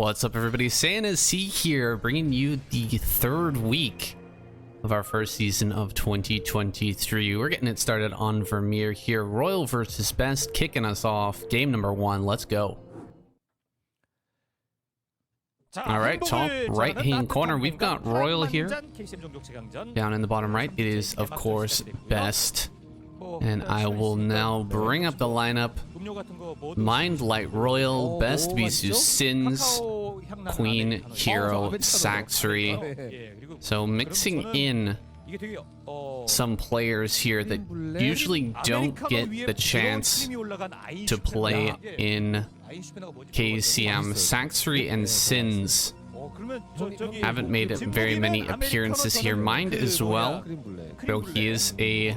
What's up, everybody? Santa C here, bringing you the third week of our first season of 2023. We're getting it started on Vermeer here. Royal versus Best, kicking us off. Game number 1. Let's go. All right, top right-hand corner, we've got Royal here. Down in the bottom right, it is, of course, Best. And I will now bring up the lineup. Mind Light Royal, Best Bisu, Sins, Queen, Hero, Sacsri. So mixing in some players here that usually don't get the chance to play in KCM. Sacsri and Sins haven't made very many appearances here. Mind as well, though he is a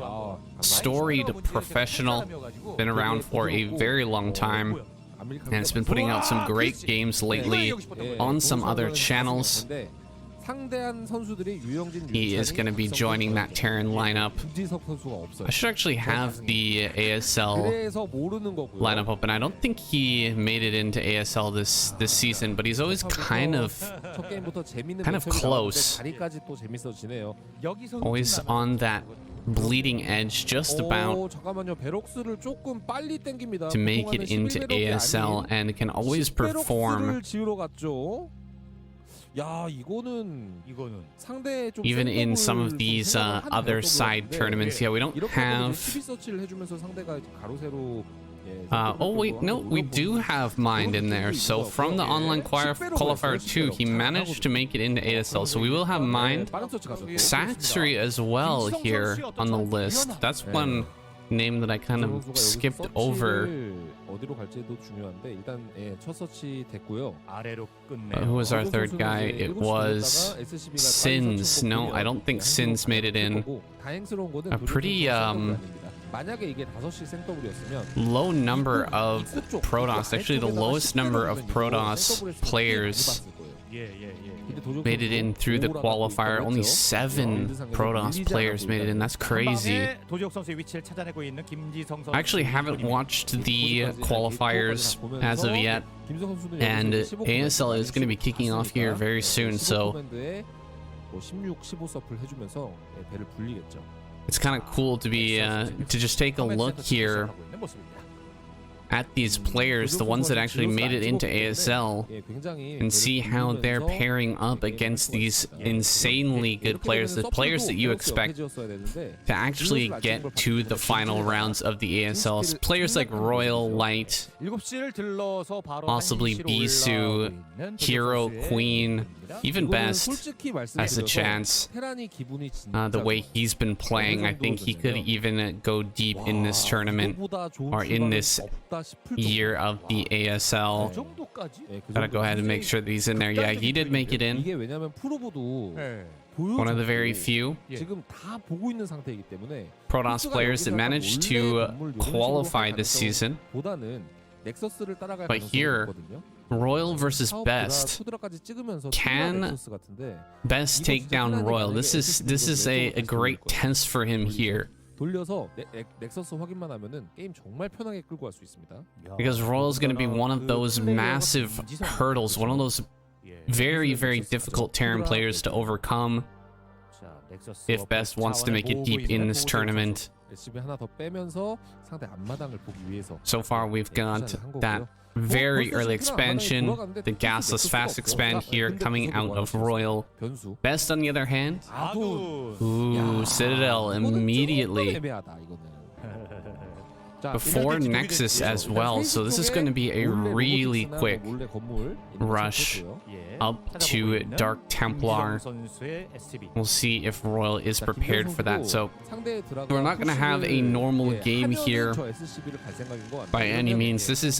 storied professional, been around for a very long time, and has been putting out some great games lately on some other channels. He is going to be joining that Terran lineup. I should actually have the ASL lineup open. I don't think he made it into ASL this season, but he's always kind of close. Always on that bleeding edge, just about to make it into ASL, and can always perform even in some of these other side tournaments. Yeah, we don't have oh wait, no, we do have Mind in there. So from the online qualifier 2, he managed to make it into ASL, so we will have Mind. Sacsri as well here on the list. That's one name that I kind of skipped over. Who was our third guy? It was Sins. No, I don't think Sins made it in. A pretty low number of Protoss, actually the lowest number of Protoss players made it in through the qualifier. Only 7 Protoss players made it in. That's crazy. I actually haven't watched the qualifiers as of yet, and ASL is going to be kicking off here very soon, so it's kind of cool to be to just take a look here at these players, the ones that actually made it into ASL, and see how they're pairing up against these insanely good players, the players that you expect to actually get to the final rounds of the ASL. Players like Royal, Light, possibly Bisu, Hero, Queen, even Best has a chance. The way he's been playing, I think he could even go deep in this tournament, or in this year of the ASL. Gotta go ahead and make sure that he's in there. Yeah, he did make it in. One of the very few Protoss players that managed to qualify this season. But here, Royal versus Best. Can Best take down Royal? This is a great test for him here, because Royal is going to be one of those massive hurdles, one of those very, very difficult Terran players to overcome if Best wants to make it deep in this tournament. So far, we've got that very early expansion, the gasless fast expand here coming out of Royal. Best, on the other hand, ooh, Citadel immediately before Nexus as well, so this is going to be a really quick rush up to Dark Templar. We'll see if Royal is prepared for that. So we're not going to have a normal game here by any means. This is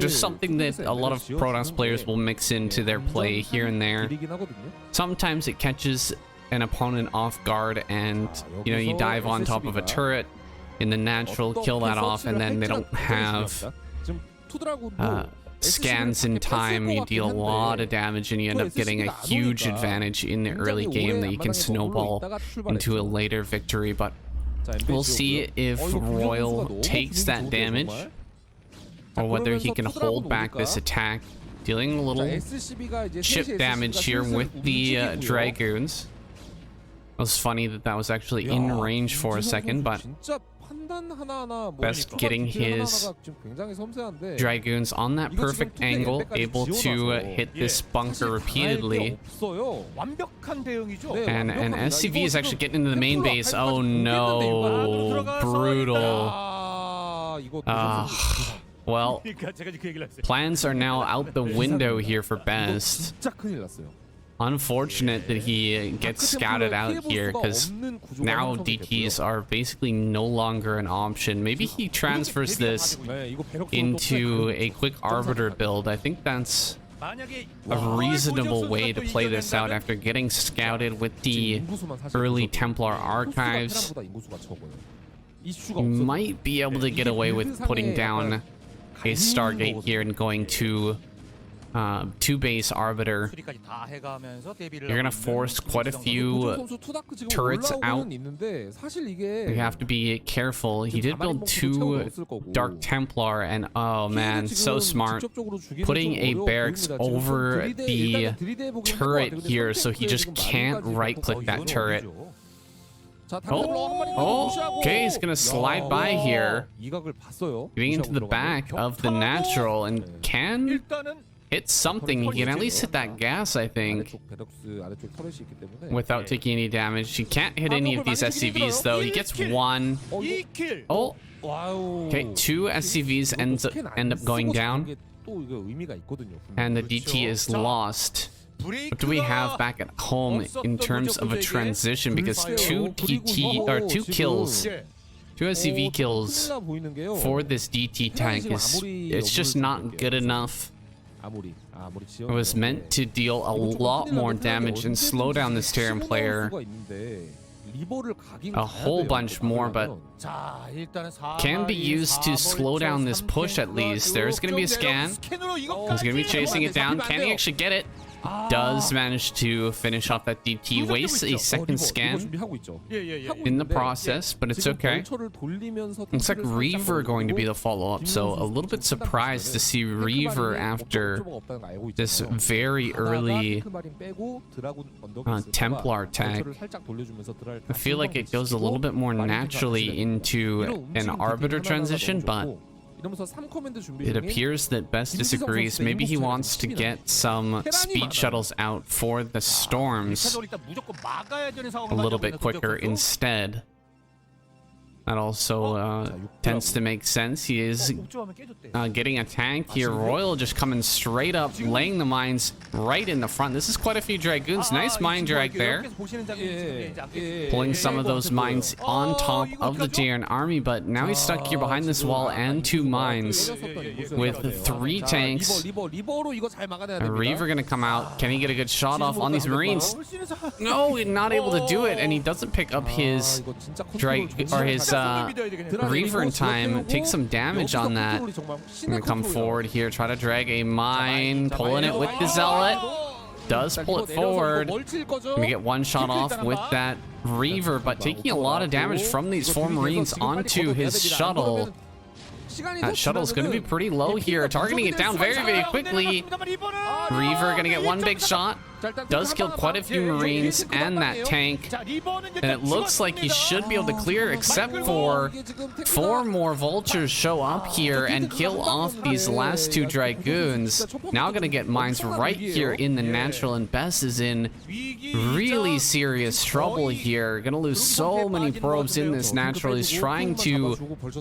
just something that a lot of Protoss players will mix into their play here and there. Sometimes it catches an opponent off guard, and you dive on top of a turret in the natural, kill that off, and then they don't have scans in time. You deal a lot of damage, and you end up getting a huge advantage in the early game that you can snowball into a later victory. But we'll see if Royal takes that damage, or whether he can hold back this attack dealing a little chip damage here with the Dragoons. It was funny that that was actually in range for a second, but Best getting his Dragoons on that perfect angle, able to hit this bunker repeatedly. And SCV is actually getting into the main base. Oh no, brutal. Well, plans are now out the window here for Best. Unfortunate that he gets scouted out here, because now DTs are basically no longer an option. Maybe he transfers this into a quick Arbiter build. I think that's a reasonable way to play this out after getting scouted with the early Templar archives. He might be able to get away with putting down a Stargate here and going to two-base Arbiter. You're gonna force quite a few turrets out. You have to be careful. He did build 2 Dark Templar, and oh man, so smart. Putting a barracks over the turret here so he just can't right-click that turret. Oh, okay, he's gonna slide by here, getting into the back of the natural, and can hit something. He can at least hit that gas, I think, without taking any damage. He can't hit any of these SCVs though. He gets 1. Oh, okay, 2 SCVs end up going down, and the DT is lost. What do we have back at home in terms of a transition? Because 2 kills, 2 SCV kills for this DT tank it's just not good enough. It was meant to deal a lot more damage and slow down this Terran player a whole bunch more, but can be used to slow down this push at least. There's going to be a scan. He's going to be chasing it down. Can he actually get it? Does manage to finish off that DT. Wastes a second scan in the process, but it's okay. Looks like Reaver going to be the follow-up, so a little bit surprised to see Reaver after this very early Templar tag. I feel like it goes a little bit more naturally into an Arbiter transition, but it appears that Best disagrees. Maybe he wants to get some speed shuttles out for the storms a little bit quicker instead. That also tends to make sense. He is getting a tank here. Royal just coming straight up, laying the mines right in the front. This is quite a few Dragoons. Nice mine drag there. Pulling some of those mines on top of the Terran army, but now he's stuck here behind this wall and 2 mines with 3 tanks. Reaver gonna come out. Can he get a good shot off on these Marines? No, not able to do it, and he doesn't pick up his Reaver in time. Take some damage on that. I'm gonna come forward here, try to drag a mine, pulling it with the Zealot. Does pull it forward. We get 1 shot off with that Reaver, but taking a lot of damage from these 4 Marines onto his shuttle. That shuttle's going to be pretty low here, targeting it down very, very quickly. Reaver going to get 1 big shot. Does kill quite a few Marines and that tank. And it looks like he should be able to clear, except for 4 more Vultures show up here and kill off these last 2 Dragoons. Now going to get mines right here in the natural, and Best is in really serious trouble here. Going to lose so many probes in this natural. He's trying to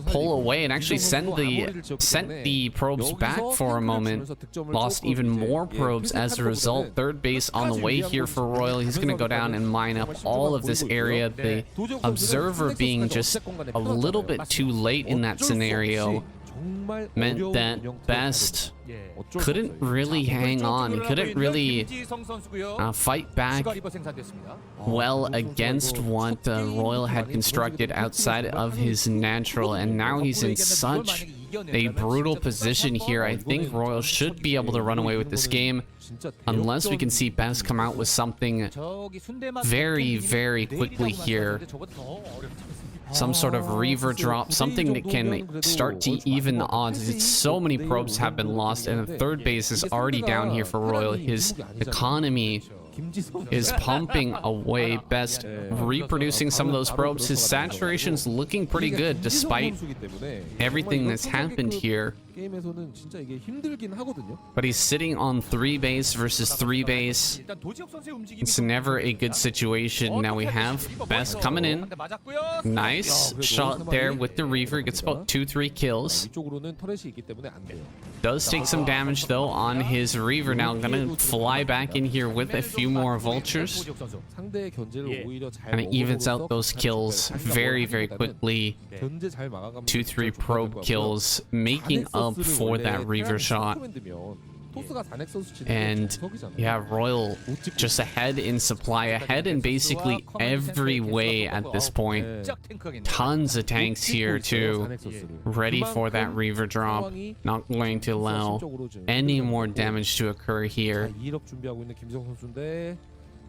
pull away and actually sent the probes back for a moment. Lost even more probes as a result. 3rd base on the way here for Royal. He's going to go down and mine up all of this area. The Observer being just a little bit too late in that scenario meant that Best couldn't really hang on. He couldn't really fight back well against what Royal had constructed outside of his natural, and now he's in such a brutal position here. I think Royal should be able to run away with this game, unless we can see Best come out with something very, very quickly here. some sort of Reaver drop, something that can start to even the odds. It's so many probes have been lost, and the third base is already down here for Royal. His economy is pumping away. Best reproducing some of those probes. His saturation's looking pretty good despite everything that's happened here. But he's sitting on 3 base versus 3 base. It's never a good situation. Now we have Best coming in. Nice shot there with the Reaver. Gets about 2-3 kills. Does take some damage though on his Reaver. Now gonna fly back in here with a few more vultures. And it evens out those kills very, very quickly. 2-3 probe kills, making up for that Reaver shot. And yeah, Royal just ahead in supply, ahead in basically every way at this point. Tons of tanks here too, ready for that Reaver drop. Not going to allow any more damage to occur here.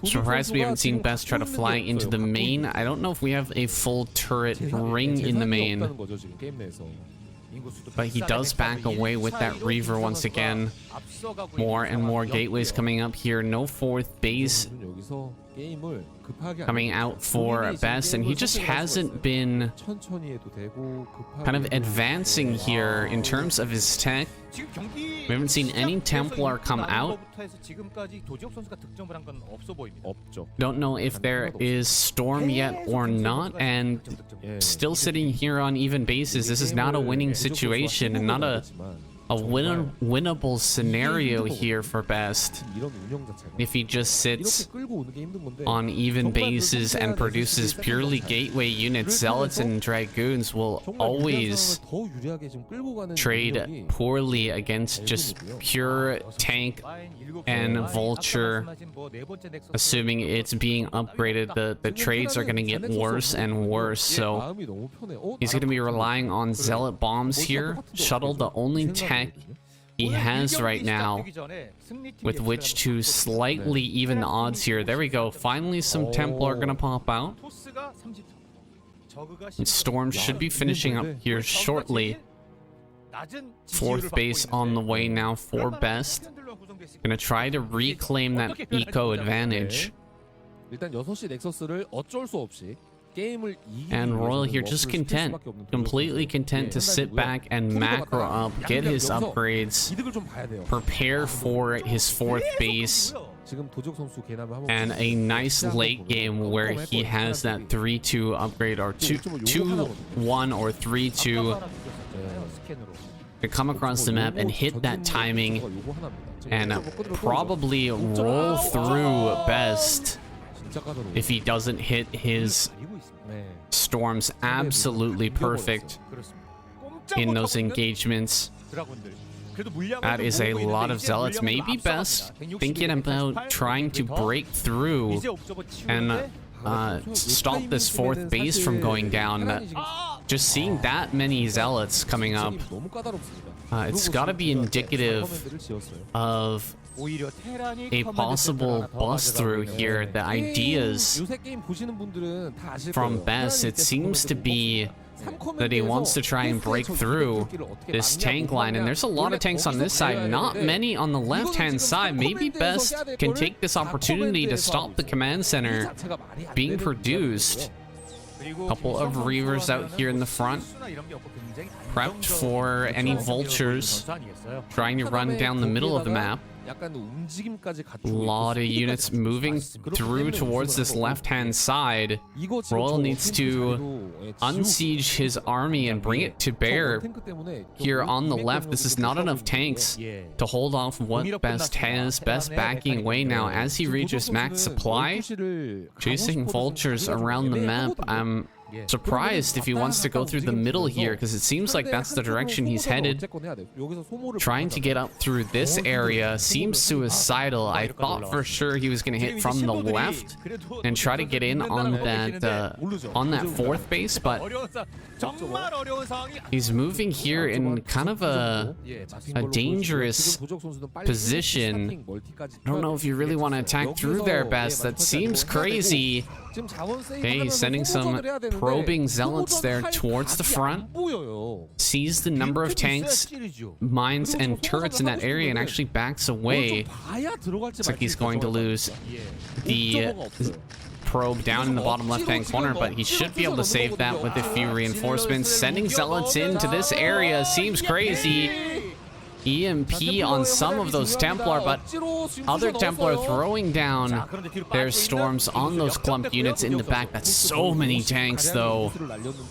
Surprised we haven't seen Best try to fly into the main. I don't know if we have a full turret ring in the main. But he does back away with that Reaver once again. More and more gateways coming up here. No 4th base coming out for Best, and he just hasn't been kind of advancing here in terms of his tech. We haven't seen any Templar come out. Don't know if there is Storm yet or not, and still sitting here on even bases. This is not a winning situation and not a winnable scenario here for Best. If he just sits on even bases and produces purely gateway units, Zealots and Dragoons will always trade poorly against just pure tank and vulture. Assuming it's being upgraded, the trades are going to get worse and worse. So he's going to be relying on Zealot bombs here. Shuttle, the only tech he has right now with which to slightly even the odds here. There we go. Finally, some Templar are going to pop out. And Storm should be finishing up here shortly. 4th base on the way now for Best. Gonna try to reclaim that eco advantage. And Royal here just content, completely content to sit back and macro up, get his upgrades, prepare for his 4th base, and a nice late game where he has that 3-2 upgrade, or 2-1 or 3-2 to come across the map and hit that timing and probably roll through Best if he doesn't hit his Storms absolutely perfect in those engagements. That is a lot of Zealots. Maybe Best thinking about trying to break through and stop this 4th base from going down. Just seeing that many Zealots coming up, it's got to be indicative of a possible bust through here. The ideas from Best, it seems to be that he wants to try and break through this tank line, and there's a lot of tanks on this side, not many on the left hand side. Maybe Best can take this opportunity to stop the command center being produced. Couple of Reavers out here in the front, prepped for any vultures trying to run down the middle of the map. A lot of units moving through towards this left-hand side. Royal needs to unsiege his army and bring it to bear here on the left. This is not enough tanks to hold off what Best has. Best backing away now as he reaches max supply. Chasing vultures around the map. I'm surprised if he wants to go through the middle here, because it seems like that's the direction he's headed. Trying to get up through this area seems suicidal. I thought for sure he was going to hit from the left and try to get in on that 4th base, but he's moving here in kind of a dangerous position. I don't know if you really want to attack through there, Best. That seems crazy. Okay, he's sending some probing zealots there towards the front, sees the number of tanks, mines, and turrets in that area, and actually backs away. Looks like he's going to lose the probe down in the bottom left-hand corner, but he should be able to save that with a few reinforcements. Sending zealots into this area seems crazy. EMP on some of those Templar, but other Templar throwing down their storms on those clump units in the back. That's so many tanks, though.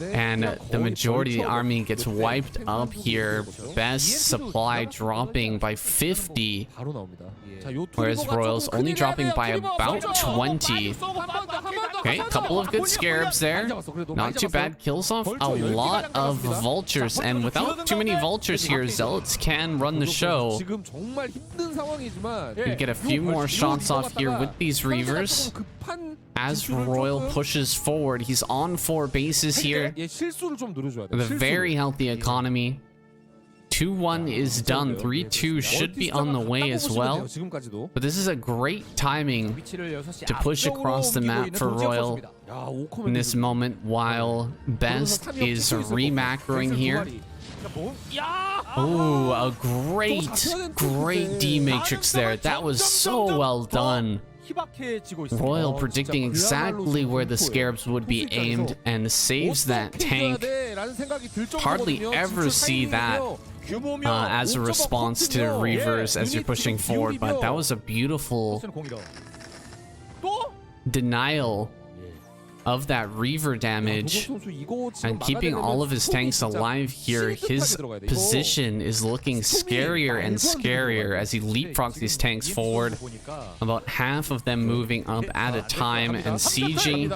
And the majority of the army gets wiped up here. Best supply dropping by 50. Whereas Royals only dropping by about 20. Okay, a couple of good scarabs there. Not too bad. Kills off a lot of vultures. And without too many vultures here, Zealots can run the show. We get a few more shots off here with these Reavers. As Royal pushes forward, he's on 4 bases here. With a very healthy economy. 2-1 is done. 3-2 should be on the way as well. But this is a great timing to push across the map for Royal in this moment while Best is remacroing here. Oh, a great D-Matrix there. That was so well done. Royal predicting exactly where the scarabs would be aimed and saves that tank. Hardly ever see that as a response to Reavers as you're pushing forward, but that was a beautiful denial of that Reaver damage and keeping all of his tanks alive here. His position is looking scarier and scarier as he leapfrogs these tanks forward, about half of them moving up at a time. And CG,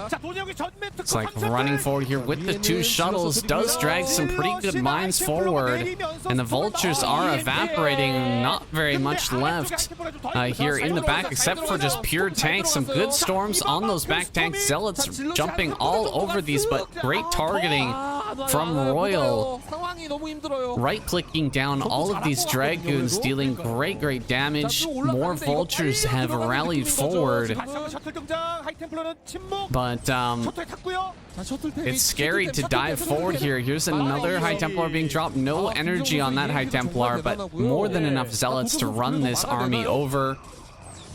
it's like running forward here with the 2 shuttles, does drag some pretty good mines forward, and the vultures are evaporating. Not very much left here in the back except for just pure tanks. Some good storms on those back tanks. Zealots jumping all over these, but great targeting from Royal. Right-clicking down all of these Dragoons, dealing great damage. More vultures have rallied forward. But it's scary to dive forward here. Here's another High Templar being dropped. No energy on that High Templar, but more than enough Zealots to run this army over.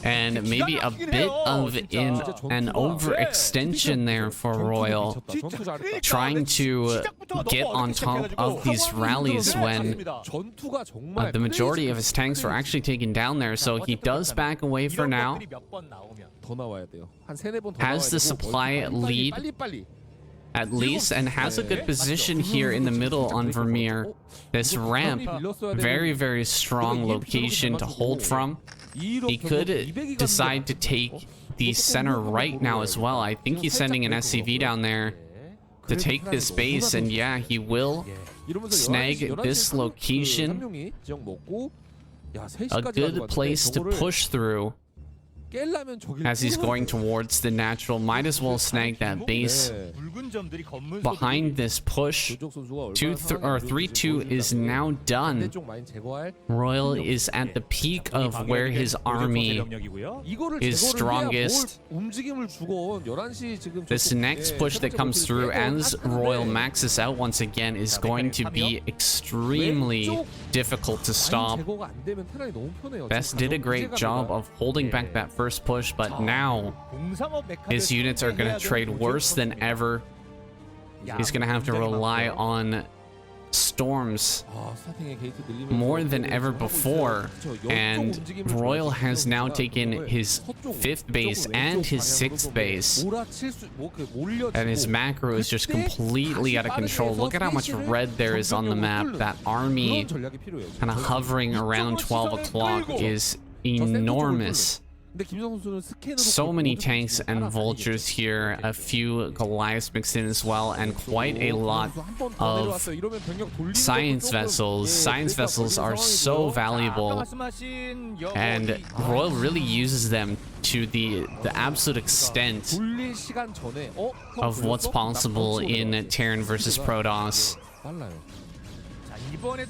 And maybe a bit of an overextension there for Royal, trying to get on top of these rallies when the majority of his tanks were actually taken down there. So he does back away for now. Has the supply lead at least, and has a good position here in the middle on Vermeer. This ramp, very strong location to hold from. He could decide to take the center right now as well. I think he's sending an SCV down there to take this base, and yeah, he will snag this location. A good place to push through as he's going towards the natural. Might as well snag that base behind this push. 3-2 is now done. Royal is at the peak of where his army is strongest. This next push that comes through as Royal maxes out once again is going to be extremely difficult to stop. Best did a great job of holding back that first push, but now his units are going to trade worse than ever. He's going to have to rely on storms more than ever before, and Royal has now taken his 5th base and his 6th base, and his macro is just completely out of control. Look at how much red there is on the map. That army kind of hovering around 12 o'clock is enormous. So many tanks and vultures here, a few Goliaths mixed in as well, and quite a lot of science vessels. Science vessels are so valuable, and Royal really uses them to the absolute extent of what's possible in Terran versus Protoss.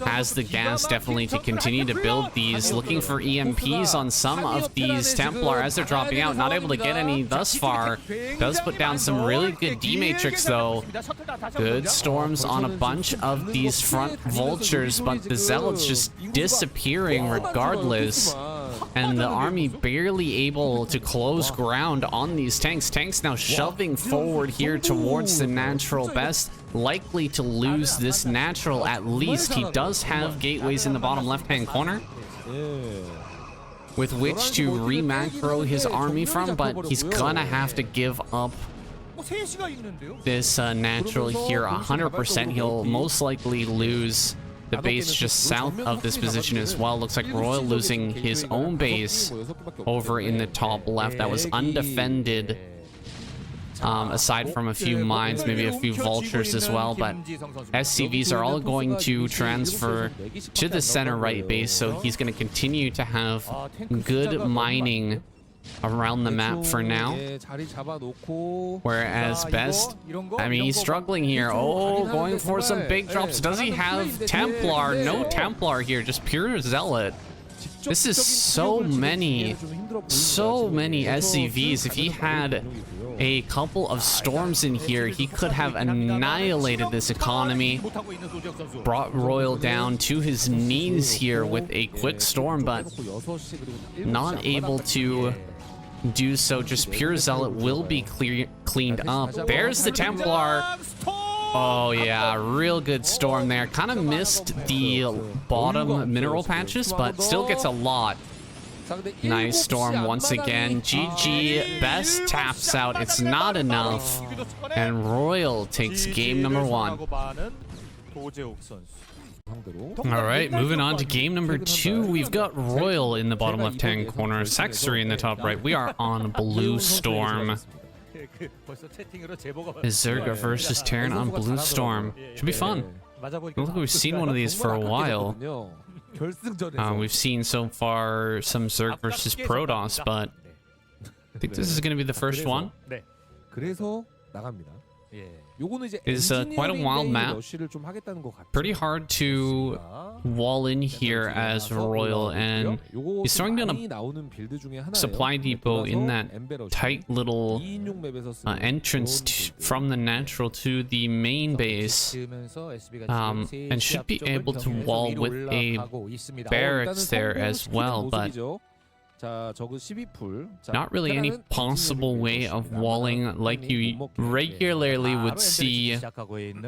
has the gas definitely to continue to build these, looking for EMPs on some of these Templar as they're dropping out. Not able to get any thus far. Does put down some really good D-Matrix though. Good storms on a bunch of these front vultures, but the Zealots just disappearing regardless. And the army barely able to close ground on these tanks. Tanks now shoving forward here towards the natural best. Likely to lose this natural at least. He does have gateways in the bottom left-hand corner with which to re-macro his army from, but he's gonna have to give up this natural here 100%. He'll most likely lose the base just south of this position as well. Looks like Royal losing his own base over in the top left that was undefended, aside from a few mines, maybe a few vultures as well. But SCVs are all going to transfer to the center right base, so he's going to continue to have good mining around the map for now. Whereas Best, I mean, he's struggling here. Oh, going for some big drops. Does he have Templar? No Templar here, just pure Zealot. This is so many SCVs. If he had a couple of storms in here, he could have annihilated this economy. Brought Royal down to his knees here with a quick storm, but not able to do so. Just pure Zealot will be cleaned up. There's the Templar. Oh yeah, real good storm there. Kind of missed the bottom mineral patches, but still gets a lot. Nice storm once again. GG. Best taps out. It's not enough. And Royal takes game number 1. All right, moving on to game number 2. We've got Royal in the bottom left-hand corner, Sacsri in the top right. We are on Blue Storm. Is Zerg versus Terran on Blue Storm? Should be fun. I don't think we've seen one of these for a while. We've seen so far some Zerg versus Protoss, but I think this is going to be the first one. It's quite a wild map. Pretty hard to wall in here as Royal, and he's throwing down a supply depot in that tight little entrance from the natural to the main base, and should be able to wall with a barracks there as well, but not really any possible way of walling like you regularly would see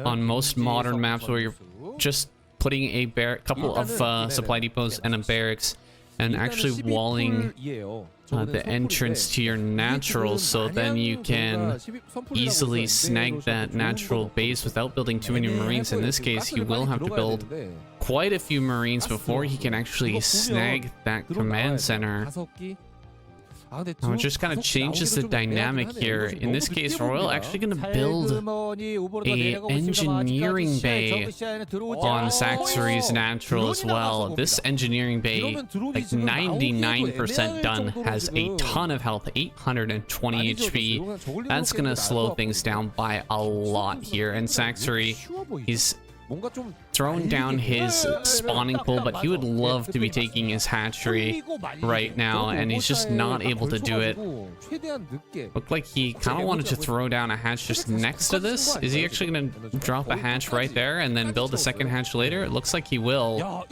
on most modern maps, where you're just putting a couple of supply depots and a barracks and actually walling the entrance to your natural, so then you can easily snag that natural base without building too many Marines. In this case, he will have to build quite a few Marines before he can actually snag that command center. It just kind of changes the dynamic here. In this case, Royal actually going to build a engineering bay on Sacsri's natural as well. This engineering bay, like 99% done, has a ton of health, 820 HP. That's going to slow things down by a lot here. And Sacsri, he's thrown down his spawning pool, but he would love to be taking his hatchery right now, and he's just not able to do it. Looked like he kind of wanted to throw down a hatch just next to this. Is he actually going to drop a hatch right there and then build a second hatch later? It looks like he will.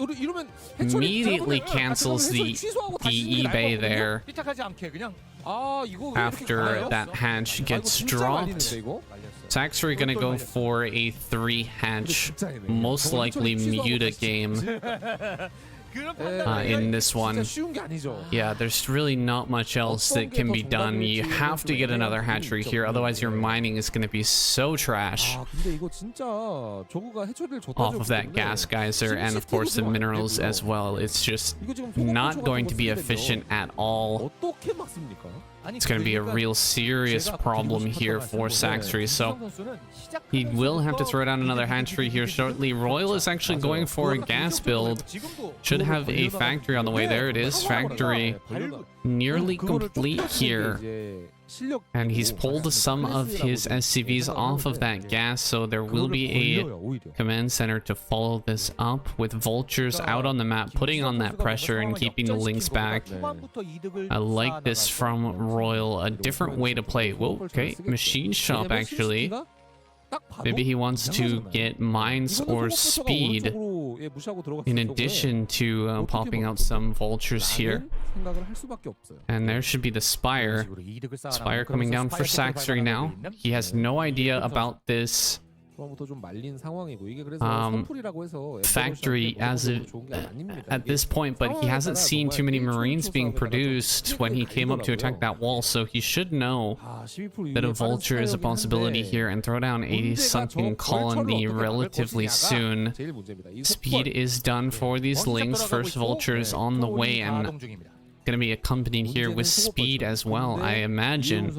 Immediately cancels the eBay there after that hatch gets dropped. Sacsri gonna go for a 3-hatch, most likely Muta game in this one. Yeah, there's really not much else that can be done. You have to get another hatchery here, otherwise your mining is gonna be so trash off of that gas geyser, and of course the minerals as well. It's just not going to be efficient at all. It's going to be a real serious problem here for Sacsri, so he will have to throw down another hatchery here shortly. Royal is actually going for a gas build. Should have a factory on the way. There it is, factory nearly complete here. And he's pulled some of his SCVs off of that gas, so there will be a command center to follow this up with vultures out on the map, putting on that pressure and keeping the links back. I like this from Royal, a different way to play. Whoa, okay, machine shop actually. Maybe he wants to get mines or speed in addition to popping out some vultures here. And there should be the Spire. Spire coming down for Sacsri now. He has no idea about this factory as at this point, but he hasn't seen too many Marines being produced when he came up to attack that wall, so he should know that a vulture is a possibility here and throw down a sunken colony relatively soon. Speed is done for these links. First vulture is on the way and going to be accompanied here with speed as well, I imagine.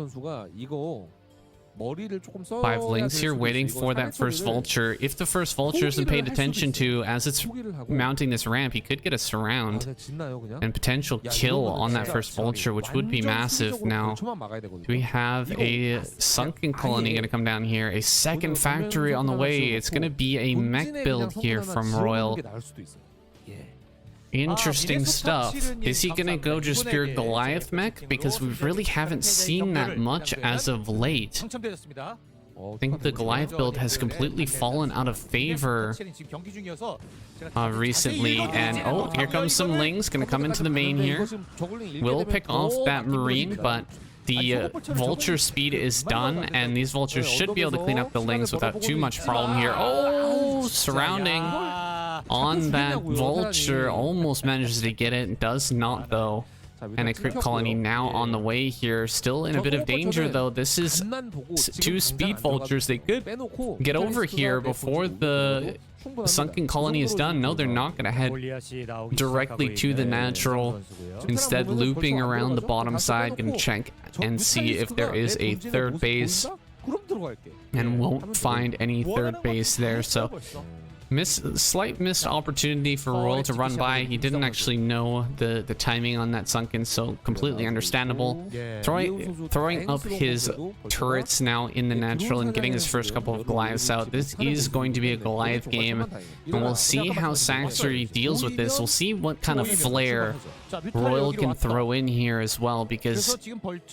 5 links here waiting for that first vulture. If the first vulture isn't paid attention to as it's mounting this ramp, he could get a surround and potential kill on that first vulture, which would be massive. Now, do we have a sunken colony going to come down here? A second factory on the way. It's going to be a mech build here from Royal. Interesting stuff. Is he gonna go just pure Goliath mech? Because we really haven't seen that much as of late. I think the Goliath build has completely fallen out of favor recently. And oh, here comes some Lings, gonna come into the main here. Will pick off that Marine, but the vulture speed is done, and these vultures should be able to clean up the Lings without too much problem here. Oh, surrounding on that vulture, almost manages to get it, does not though. And a crit colony now on the way here, still in a bit of danger though. This is 2 speed vultures. They could get over here before the sunken colony is done. No, they're not going to head directly to the natural, instead looping around the bottom side. Gonna check and see if there is a third base, and won't find any third base there. So slight missed opportunity for Royal to run by. He didn't actually know the timing on that sunken, so completely understandable. Throwing up his turrets now in the natural and getting his first couple of Goliaths out. This is going to be a Goliath game, and we'll see how Sacsri deals with this. We'll see what kind of flare Royal can throw in here as well, because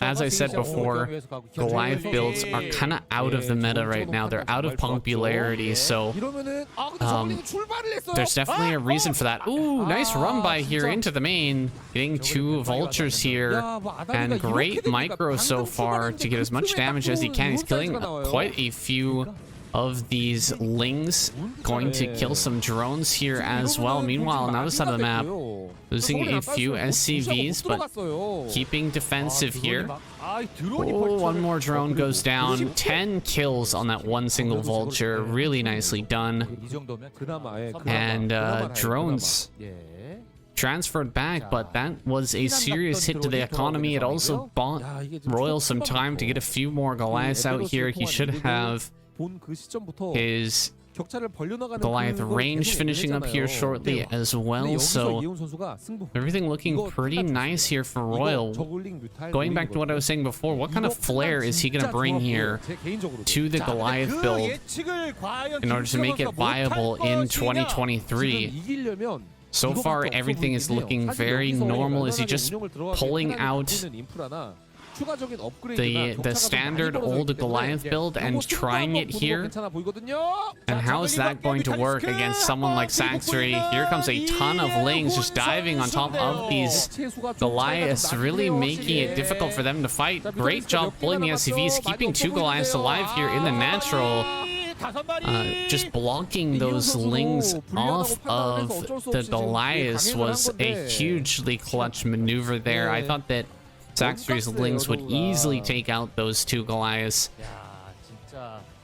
as I said before, Goliath builds are kind of out of the meta right now. They're out of popularity, so there's definitely a reason for that. Ooh, nice run by here into the main, getting 2 vultures here, and great micro so far to get as much damage as he can. He's killing quite a few of these Lings, going to kill some drones here as well. Meanwhile, on the other side of the map, losing a few SCVs, but keeping defensive here. Oh, 1 more drone goes down. 10 kills on that 1 single vulture. Really nicely done. And drones transferred back, but that was a serious hit to the economy. It also bought Royal some time to get a few more Goliaths out here. He should have his Goliath range finishing up here shortly as well, so everything looking pretty nice here for Royal. Going back to what I was saying before, what kind of flair is he going to bring here to the Goliath build in order to make it viable in 2023? So far, everything is looking very normal. Is he just pulling out the standard old Goliath build and trying it here? And how is that going to work against someone like Sacsri? Here comes a ton of Lings just diving on top of these Goliaths, really making it difficult for them to fight. Great job pulling the SCVs, keeping 2 Goliaths alive here in the natural. Just blocking those Lings off of the Goliaths was a hugely clutch maneuver there. I thought that Sacsri's Lings would easily take out those 2 Goliaths,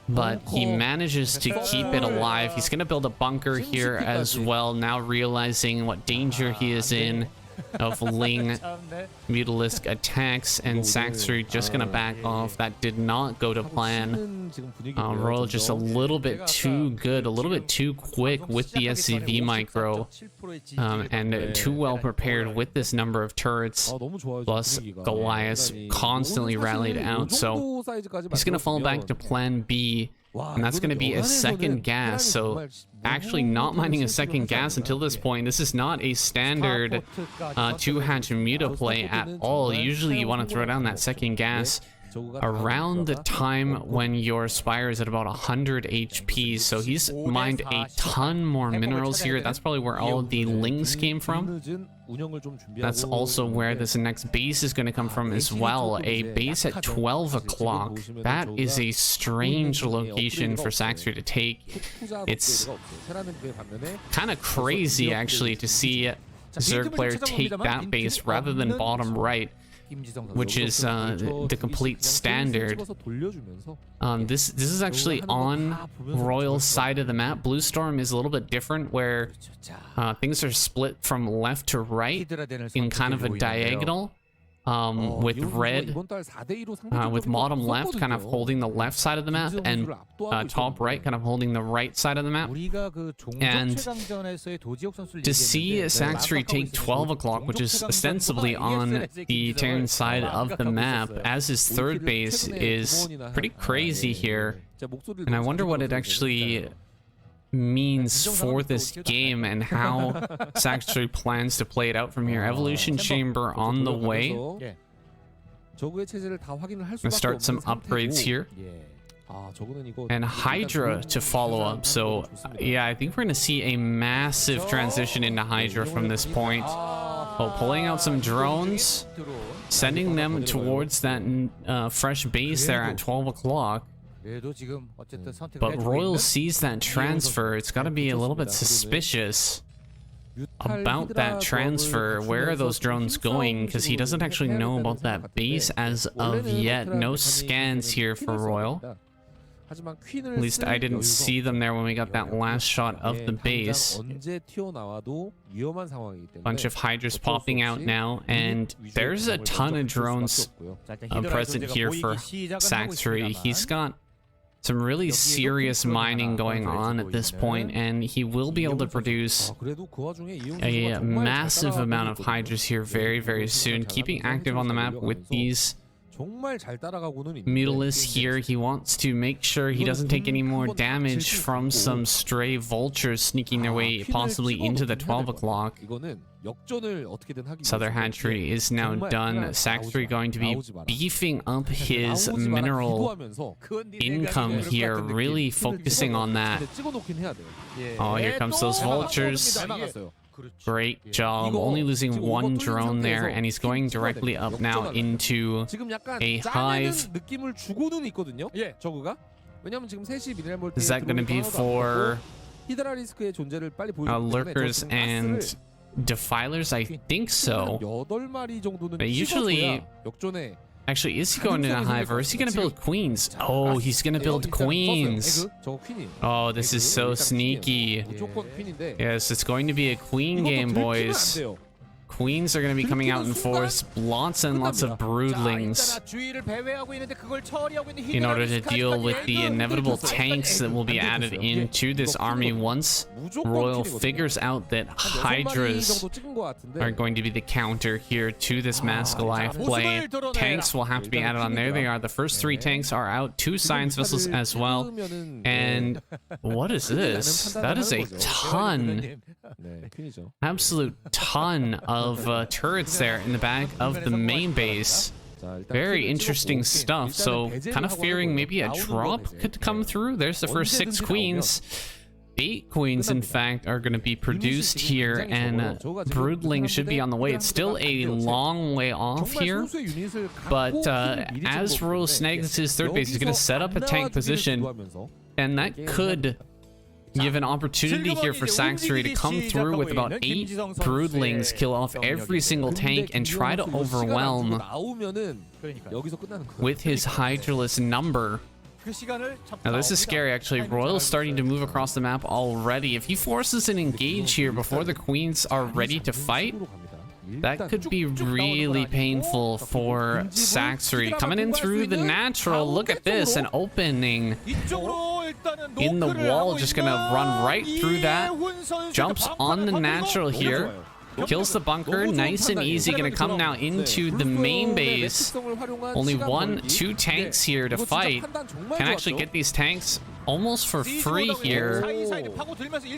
but he manages to keep it alive. He's going to build a bunker here as well, now realizing what danger he is in. of Ling Mutalisk attacks, and Sacsri just gonna back off. That did not go to plan. Royal just a little bit too good, a little bit too quick with the SCV micro, and too well prepared with this number of turrets. Plus Goliath constantly rallied out, so he's gonna fall back to plan B. And that's going to be a second gas. So actually not mining a second gas until this point. This is not a standard two-hatch muta play at all. Usually you want to throw down that second gas around the time when your Spire is at about 100 HP. So he's mined a ton more minerals here. That's probably where all of the Lings came from. That's also where this next base is going to come from as well. A base at 12 o'clock. That is a strange location for Sacsri to take. It's kind of crazy, actually, to see a Zerg player take that base rather than bottom right, which is the complete standard. This is actually on Royal's side of the map. Blue Storm is a little bit different, where things are split from left to right in kind of a diagonal. With red, with bottom left kind of holding the left side of the map, and top right kind of holding the right side of the map. And to see Sacsri take 12 o'clock, which is ostensibly on the Terran side of the map, as his third base, is pretty crazy here. And I wonder what it actually means for this game and how Sacsri plans to play it out from here. Evolution Chamber on the way. Gonna start some upgrades here. And Hydra to follow up. So yeah, I think we're gonna see a massive transition into Hydra from this point. Oh, pulling out some drones, sending them towards that fresh base there at 12 o'clock. But Royal sees that transfer. It's got to be a little bit suspicious about that transfer. Where are those drones going? Because he doesn't actually know about that base as of yet. No scans here for Royal. At least I didn't see them there when we got that last shot of the base. Bunch of Hydras popping out now, and there's a ton of drones present here for Sacsri. He's got some really serious mining going on at this point, and he will be able to produce a massive amount of Hydras here very, very soon. Keeping active on the map with these Mutalisks here. He wants to make sure he doesn't take any more damage from some stray vultures sneaking their way possibly into the 12 o'clock. Southern Hatchery is now done. Sacsri going to be beefing up his mineral income here, really focusing on that. Oh, here comes those vultures. Great job. Only losing one drone there, and he's going directly up now into a hive. Is that going to be for lurkers and defilers? I think so. But usually, actually, is he going in a hive, or is he going to build queens? Oh, he's going to build queens. Oh, this is so sneaky. Yes, it's going to be a queen game, boys. Queens are going to be coming out in force. Lots and lots of broodlings in order to deal with the inevitable tanks that will be added into this army once Royal figures out that Hydras are going to be the counter here to this Mass Goliath play. Tanks will have to be added on. There they are. The first 3 tanks are out. 2 science vessels as well. And what is this? That is a ton. Absolute ton of turrets there in the back of the main base. Very interesting stuff. So kind of fearing maybe a drop could come through. There's the first 6 queens. 8 queens, in fact, are going to be produced here, and broodling should be on the way. It's still a long way off here, but as Royal snags his third base, he's going to set up a tank position, and that could give an opportunity here for Sacsri to come through with about 8 broodlings, kill off every single tank, and try to overwhelm with his Hydraless number. Now this is scary, actually. Royal's starting to move across the map already. If he forces an engage here before the queens are ready to fight, That could be really painful for Sacsri. Coming in through the natural. Look at this, an opening in the wall. Just gonna run right through that. Jumps on the natural here. Kills the bunker, nice and easy. Gonna come now into the main base. Only 2 tanks here to fight. Can actually get these tanks almost for free here.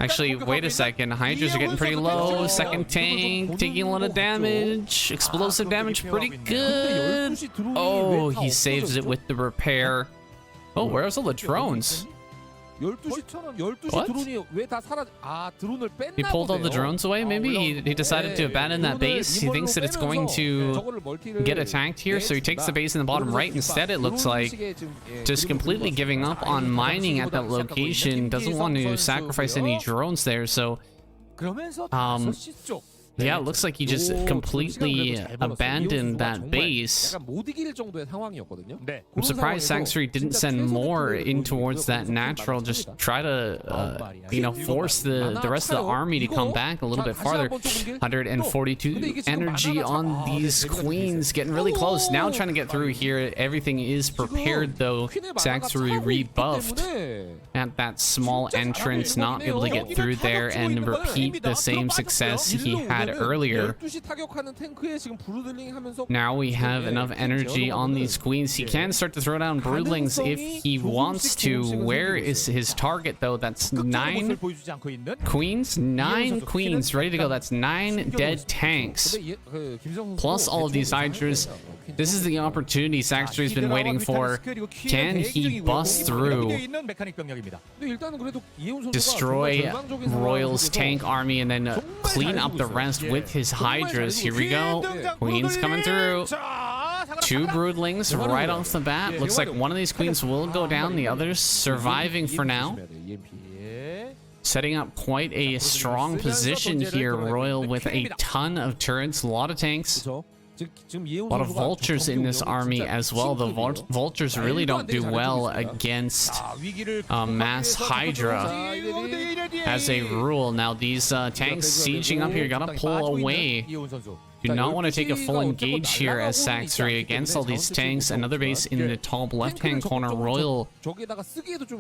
Actually, wait a second. Hydras are getting pretty low. Second tank taking a lot of damage. Explosive damage, pretty good. Oh, he saves it with the repair. Oh, where's all the drones? What? He pulled all the drones away, maybe? He decided to abandon that base. He thinks that it's going to get attacked here, so he takes the base in the bottom right instead, it looks like. Just completely giving up on mining at that location. Doesn't want to sacrifice any drones there, so... yeah, it looks like he just completely abandoned that base. I'm surprised Sacsri didn't send more in towards that natural. Just try to, you know, force the rest of the army to come back a little bit farther. 142 energy on these queens, getting really close. Now trying to get through here. Everything is prepared though. Sacsri rebuffed at that small entrance, not able to get through there and repeat the same success he had earlier. Now we have enough energy on these queens. He can start to throw down broodlings if he wants to. Where is his target though? That's 9 queens? 9 queens ready to go. That's 9 dead tanks. Plus all of these hydras. This is the opportunity Sacsri's been waiting for. Can he bust through? Destroy Royal's tank army and then clean up the rest with his hydras. Here we go. Queens coming through. 2 broodlings right off the bat. Looks like one of these queens will go down. The others surviving for now. Setting up quite a strong position here. Royal with a ton of turrets, a lot of tanks. A lot of vultures in this army as well. The vultures really don't do well against mass Hydra as a rule. Now these tanks sieging up here, gotta pull away. Do not want to take a full engage here as Sacsri against all these tanks. Another base in the top left-hand corner. Royal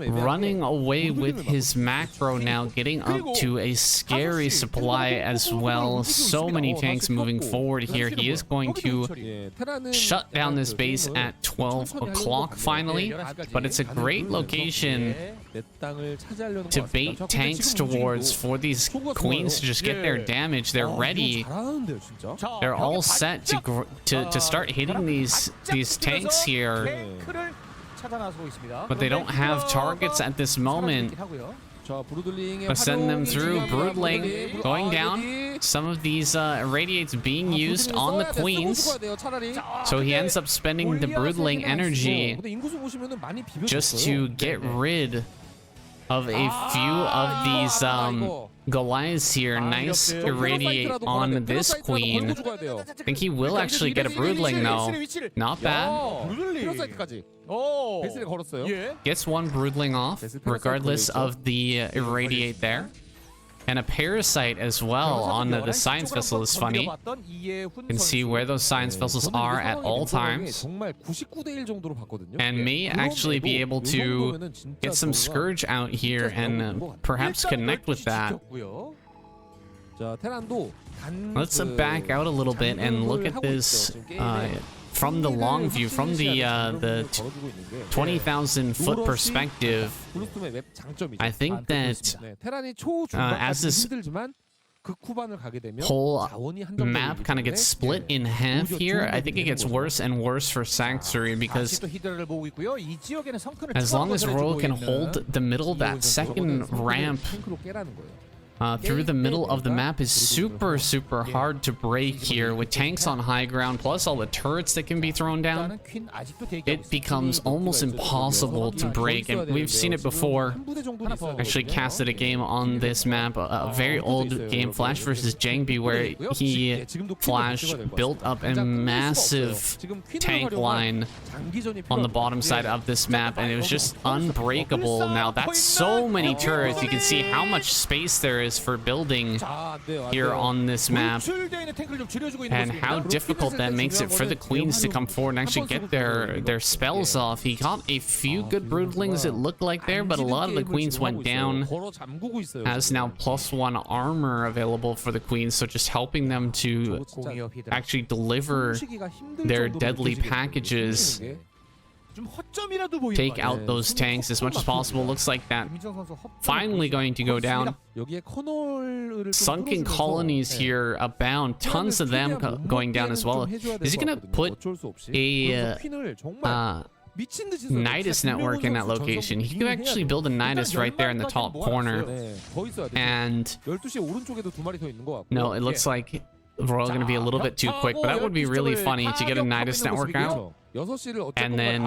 running away with his macro now, getting up to a scary supply as well. So many tanks moving forward here. He is going to shut down this base at 12 o'clock finally, but it's a great location to bait tanks towards for these queens to just get their damage. They're ready. They're all set to start hitting these tanks here, but they don't have targets at this moment. But send them through. Broodling going down. Some of these irradiates being used on the queens, so he ends up spending the broodling energy just to get rid of a few of these Goliaths here. Nice irradiate on this queen. I think he will actually get a broodling though. Not bad. Gets 1 broodling off, regardless of the irradiate there. And a parasite as well on the science vessel is funny. You can see where those science vessels are at all times. And may actually be able to get some Scourge out here and perhaps connect with that. Let's back out a little bit and look at this from the long view, from the 20,000 foot perspective. I think that as this whole map kind of gets split in half here, I think it gets worse and worse for Sacsri, because as long as Royal can hold the middle, that second ramp through the middle of the map is super hard to break here. With tanks on high ground, plus all the turrets that can be thrown down, it becomes almost impossible to break. And we've seen it before. Actually casted a game on this map, a very old game, Flash versus Jangbi, where he, Flash, built up a massive tank line on the bottom side of this map, and it was just unbreakable. Now that's so many turrets. You can see how much space there is areas for building here on this map, and how difficult that makes it for the queens to come forward and actually get their spells off. He got a few good broodlings, it looked like there, but a lot of the queens went down. Has now +1 armor available for the queens, so just helping them to actually deliver their deadly packages, take out those tanks as much as possible. Looks like that finally going to go down. Sunken colonies here abound, tons of them going down as well. Is he gonna put a Nidus network in that location? He could actually build a Nidus right there in the top corner. And no, it looks like Royal going to be a little bit too quick, but that would be really funny to get a Nidus network out and then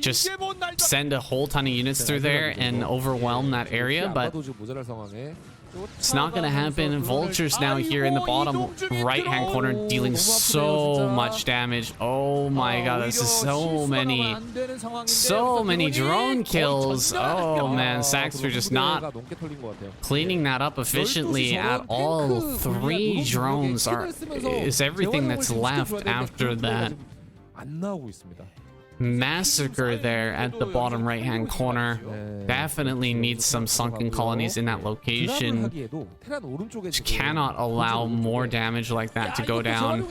just send a whole ton of units through there and overwhelm that area, but it's not going to happen. Vultures now here in the bottom right-hand corner dealing so much damage. Oh my god, this is so many drone kills. Oh man, Sacsri just not cleaning that up efficiently at all. 3 drones is everything that's left after that massacre there at the bottom right-hand corner. Definitely needs some sunken colonies in that location. Just cannot allow more damage like that to go down.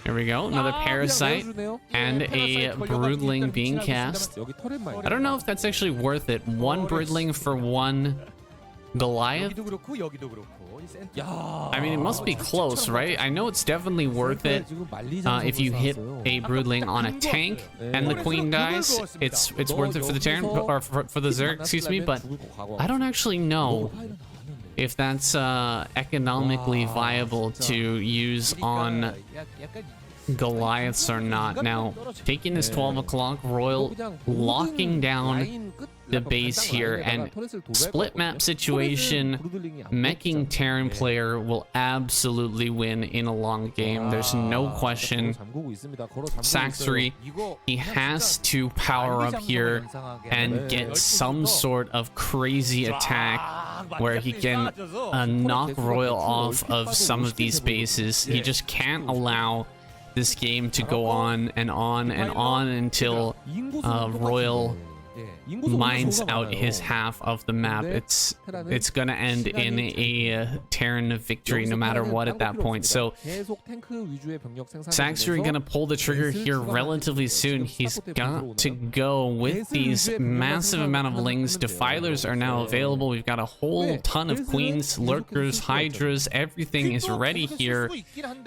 There we go, another parasite and a broodling being cast. I don't know if that's actually worth it. 1 broodling for 1 Goliath. I mean, it must be close, right? I know it's definitely worth it if you hit a broodling on a tank and the queen dies. It's worth it for the Terran, or for the Zerg, excuse me, but I don't actually know if that's economically viable to use on Goliaths or not. Now, taking this 12 o'clock, Royal locking down the base here, and split map situation, meching Terran player will absolutely win in a long game. There's no question. Sacsri, he has to power up here and get some sort of crazy attack where he can knock Royal off of some of these bases. He just can't allow this game to go on and on and on until Royal mines out his half of the map. It's gonna end in a Terran victory no matter what at that point. So Sacsri gonna pull the trigger here relatively soon. He's got to go with these massive amount of lings. Defilers are now available. We've got a whole ton of queens, lurkers, hydras. Everything is ready here.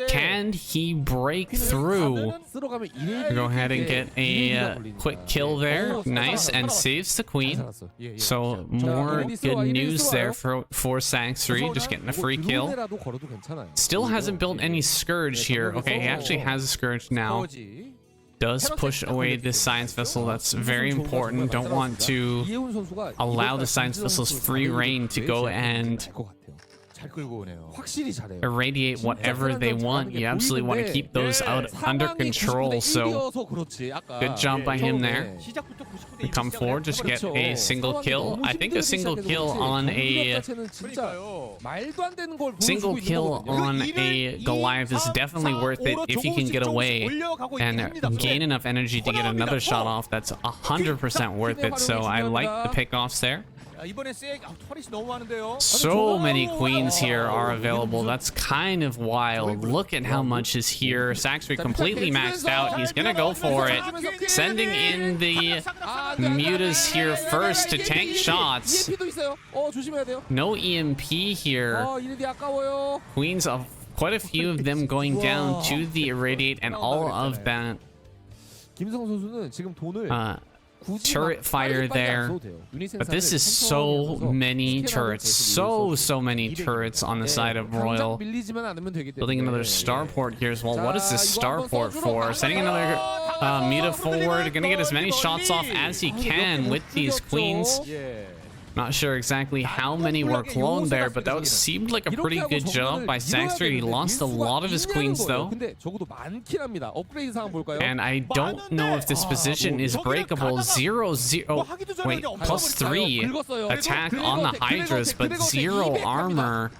Can he break through? Go ahead and get a quick kill there. Nice, and saves the queen. So more good news there for Sacsri, just getting a free kill. Still hasn't built any Scourge here. Okay, he actually has a Scourge now. Does push away this science vessel. That's very important. Don't want to allow the science vessels free reign to go and irradiate whatever they want. You absolutely want to keep those out under control. So good job by him there. We come forward, just get a single kill. I think a single kill on a Goliath is definitely worth it if you can get away and gain enough energy to get another shot off. That's 100% worth it. So I like the pickoffs there. So many queens here are available. That's kind of wild. Look at how much is here. Sacsri completely maxed out. He's gonna go for it. Sending in the mutas here first to tank shots. No EMP here. Queens, of quite a few of them going down to the irradiate, and all of that turret fire there. But this is so many turrets, so many turrets on the side of Royal. Building another starport here as well. What is this starport for? Sending another muta forward. Gonna get as many shots off as he can with these queens. Not sure exactly how many were cloned there, but that seemed like a pretty good job by Sacsri. He lost a lot of his queens though. And I don't know if this position is breakable. 0-0. Wait, +3 attack on the Hydras, but 0 armor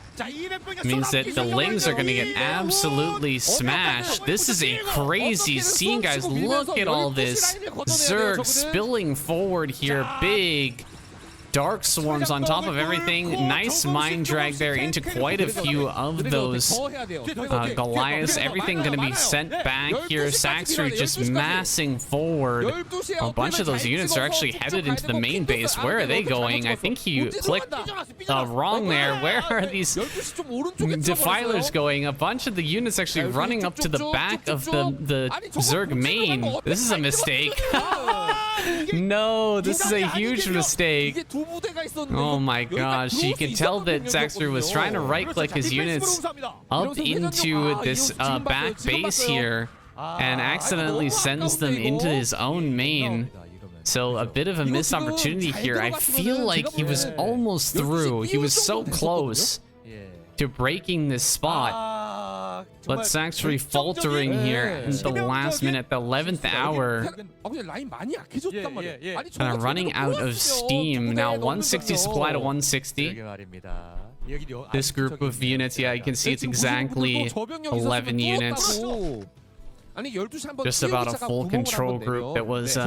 means that the Lings are going to get absolutely smashed. This is a crazy scene, guys. Look at all this Zerg spilling forward here. Big Dark Swarms on top of everything. Nice mind drag there into quite a few of those Goliaths. Everything going to be sent back here. Sacsri just massing forward. A bunch of those units are actually headed into the main base. Where are they going? I think he clicked wrong there. Where are these Defilers going? A bunch of the units actually running up to the back of the Zerg main. This is a mistake. No, this is a huge mistake. Oh my gosh, you can tell that Sacsri was trying to right-click his units up into this back base here and accidentally sends them into his own main. So a bit of a missed opportunity here. I feel like he was almost through. He was so close to breaking this spot. But Sacsri faltering here in the last minute, the 11th hour. Kind of running out of steam. Now 160 supply to 160. This group of units, yeah, you can see it's exactly 11 units. Just about a full control group that was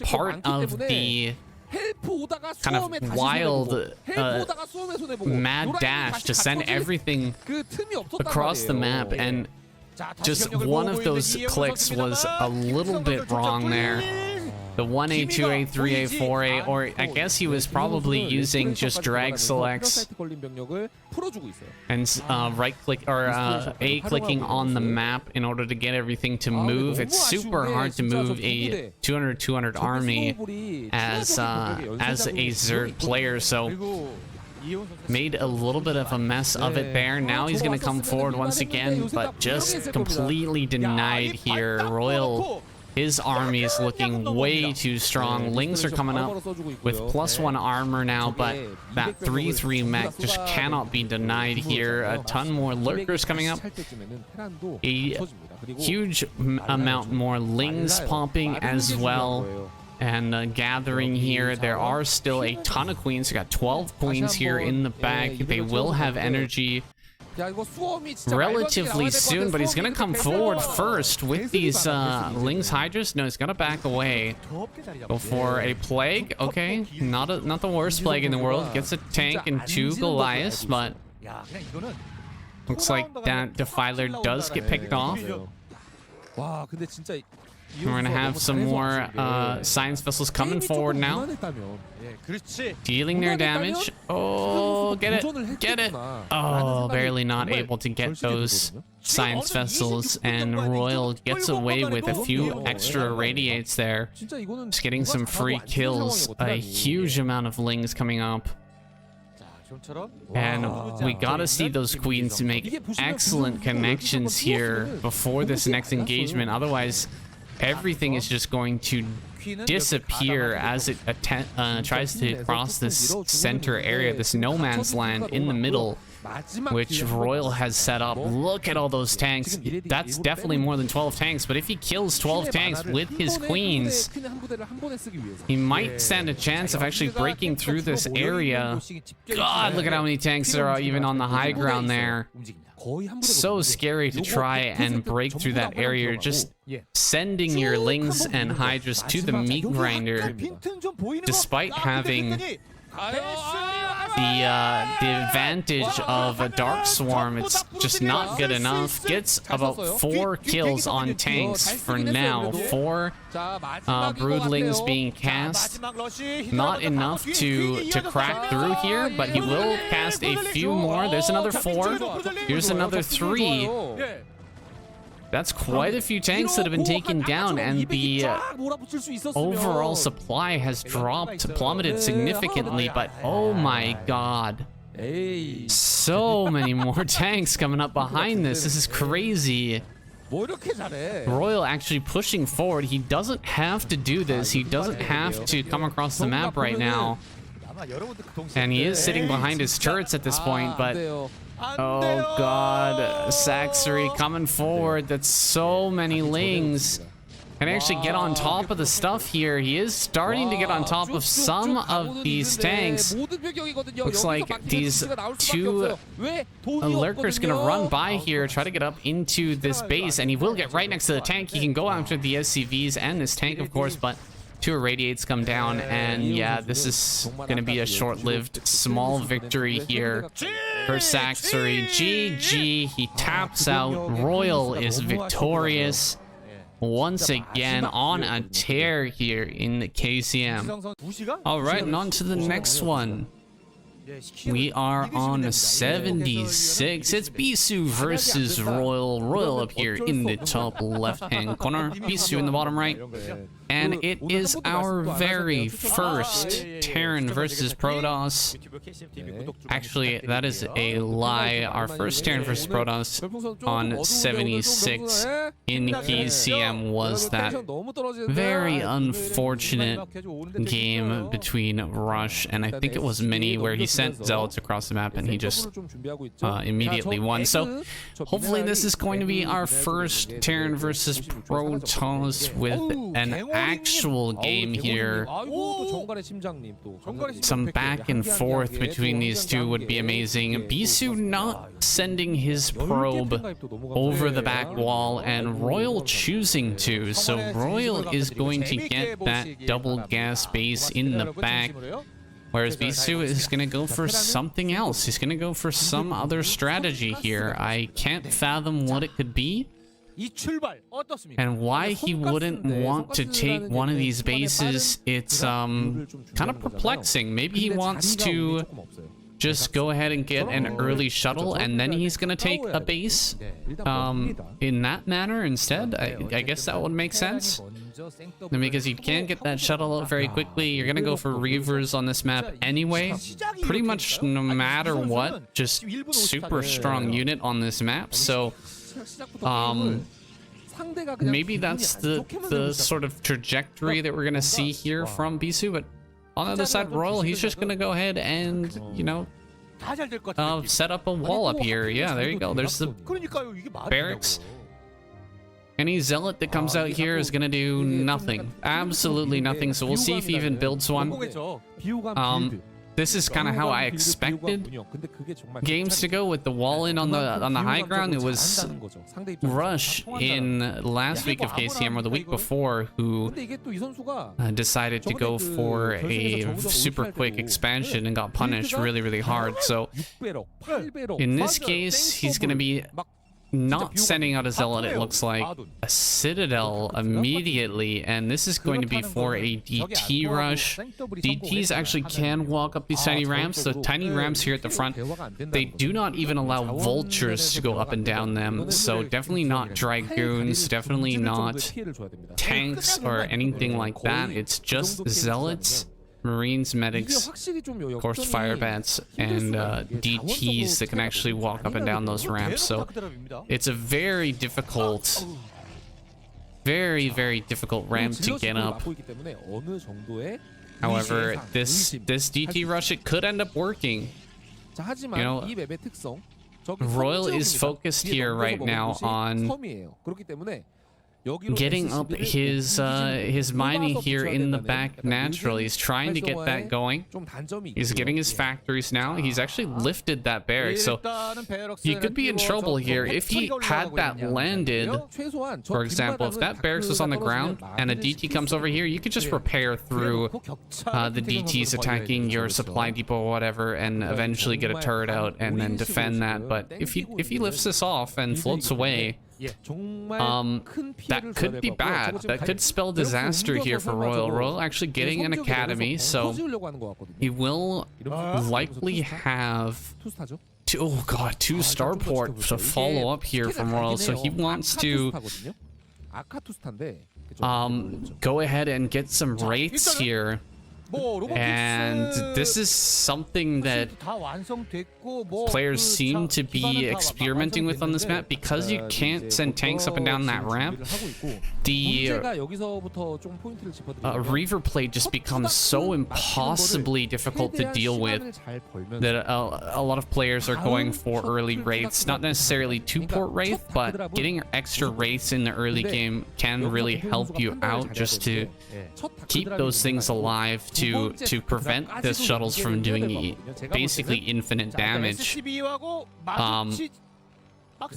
part of the kind of wild mad dash to send everything across the map, and just one of those clicks was a little bit wrong there. The 1A, 2A, 3A, 4A, or I guess he was probably using just drag selects and right click or A clicking on the map in order to get everything to move. It's super hard to move a 200 army as a Zerg player, so made a little bit of a mess of it there. Now he's gonna come forward once again, but just completely denied here. Royal, his army is looking way too strong. Lings are coming up with +1 armor now, but that 3-3 mech just cannot be denied here. A ton more lurkers coming up. A huge amount more Lings popping as well. And gathering here, there are still a ton of queens. We got 12 queens here in the back. They will have energy relatively soon, but he's gonna come forward first with these Lings Hydras. No, he's gonna back away. Go for a plague. Okay, not the worst plague in the world. Gets a tank and 2 Goliaths, but looks like that Defiler does get picked off. We're gonna have some more science vessels coming forward now, dealing their damage. Oh, get it! Oh, barely not able to get those science vessels, and Royal gets away with a few extra radiates there, just getting some free kills. A huge amount of Lings coming up. And we gotta see those queens make excellent connections here before this next engagement. Otherwise, everything is just going to disappear as it tries to cross this center area, this no man's land in the middle, which Royal has set up. Look at all those tanks. That's definitely more than 12 tanks, but if he kills 12 tanks with his queens, he might stand a chance of actually breaking through this area. God, look at how many tanks there are even on the high ground there. So scary to try and break through that area. Just sending your Lings and Hydras to the meat grinder, despite having the advantage of a Dark Swarm. It's just not good enough. Gets about 4 kills on tanks for now. 4 Broodlings being cast. Not enough to crack through here, but he will cast a few more. There's another 4. Here's another 3. That's quite a few tanks that have been taken down, and the overall supply has plummeted significantly, but oh my god. So many more tanks coming up behind this. This is crazy. Royal actually pushing forward. He doesn't have to do this. He doesn't have to come across the map right now. And he is sitting behind his turrets at this point, but oh god, Sacsri coming forward. That's so many lings. Can actually get on top of the stuff here. He is starting to get on top of some of these tanks. Looks like these two lurkers gonna run by here, try to get up into this base, and he will get right next to the tank. He can go after the SCVs and this tank, of course, but two irradiates come down, and yeah, this is gonna be a short-lived small victory here for Sacsri. GG, he taps out. Royal is victorious once again on a tear here in the KCM. All right, and on to the next one. We are on 76. It's Bisu versus Royal. Royal up here in the top left-hand corner. Bisu in the bottom right. And it is our very first Terran versus Protoss. Actually, that is a lie. Our first Terran versus Protoss on 76 in KCM was that very unfortunate game between Rush and I think it was Mini, where he sent Zealots across the map and he just immediately won. So hopefully this is going to be our first Terran versus Protoss with an actual game here. Some back and forth between these two would be amazing. Bisu not sending his probe over the back wall and Royal choosing to. So Royal is going to get that double gas base in the back, whereas Bisu is going to go for something else. He's going to go for some other strategy here. I can't fathom what it could be and why he wouldn't want to take one of these bases. It's kind of perplexing. Maybe he wants to just go ahead and get an early shuttle and then he's going to take a base in that manner instead. I guess that would make sense. And because you can't get that shuttle out very quickly, you're going to go for Reavers on this map anyway. Pretty much no matter what, just super strong unit on this map. So maybe that's the sort of trajectory that we're going to see here from Bisu. But on the other side, Royal, he's just going to go ahead and, you know, set up a wall up here. Yeah, there you go. There's the barracks. Any zealot that comes out here is going to do nothing. Absolutely nothing. So we'll see if he even builds one. This is kind of how I expected games to go, with the wall in on the high ground. It was Rush in last week of KCM, or the week before, who decided to go for a super quick expansion and got punished really, really hard. So in this case, he's going to be not sending out a zealot, it looks like, a citadel immediately, and this is going to be for a DT rush. DTs actually can walk up these tiny ramps. So tiny ramps here at the front, they do not even allow vultures to go up and down them, so definitely not dragoons, definitely not tanks or anything like that. It's just zealots, Marines, medics, of course fire bats, and DTs that can actually walk up and down those ramps. So it's a very difficult, very difficult ramp to get up. However, this DT rush, it could end up working. You know, Royal is focused here right now on getting up his mining here in the back naturally. He's trying to get that going. He's getting his factories now. He's actually lifted that barrack, so he could be in trouble here if he had that landed. For example, if that barracks was on the ground and a DT comes over here, you could just repair through the DTs attacking your supply depot or whatever, and eventually get a turret out and then defend that. But if he lifts this off and floats away, that could be bad. That could spell disaster here for Royal. Royal actually getting an academy, so he will likely have two starport to follow up here from Royal. So he wants to go ahead and get some wraiths here And this is something that players seem to be experimenting with on this map. Because you can't send tanks up and down that ramp, the Reaver play just becomes so impossibly difficult to deal with that a lot of players are going for early wraiths. Not necessarily two-port wraith, but getting extra wraiths in the early game can really help you out, just to keep those things alive, to prevent the shuttles from doing basically infinite damage.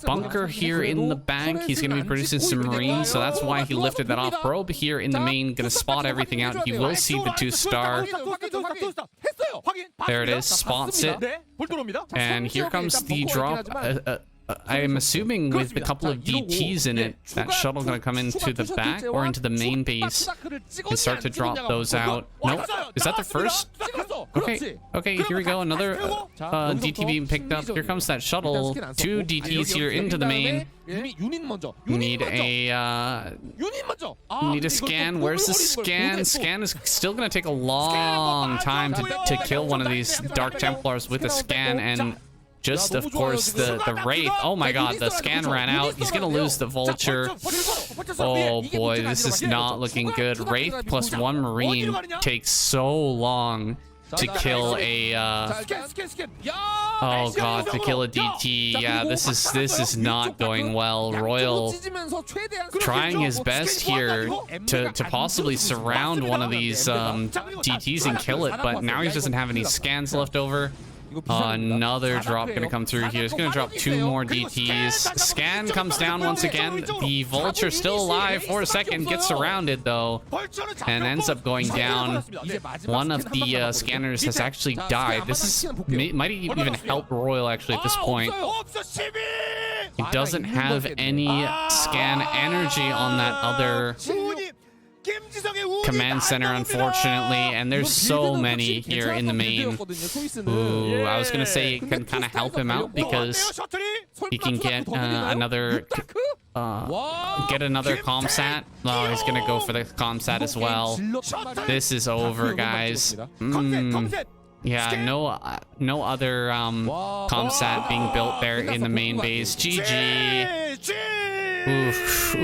Bunker here in the bank. He's going to be producing some marines, so that's why he lifted that off. Probe here in the main, going to spot everything out. He will see the 2-star. There it is, spots it. And here comes the drop. I am assuming with a couple of DTs in it, that shuttle going to come into the back or into the main base and start to drop those out. Nope. Is that the first? Okay, here we go. Another DT being picked up. Here comes that shuttle. 2 DTs here into the main. Need a scan. Where's the scan? Scan is still going to take a long time to kill one of these Dark Templars with a scan, and just, of course, the Wraith. Oh my god, the scan ran out. He's gonna lose the Vulture. Oh boy, this is not looking good. Wraith plus 1 Marine takes so long to kill a oh god, to kill a DT. Yeah, this is not going well. Royal trying his best here to possibly surround one of these DTs and kill it, but now he doesn't have any scans left over. Another drop gonna come through here. He's gonna drop 2 more DTs. Scan comes down once again. The Vulture still alive for a second, gets surrounded though, and ends up going down. One of the scanners has actually died. This might even help Royal actually at this point. He doesn't have any scan energy on that other command center, unfortunately, and there's so many here in the main. Ooh, I was gonna say it can kind of help him out because he can get another comsat. Oh, he's gonna go for the comsat as well. This is over, guys. Yeah, no other comsat being built there in the main base. GG. Oof.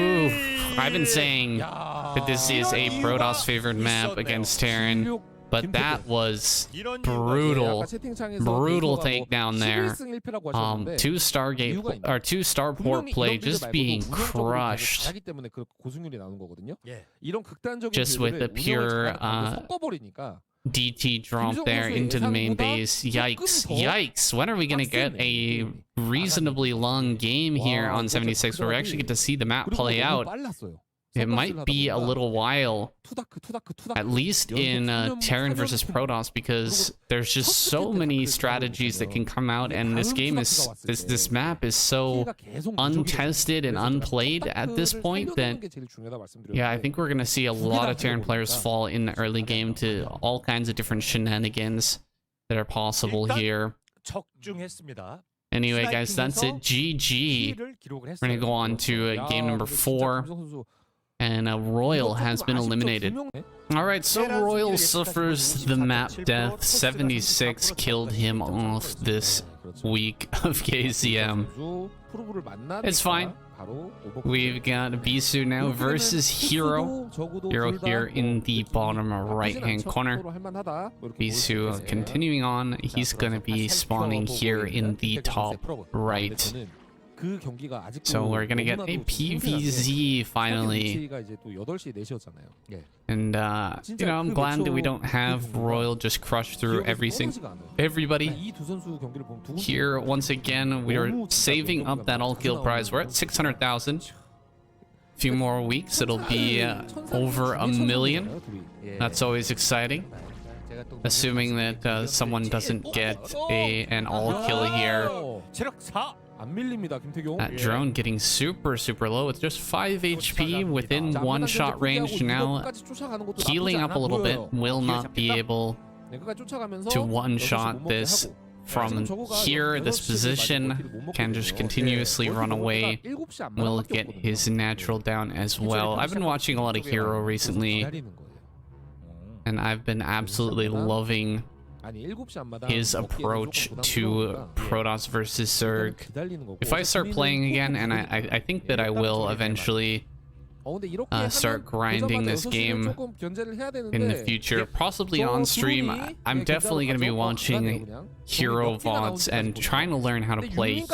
I've been saying that this is a Protoss favored map against Terran, but that was brutal takedown there. 2 starport play just being crushed, just with the pure DT drop there into the main base. Yikes. When are we gonna get a reasonably long game here on 76 where we actually get to see the map play out? It might be a little while, at least in Terran versus Protoss, because there's just so many strategies that can come out, and this game is this map is so untested and unplayed at this point that, yeah, I think we're gonna see a lot of Terran players fall in the early game to all kinds of different shenanigans that are possible here. Anyway, guys, that's it. GG. We're gonna go on to game number 4. And Royal has been eliminated. Alright, so Royal suffers the map death. 76 killed him off this week of KCM. It's fine. We've got Bisu now versus Hero. Hero here in the bottom right-hand corner. Bisu continuing on. He's going to be spawning here in the top right. So we're gonna get a PVZ finally, and you know, I'm glad that we don't have Royal just crush through everybody. Here once again, we are saving up that all-kill prize. We're at 600,000. A few more weeks, it'll be over 1 million. That's always exciting. Assuming that someone doesn't get an all-kill here. That drone getting super low. It's just 5 HP within 1-shot range now. Healing up a little bit. Will not be able to one-shot this from here. This position can just continuously run away. Will get his natural down as well. I've been watching a lot of Hero recently, and I've been absolutely loving his approach to Protoss versus Zerg. If I start playing again, and I think that I will eventually start grinding this game in the future, possibly on stream, I'm definitely going to be watching hero VODs and trying to learn how to play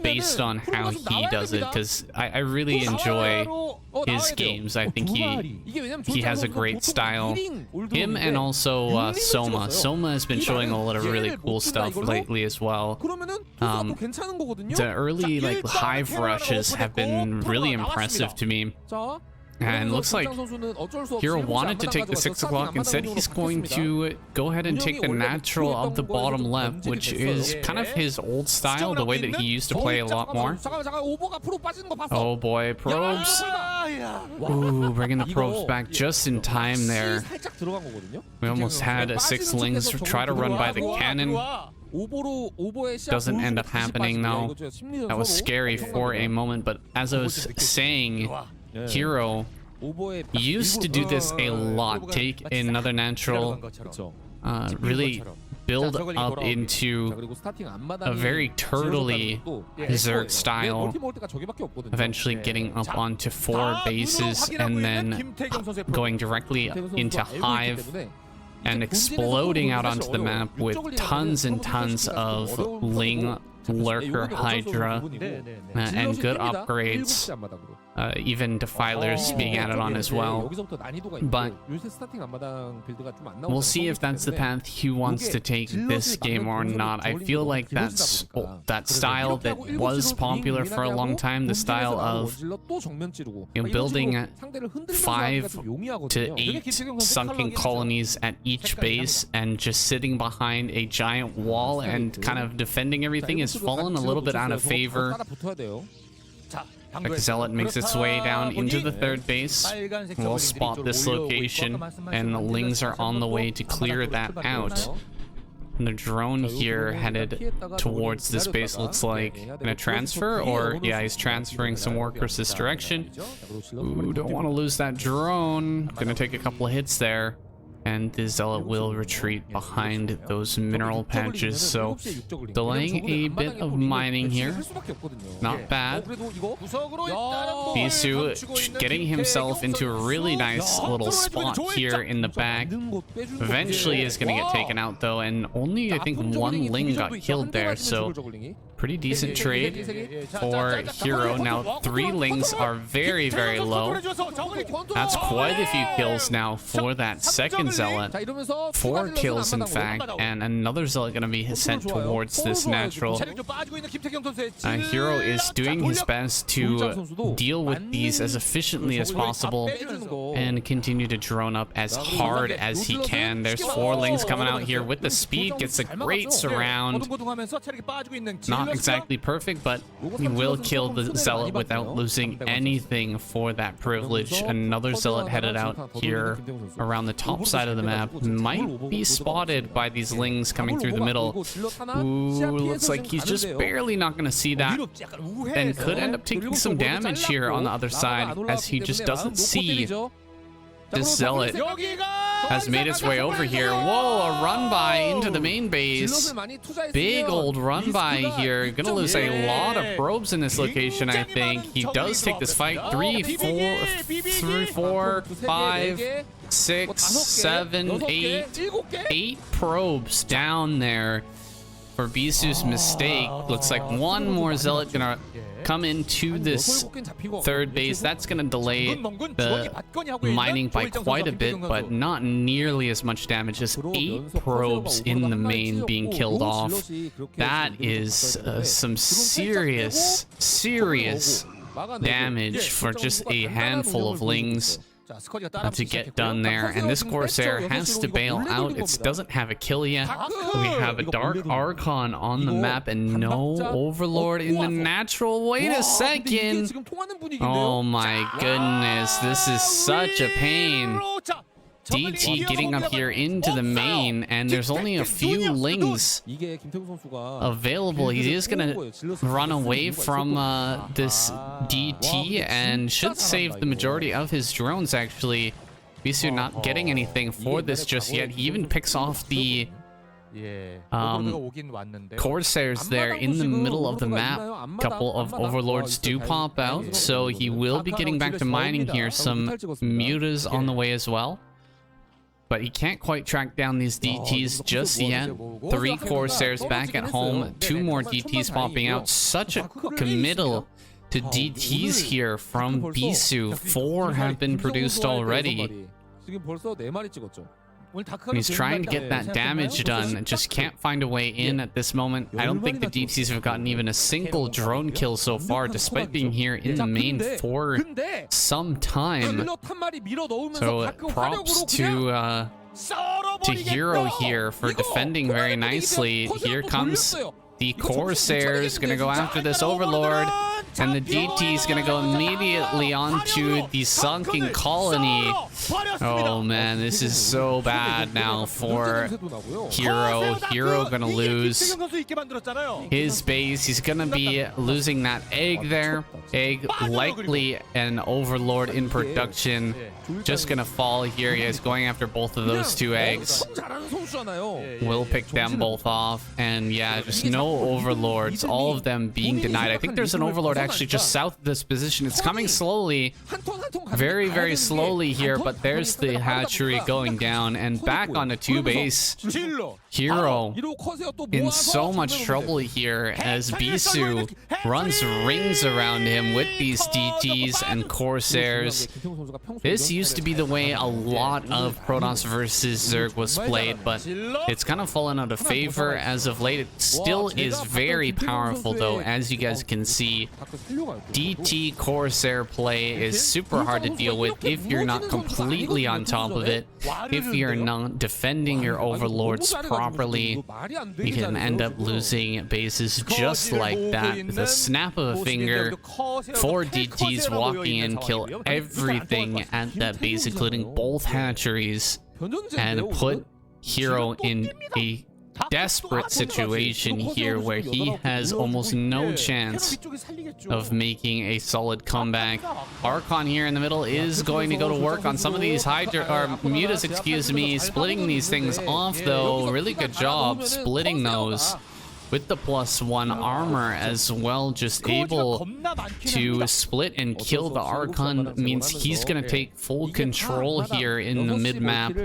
based on how he does it, because I really enjoy his games. I think he has a great style. Him and also Soma. Soma has been showing a lot of really cool stuff lately as well. The early like hive rushes have been really impressive to me. And looks like Hero wanted to take the 6 o'clock. Instead, he's going to go ahead and take the natural of the bottom left, which is kind of his old style, the way that he used to play a lot more. Oh boy, probes. Ooh, bringing the probes back just in time there. We almost had 6 lings try to run by the cannon. Doesn't end up happening though. That was scary for a moment, but as I was saying, Hero used to do this a lot. Take another natural, really build up into a very turtley Zerg style, eventually getting up onto 4 bases and then going directly into Hive and exploding out onto the map with tons and tons of Ling, Lurker, Hydra, and good upgrades. Even Defilers being added on as well. But we'll see if that's the path he wants to take this game or not. I feel like that's that style that was popular for a long time, the style of building 5 to 8 sunken colonies at each base and just sitting behind a giant wall and kind of defending everything, has fallen a little bit out of favor. The Zealot makes its way down into the 3rd base. We'll spot this location, and the Lings are on the way to clear that out. And the drone here headed towards this base, looks like. Gonna transfer, or yeah, he's transferring some workers this direction. Ooh, don't want to lose that drone. Gonna take a couple of hits there. And the Zealot will retreat behind those mineral patches, so delaying a bit of mining here. Not bad. Bisu getting himself into a really nice little spot here in the back. Eventually is going to get taken out though, and only I think 1 Ling got killed there, so pretty decent trade for Hero. Now 3 Lings are very, very low. That's quite a few kills now for that second Zealot. 4 kills in fact, and another Zealot going to be sent towards this natural. Hero is doing his best to deal with these as efficiently as possible and continue to drone up as hard as he can. There's 4 Lings coming out here with the speed, gets a great surround. Not exactly perfect, but he will kill the Zealot without losing anything for that privilege. Another Zealot headed out here around the top side of the map. Might be spotted by these Lings coming through the middle. Ooh, looks like he's just barely not going to see that, and could end up taking some damage here on the other side, as he just doesn't see this Zealot has made its way over here. Whoa, a run by into the main base. Big old run by here. Gonna lose a lot of probes in this location, I think. He does take this fight. 3, 4, 5, 6, 7, 8. 8 probes down there for Bisu's mistake. Looks like 1 more Zealot gonna come into this 3rd base. That's gonna delay the mining by quite a bit, but not nearly as much damage as 8 probes in the main being killed off. That is some serious damage for just a handful of Lings to get done there, and this Corsair has to bail out. It doesn't have a kill yet. We have a Dark Archon on the map and no Overlord in the natural. Wait a second. Oh my goodness, this is such a pain. DT getting up here into the main, and there's only a few Lings available. He is gonna run away from this DT and should save the majority of his drones, actually. Bisu not getting anything for this just yet. He even picks off the Corsairs there in the middle of the map. Couple of Overlords do pop out, so he will be getting back to mining here. Some mutas on the way as well. But he can't quite track down these DTs just yet. 3 Corsairs back at home. 2 more DTs popping out. Such a committal to DTs here from Bisu. 4 have been produced already. And he's trying to get that damage done and just can't find a way in at this moment. I don't think the DTs have gotten even a single drone kill so far, despite being here in the main for some time. So props to Hero here for defending very nicely. Here comes the Corsairs, gonna go after this Overlord. And the DT is gonna go immediately onto the sunken colony. Oh man, this is so bad now for Hero. Hero gonna lose his base. He's gonna be losing that egg there. Egg likely an Overlord in production. Just gonna fall here. He is going after both of those 2 eggs. Will pick them both off. And yeah, just no Overlords. All of them being denied. I think there's an Overlord actually just south of this position. It's coming slowly. Very, very slowly here. But there's the hatchery going down. And back on the 2 base. Hero in so much trouble here as Bisu runs rings around him with these DTs and Corsairs. This used to be the way a lot of Protoss versus Zerg was played, but it's kind of fallen out of favor as of late. It still is very powerful though, as you guys can see. DT Corsair play is super hard to deal with if you're not completely on top of it. If you're not defending your Overlords properly, you can end up losing bases just like that. The snap of a finger, 4 DTs walking in, kill everything at that base, including both hatcheries, and put Hero in a desperate situation here where he has almost no chance of making a solid comeback. Archon here in the middle is going to go to work on some of these mutas, excuse me, splitting these things off though. Really good job splitting those with the +1 armor as well. Just able to split and kill the Archon means he's gonna take full control here in the mid-map.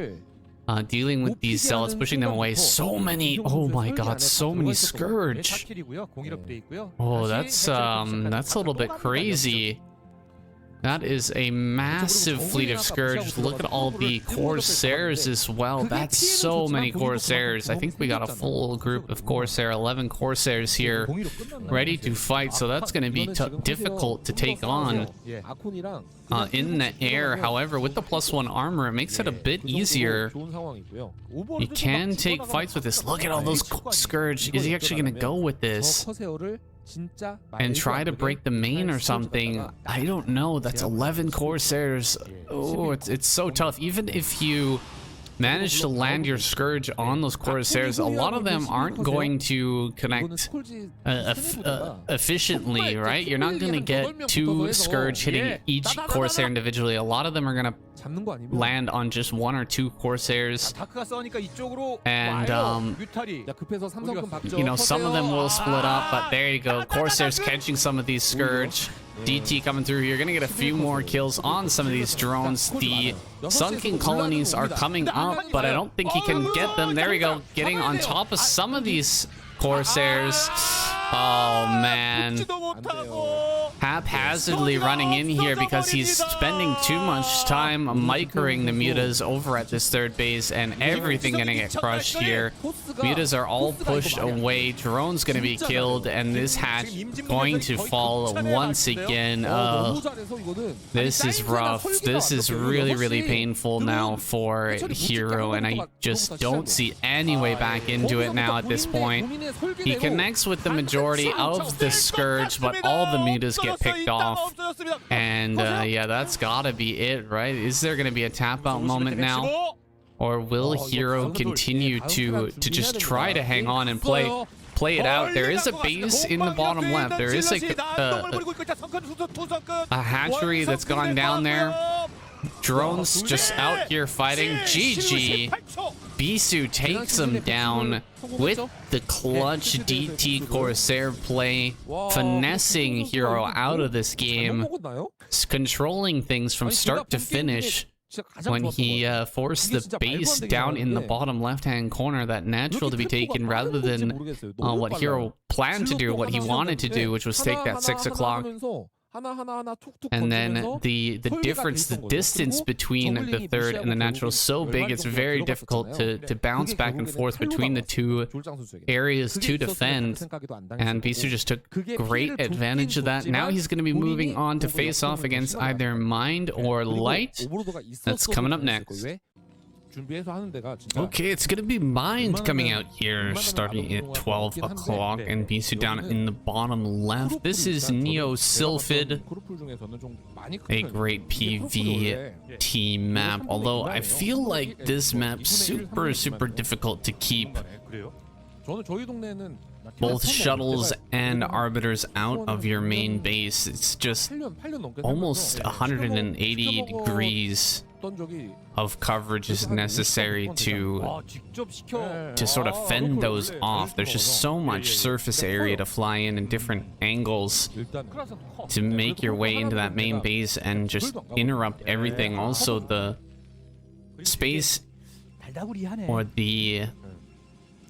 Dealing with these zealots, pushing them away. So many, oh my god, so many Scourge. Oh, that's a little bit crazy. That is a massive fleet of Scourge. Look at all the Corsairs as well. That's so many Corsairs. I think we got a full group of Corsair, 11 Corsairs here, ready to fight. So that's going to be difficult to take on in the air. However, with the +1 armor, it makes it a bit easier. You can take fights with this. Look at all those Scourge. Is he actually going to go with this and try to break the main or something? I don't know. That's 11 Corsairs. Oh, it's so tough. Even if you manage to land your Scourge on those Corsairs, a lot of them aren't going to connect efficiently, right? You're not going to get 2 Scourge hitting each Corsair individually. A lot of them are going to land on just 1 or 2 Corsairs, and you know, some of them will split up, but there you go, Corsairs catching some of these Scourge. DT coming through here, gonna get a few more kills on some of these drones. The sunken colonies are coming up, but I don't think he can get them. There we go, getting on top of some of these Corsairs. Oh man, haphazardly running in here because he's spending too much time microing the mutas over at this 3rd base, and everything gonna get crushed here. Mutas are all pushed away, drone's gonna be killed, and this hatch going to fall once again. This is rough. This is really, really painful now for Hero, and I just don't see any way back into it now at this point. He connects with the majority of the Scourge, but all the mutas get picked off, and yeah, that's gotta be it, right? Is there gonna be a tap out moment now, or will Hero continue to just try to hang on and play it out? There is a base in the bottom left. There is a hatchery that's gone down there. Drones just out here fighting. GG. Bisu takes him down with the clutch DT Corsair play, finessing Hero out of this game, controlling things from start to finish. When he forced the base down in the bottom left-hand corner, that natural to be taken rather than what Hero planned to do, what he wanted to do, which was take that 6 o'clock. And then the difference, the distance between the third and the natural is so big, it's very difficult to bounce back and forth between the two areas to defend. And Bisu just took great advantage of that. Now he's going to be moving on to face off against either Mind or Light. That's coming up next. Okay, it's gonna be Mind coming out here, starting at 12 o'clock, and Bisu down in the bottom left. This is Neo Sylphid, a great PvT map, although I feel like this map super difficult to keep both shuttles and arbiters out of your main base. It's just almost 180 degrees of coverage is necessary to sort of fend those off. There's just so much surface area to fly in different angles to make your way into that main base and just interrupt everything. Also, the space or the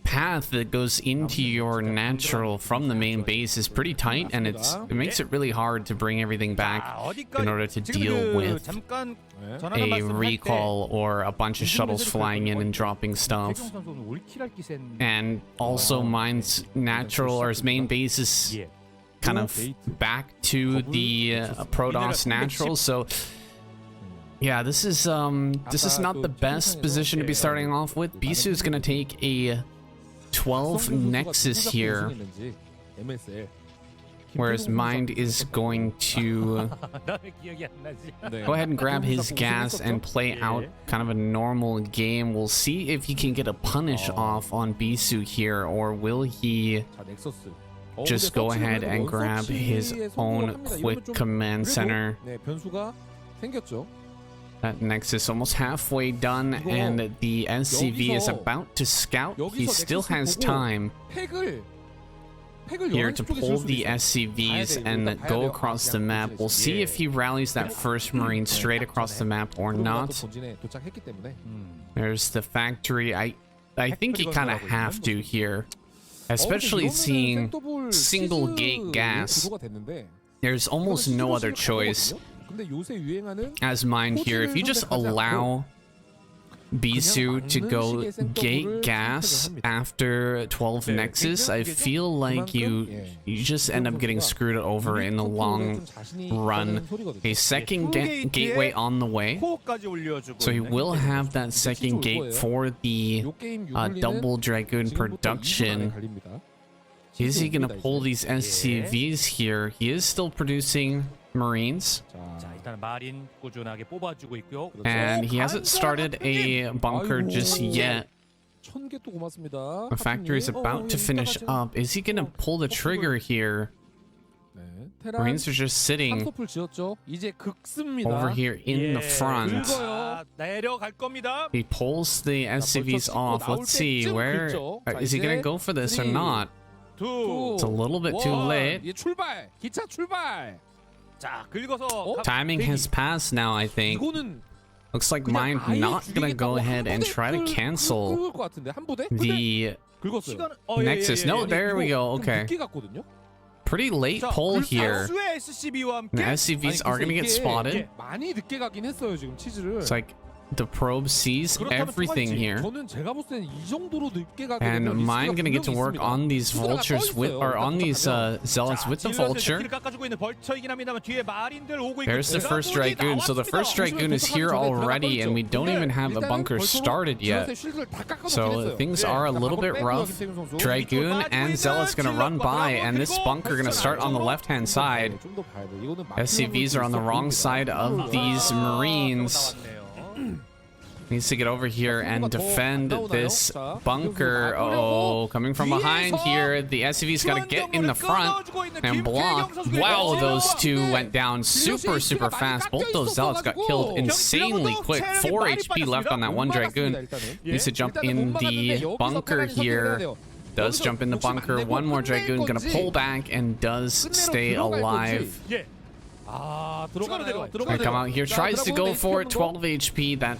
path that goes into your natural from the main base is pretty tight, and it makes it really hard to bring everything back in order to deal with a recall or a bunch of shuttles flying in and dropping stuff. And also Mind's natural or his main base is kind of back to the Protoss natural, so yeah, this is not the best position to be starting off with. Bisu is going to take a 12 Nexus here, whereas Mind is going to go ahead and grab his gas and play out kind of a normal game. We'll see if he can get a punish off on Bisu here, or will he just go ahead and grab his own quick command center. That Nexus almost halfway done, and the SCV is about to scout. He still has time here to pull the SCVs and go across the map. We'll see if he rallies that first Marine straight across the map or not. There's the factory. I think you kind of have to here, especially seeing single gate gas. There's almost no other choice as Mind here. If you just allow Bisu to go gate gas after 12 Nexus, I feel like you just end up getting screwed over in the long run. A second gateway on the way, so he will have that second gate for the double Dragoon production. Is he gonna pull these SCVs here? He is still producing Marines, and he hasn't started a bunker just yet. The factory is about to finish up. Is he gonna pull the trigger here? Marines are just sitting over here in the front. He pulls the SCVs off. Let's see, where is he gonna go for this or not? It's a little bit too late. Timing has passed now, I think. Looks like Mind not gonna go ahead and try to cancel the Nexus. No, there we go. Okay. Pretty late pull here. The SCVs are gonna get spotted. It's like the probe sees everything here, and Mind gonna get to work on these vultures with, or on these zealots with the vulture. There's the first Dragoon. So the first Dragoon is here already, and we don't even have a bunker started yet. So things are a little bit rough. Dragoon and zealots gonna run by, and this bunker gonna start on the left-hand side. SCVs are on the wrong side of these Marines. Needs to get over here and defend this bunker. Oh, coming from behind here. The SCV's got to get in the front and block. Wow, those two went down super fast. Both those zealots got killed insanely quick. 4 HP left on that one Dragoon. Needs to jump in the bunker here. Does jump in the bunker. One more Dragoon gonna pull back and does stay alive. Gonna come out here, tries to go for it. 12 HP. That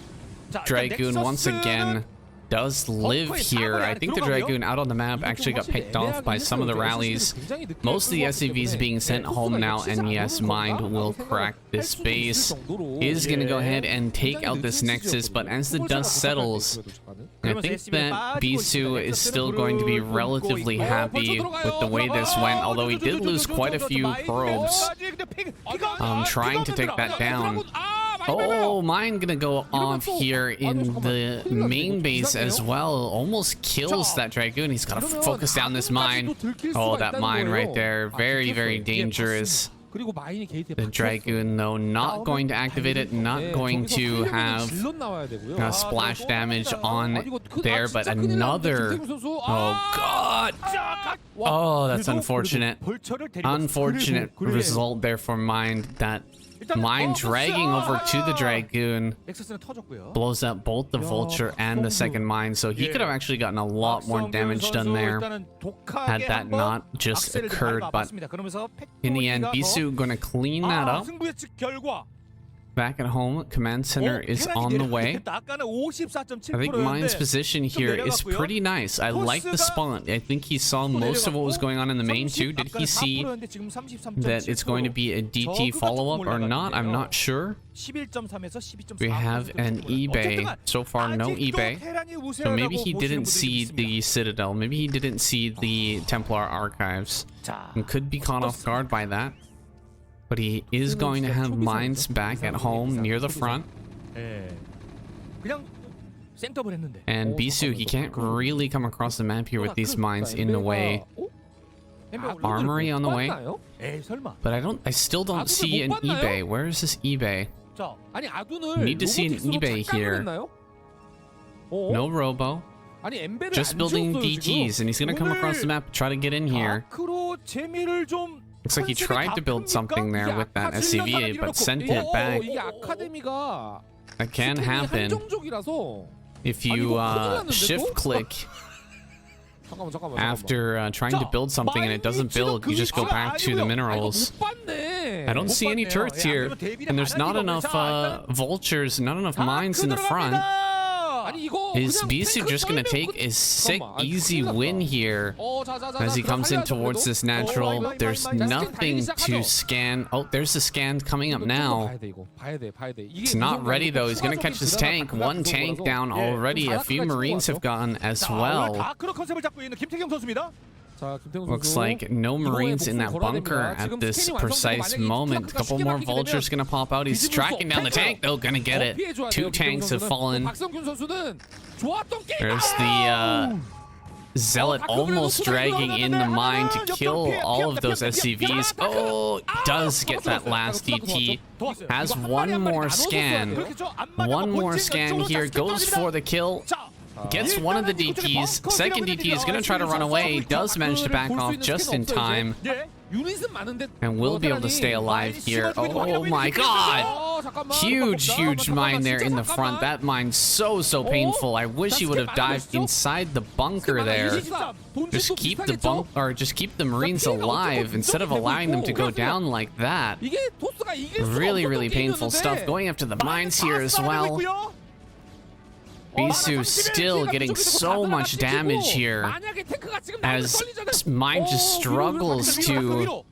Dragoon once again does live here. I think the Dragoon out on the map actually got picked off by some of the rallies. Most of the SCVs being sent home now, and yes, Mind will crack this base. Is going to go ahead and take out this Nexus, but as the dust settles, I think that Bisu is still going to be relatively happy with the way this went, although he did lose quite a few probes trying to take that down. Oh, mine gonna go off here in the main base as well. Almost kills that Dragoon. He's gotta focus down this mine. Oh, that mine right there. Very dangerous. The Dragoon, though, not going to activate it. Not going to have splash damage on there, but another... Oh, God! Oh, that's unfortunate. Unfortunate result there for Mind. That Mine dragging over to the Dragoon blows up both the Vulture and the second mine, so he could have actually gotten a lot more damage done there had that not just occurred. But in the end, Bisu gonna clean that up. Back at home, command center is on the way. I think Mine's position here is pretty nice. I like the spawn. I think he saw most of what was going on in the main too. Did he see that it's going to be a DT follow-up or not? I'm not sure. We have an eBay. So far, no eBay. So maybe he didn't see the Citadel. Maybe he didn't see the Templar archives and could be caught off guard by that. But he is going to have mines back at home near the front. And Bisu, he can't really come across the map here with these mines in the way. Armory on the way. But I still don't see an eBay. Where is this eBay? Need to see an eBay here. No robo. Just building DTs, and he's gonna come across the map and try to get in here. Looks like he tried to build something there with that SCVA, but sent it back. That can happen. If you shift click after trying to build something and it doesn't build, you just go back to the minerals. I don't see any turrets here, and there's not enough vultures, not enough mines in the front. Is Bisu just gonna take a sick, easy win here as he comes in towards this natural? There's nothing to scan. Oh, there's the scan coming up now. It's not ready though. He's gonna catch this tank. One tank down already. A few Marines have gone as well. Looks like no Marines in that bunker at this precise moment. A couple more Vultures gonna pop out. He's tracking down the tank though, gonna get it. 2 tanks have fallen. There's the Zealot almost dragging in the mine to kill all of those SCVs. Oh, does get that last DT. Has one more scan. One more scan here. Goes for the kill. Gets one of the DTs. Second DT is going to try to run away. Does manage to back off just in time. And will be able to stay alive here. Oh my god! Huge mine there in the front. That mine's so painful. I wish he would have dived inside the bunker there. Just keep the Marines alive instead of allowing them to go down like that. Really painful stuff. Going after the mines here as well. Bisu still getting so much damage here as Mine just struggles to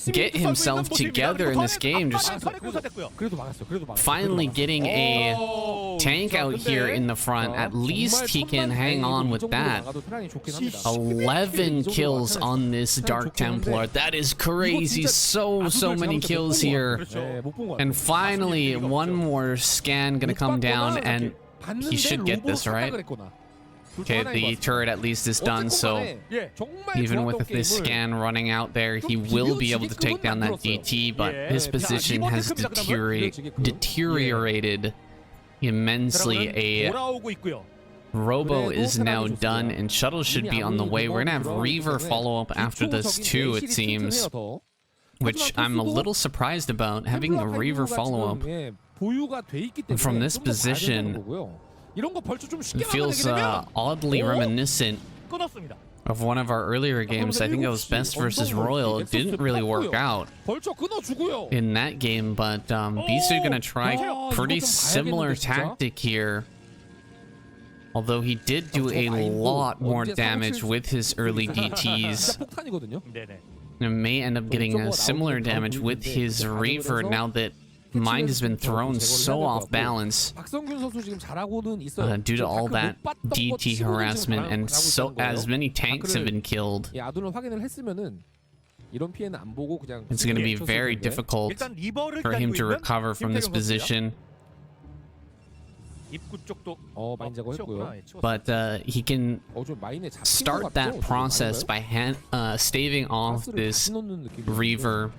get himself together in this game. Just finally getting a tank out here in the front. At least he can hang on with that. 11 kills on this Dark Templar. That is crazy. So many kills here. And finally, one more scan gonna come down, and he should get this, right? Okay, the turret at least is done, so even with this scan running out there, he will be able to take down that DT, but his position has deteriorated immensely. A Robo is now done, and Shuttle should be on the way. We're gonna have Reaver follow up after this too, it seems, which I'm a little surprised about. Having a Reaver follow up from this position feels oddly reminiscent of one of our earlier games. I think it was Best versus Royal. It didn't really work out in that game, but Bisu gonna try pretty similar tactic here. Although he did do a lot more damage with his early DTs. And may end up getting a similar damage with his Reaver now that Mind has been thrown so off balance due to all that DT harassment, and so as many tanks have been killed. It's going to be very difficult for him to recover from this position. But he can start that process by staving off this Reaver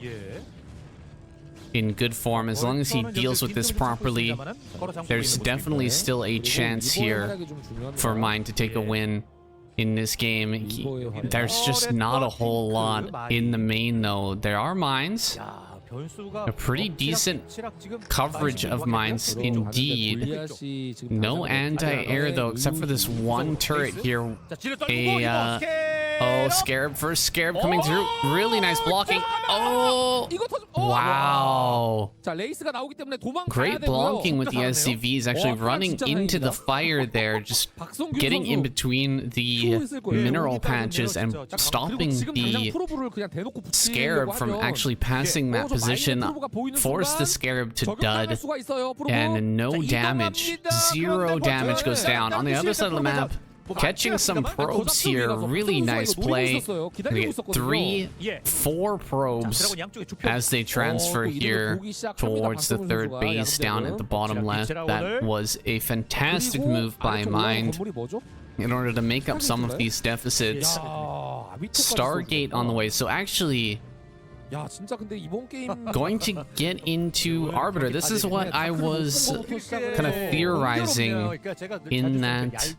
in good form. As long as he deals with this properly, there's definitely still a chance here for Mind to take a win in this game. There's just not a whole lot in the main though. There are mines. A pretty decent coverage of mines indeed. No anti-air though, except for this one turret here. Oh, Scarab, first Scarab coming through. Really nice blocking. Oh, wow. Great blocking with the SCVs, actually running into the fire there, just getting in between the mineral patches and stopping the Scarab from actually passing that position. Forced the Scarab to dud, and no damage. 0 damage goes down. On the other side of the map, catching some probes here. Really nice play. We get 3, 4 probes as they transfer here towards the third base down at the bottom left. That was a fantastic move by Mind in order to make up some of these deficits. Stargate on the way. So actually, going to get into Arbiter. This is what I was kind of theorizing in that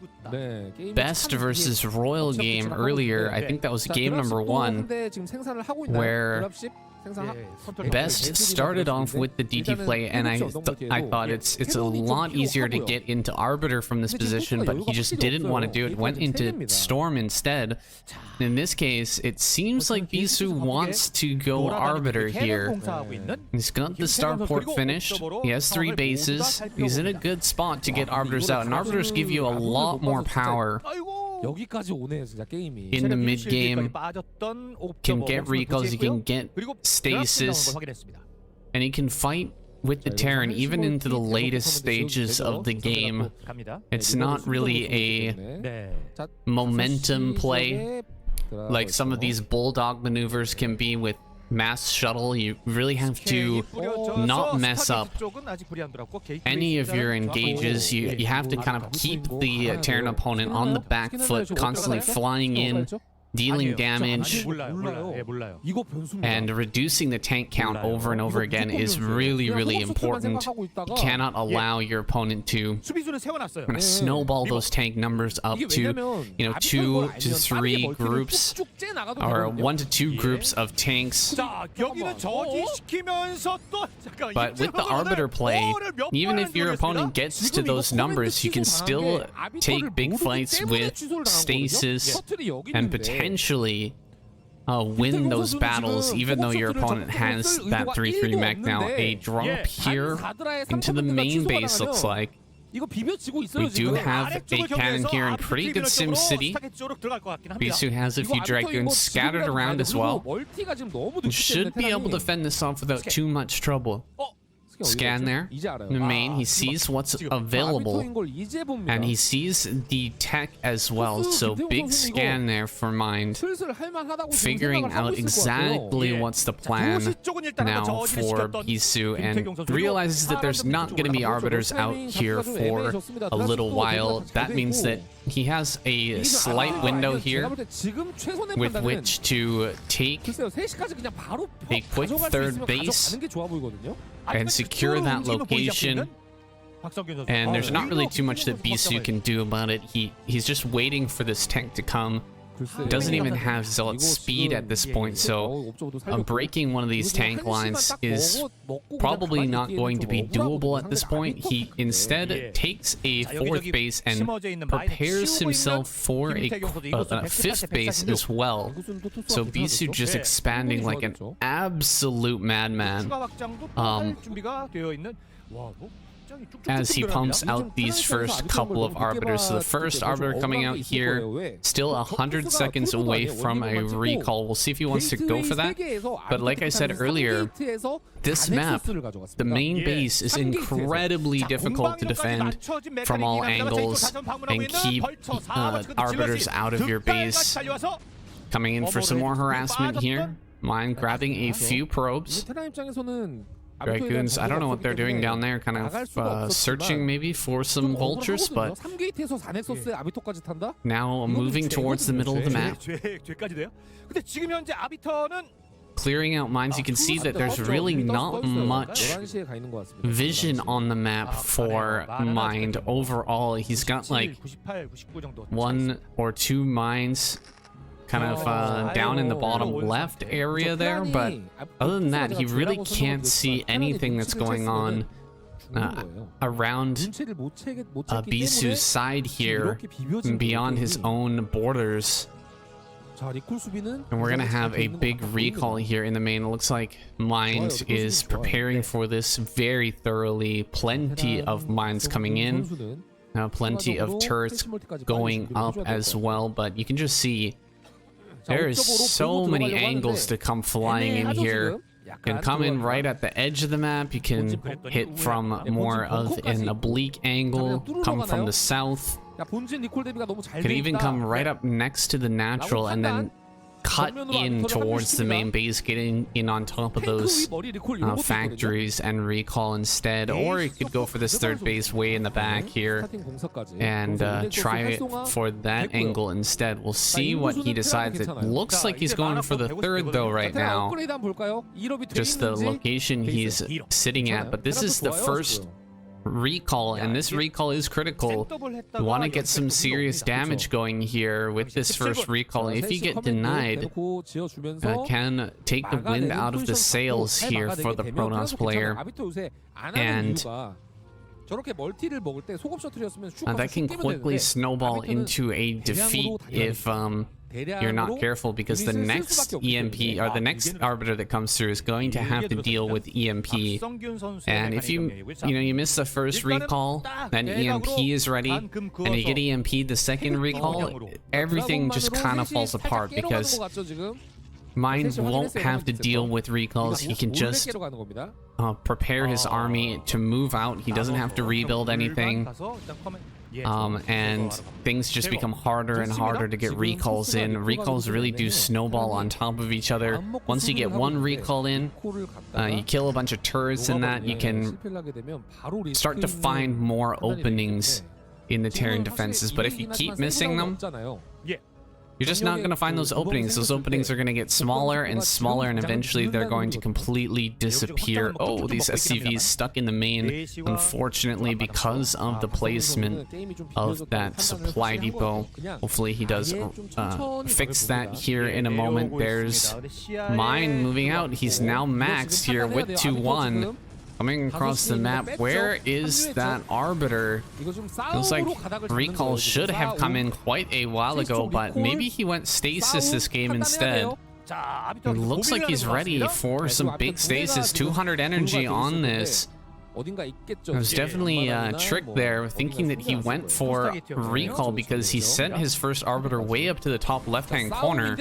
Best versus Royal game earlier. I think that was game number 1, where Best started off with the DT play, and I thought it's a lot easier to get into Arbiter from this position, but he just didn't want to do it. Went into Storm instead. In this case, it seems like Bisu wants to go Arbiter here. He's got the starport finished. He has 3 bases. He's in a good spot to get Arbiters out, and Arbiters give you a lot more power in the mid game. Can get recalls, you can get stasis, and he can fight with the Terran even into the latest stages of the game. It's not really a momentum play like some of these bulldog maneuvers can be with mass shuttle. You really have to not mess up any of your engages. You have to kind of keep the Terran opponent on the back foot, constantly flying in, dealing damage, and reducing the tank count over and over again is really important. You cannot allow your opponent to kind of snowball those tank numbers up to, 2 to 3 groups, or 1 to 2 groups of tanks. But with the Arbiter play, even if your opponent gets to those numbers, you can still take big fights with stasis and potentially win those battles, even though your opponent has that 3-3 mech. Now a drop here into the main base looks like. We do have a cannon here in pretty good Sim City. Bisu has a few Dragoons scattered around as well. Should be able to fend this off without too much trouble. Scan there in the main, he sees what's available, and he sees the tech as well. So big scan there for Mind, figuring out exactly what's the plan now for Bisu, and realizes that there's not going to be Arbiters out here for a little while. That means that he has a slight window here with which to take a quick third base and secure that location And there's not really too much that Bisu can do about it. He's just waiting for this tank to come. Doesn't even have Zealot speed at this point, so breaking one of these tank lines is probably not going to be doable at this point. He instead takes a 4th base and prepares himself for a 5th base as well. So Bisu just expanding like an absolute madman. As he pumps out these first couple of arbiters. So the first arbiter coming out here, still 100 seconds away from a recall. We'll see if he wants to go for that. But like I said earlier, this map, the main base, is incredibly difficult to defend from all angles and keep arbiters out of your base. Coming in for some more harassment here. Mine grabbing a few probes. Dragoons, I don't know what they're doing down there, kind of searching maybe for some vultures, but now moving towards the middle of the map. Clearing out mines, you can see that there's really not much vision on the map for Mind overall. He's got like 1 or 2 mines kind of down in the bottom left area there, but other than that, he really can't see anything that's going on around Bisu's side here beyond his own borders. And we're gonna have a big recall here in the main. It looks like Mind is preparing for this very thoroughly. Plenty of mines coming in, plenty of turrets going up as well, but you can just see there is so many angles to come flying in here. You can come in right at the edge of the map. You can hit from more of an oblique angle, come from the south. Could even come right up next to the natural and then cut in towards the main base, getting in on top of those factories and recall instead. Or you could go for this 3rd base way in the back here and try it for that angle instead. We'll see what he decides. It looks like he's going for the 3rd though right now, just the location he's sitting at. But this is the first recall, and this recall is critical. You want to get some serious damage going here with this first recall. If you get denied, can take the wind out of the sails here for the Protoss player, and that can quickly snowball into a defeat if you're not careful, because the next EMP or the next arbiter that comes through is going to have to deal with EMP. And if you miss the first recall, then EMP is ready, and you get EMP the second recall, everything just kind of falls apart, because Mind won't have to deal with recalls. He can just prepare his army to move out. He doesn't have to rebuild anything. And things just become harder and harder to get recalls in. Recalls really do snowball on top of each other. Once you get one recall in, you kill a bunch of turrets in that, you can start to find more openings in the Terran defenses. But if you keep missing them, you're just not going to find those openings. Those openings are going to get smaller and smaller, and eventually they're going to completely disappear. Oh, these SCVs stuck in the main, unfortunately, because of the placement of that supply depot. Hopefully he does fix that here in a moment. There's Mine moving out. He's now maxed here with 2-1. Coming across the map, where is that arbiter? Looks like recall should have come in quite a while ago, but maybe he went stasis this game instead. It looks like he's ready for some big stasis. 200 energy on this. There's definitely a trick there, thinking that he went for recall because he sent his first arbiter way up to the top left-hand corner,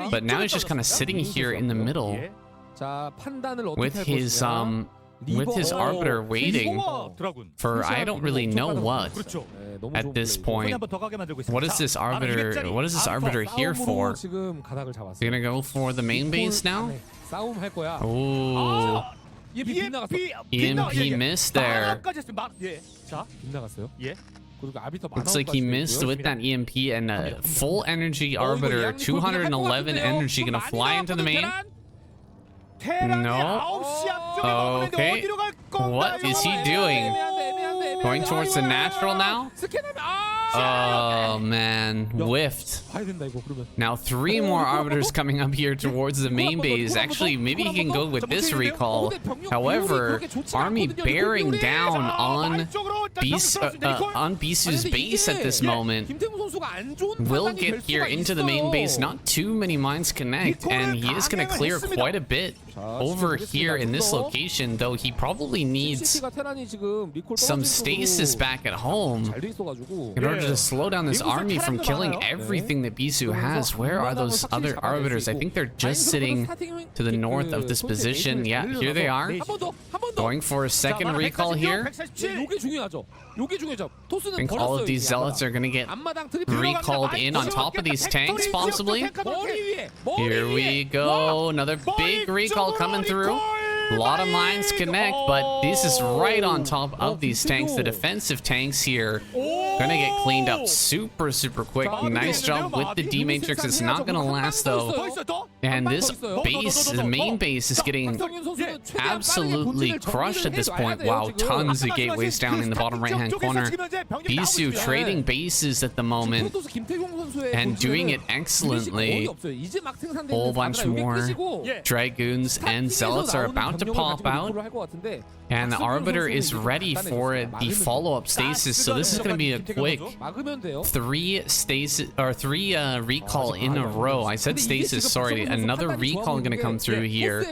but now he's just kind of sitting here in the middle with his arbiter waiting for I don't really know what at this point. What is this arbiter here for? You're gonna go for the main base now? Oh, EMP missed there. Looks like he missed with that EMP, and a full energy arbiter, 211 energy, gonna fly into the main. No. Okay. What is he doing? Going towards the natural now. Oh man, whiffed. Now 3 more arbiters coming up here towards the main base. Actually, maybe he can go with this recall. However, army bearing down on Bisu's base at this moment. Will get here into the main base. Not too many mines connect, and he is going to clear quite a bit over here in this location, though he probably needs some stasis back at home in order to slow down this army from killing everything that Bisu has. Where are those other arbiters? I think they're just sitting to the north of this position. Yeah, here they are. Going for a second recall here. I think all of these zealots are going to get recalled in on top of these tanks, possibly. Here we go. Another big recall coming through. A lot of mines connect, but this is right on top of these tanks. The defensive tanks here gonna get cleaned up super quick. Nice job with the D matrix. It's not gonna last though, and this base, the main base, is getting absolutely crushed at this point. Wow, tons of gateways down in the bottom right hand corner. Bisu trading bases at the moment and doing it excellently. Whole bunch more dragoons and zealots are about to pop out, and the arbiter is ready for the follow-up stasis. So this is going to be a quick 3 recall in a row. I said stasis, sorry. Another recall going to come through here,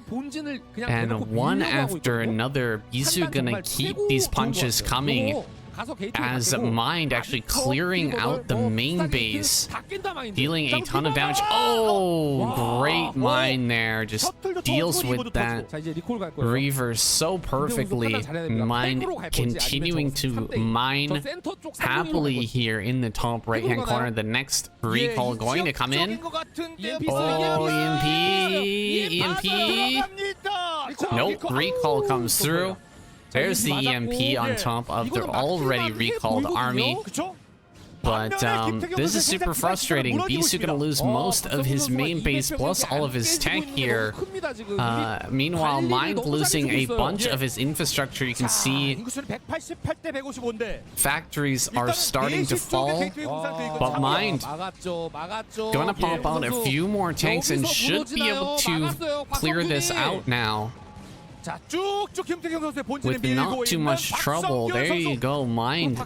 and one after another. Bisu going to keep these punches coming as Mind actually clearing out the main base, dealing a ton of damage. Oh, great Mind there. Just deals with that Reaver so perfectly. Mind continuing to mine happily here in the top right-hand corner. The next recall going to come in. Oh, EMP. Nope, recall comes through. There's the EMP on top of their already recalled army. But this is super frustrating. Bisu gonna lose most of his main base plus all of his tank here. Meanwhile, Mind losing a bunch of his infrastructure. You can see factories are starting to fall. But Mind gonna pop out a few more tanks and should be able to clear this out now with not too much trouble. There you go, Mind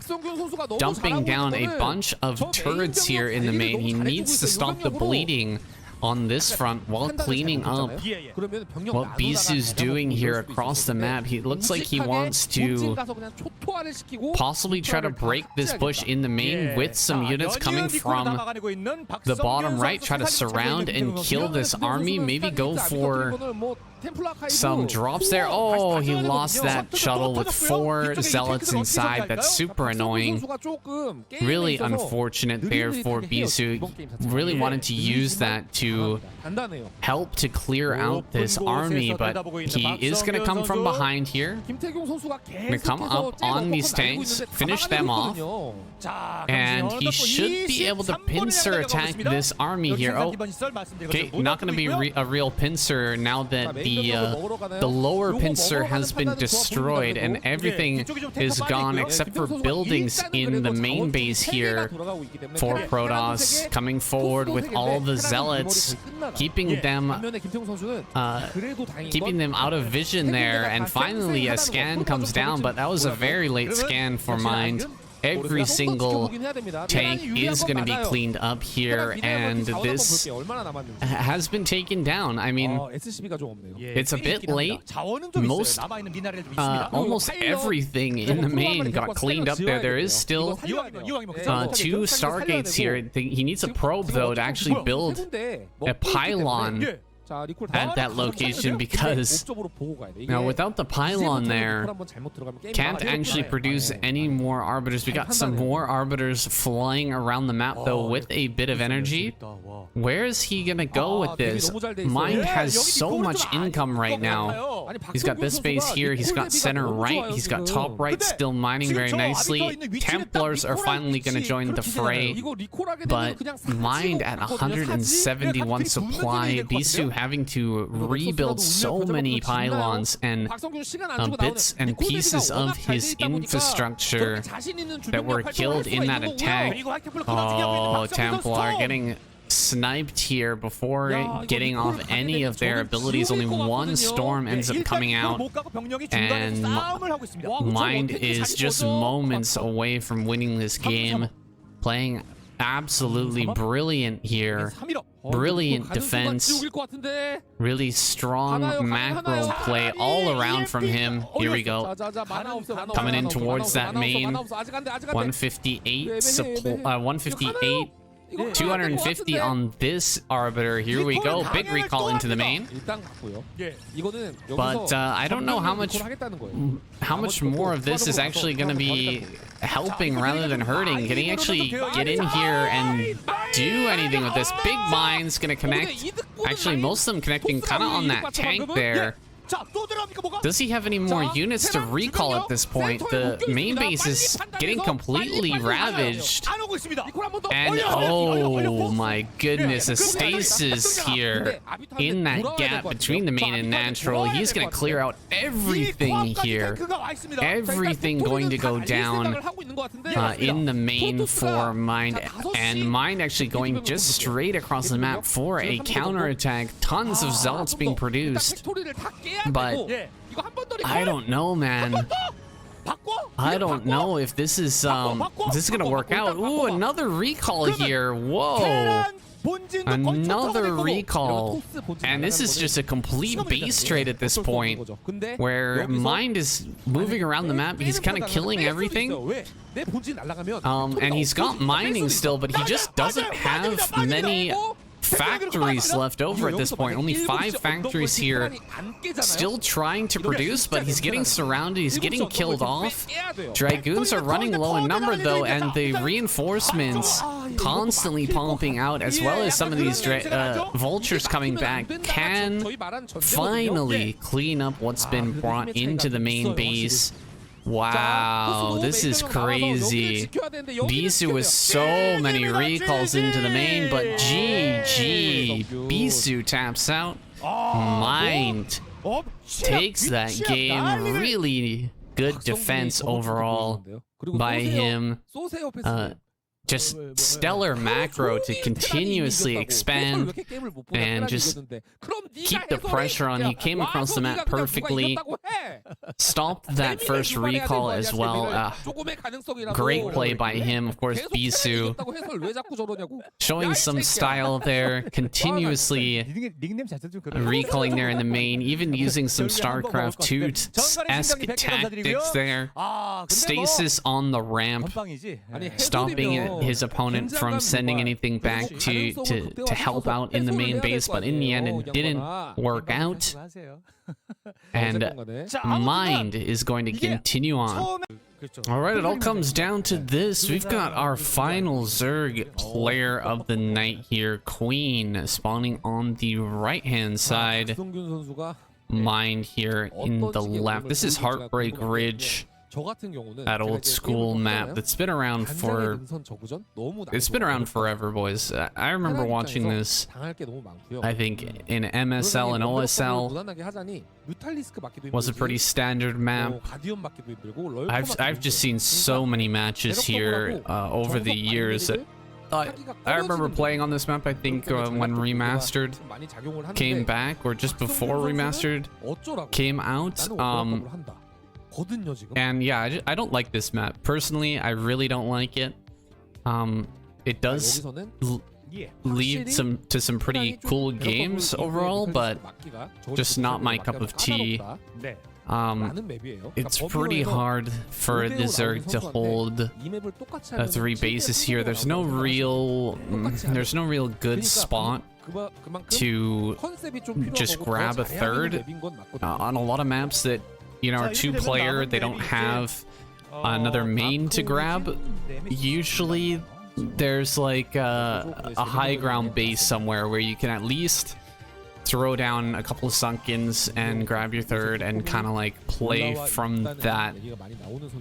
dumping down a bunch of turrets here in the main. He needs to stop the bleeding on this front while cleaning up what Bisu's doing here across the map. He looks like he wants to possibly try to break this push in the main with some units coming from the bottom right, try to surround and kill this army, maybe go for some drops there. Oh, he lost that shuttle with 4 zealots inside. That's super annoying. Really unfortunate there for Bisu. Really wanted to use that to help to clear out this army, but he is going to come from behind here. Going to come up on these tanks, finish them off, and he should be able to pincer attack this army here. Oh, okay, not going to be a real pincer now that the lower pincer has been destroyed and everything is gone except for buildings in the main base here for Protoss. Coming forward with all the zealots, keeping them out of vision there, and finally a scan comes down, but that was a very late scan for Mind. Every single tank is going to be cleaned up here, and this has been taken down. I mean, it's a bit late. Almost everything in the main got cleaned up there. There is still 2 Stargates here. He needs a probe, though, to actually build a pylon at that location, because now without the pylon there, can't actually produce any more arbiters. We got some more arbiters flying around the map though with a bit of energy. Where is he gonna go with this? Mind has so much income right now. He's got this base here, he's got center right, he's got top right still mining very nicely. Templars are finally gonna join the fray, but Mind at 171 supply. Bisu having to rebuild so many pylons and bits and pieces of his infrastructure that were killed in that attack. Oh, Templar getting sniped here before getting off any of their abilities. Only one storm ends up coming out, and Mind is just moments away from winning this game. Playing absolutely brilliant here. Brilliant defense. Really strong macro play all around from him. Here we go. Coming in towards that main. 158 158. 250 on this Arbiter. Here we go. Big recall into the main. But I don't know how much more of this is actually going to be helping rather than hurting. Can he actually get in here and do anything with this? Big Mind's going to connect. Actually, most of them connecting kind of on that tank there. Does he have any more units to recall at this point? The main base is getting completely ravaged. And oh my goodness, a stasis here in that gap between the main and natural. He's going to clear out everything here. Everything going to go down in the main for Mind. And Mind actually going just straight across the map for a counterattack. Tons of zealots being produced. But I don't know, man. I don't know if this is gonna work out. Ooh, another recall here. Whoa. Another recall. And this is just a complete base trade at this point, where Mind is moving around the map. He's kind of killing everything. And he's got mining still, but he just doesn't have many factories left over at this point. Only 5 factories here, still trying to produce, but he's getting surrounded. He's getting killed off. Dragoons are running low in number though, and the reinforcements constantly pumping out, as well as some of these vultures coming back, can finally clean up what's been brought into the main base. Wow, this is crazy. Bisu with so many recalls into the main, but GG. Bisu taps out. Mind takes that game. Really good defense overall by him. Just stellar macro to continuously expand and just keep the pressure on. He came across the map perfectly. Stopped that first recall as well. Great play by him. Of course, Bisu showing some style there. Continuously recalling there in the main. Even using some Starcraft 2-esque tactics there. Stasis on the ramp. Stopping his opponent from sending anything back to help out in the main base, but in the end it didn't work out. And Mind is going to continue on. Alright, it all comes down to this. We've got our final Zerg player of the night here, Queen, spawning on the right hand side. Mind here in the left. This is Heartbreak Ridge. That old school map that's been around for... It's been around forever, boys. I remember watching this, I think, in MSL and OSL. Was a pretty standard map. I've just seen so many matches here over the years. I remember playing on this map, I think, when Remastered came back, or just before Remastered came out. And yeah, I don't like this map. Personally, I really don't like it. It does lead to some pretty cool games overall, but just not my cup of tea. It's pretty hard for the Zerg to hold 3 bases here. There's no real good spot to just grab a third on a lot of maps that, you know, are 2-player. They don't have another main to grab. Usually there's like a high ground base somewhere where you can at least throw down a couple of Sunkens and grab your third and kind of like play from that,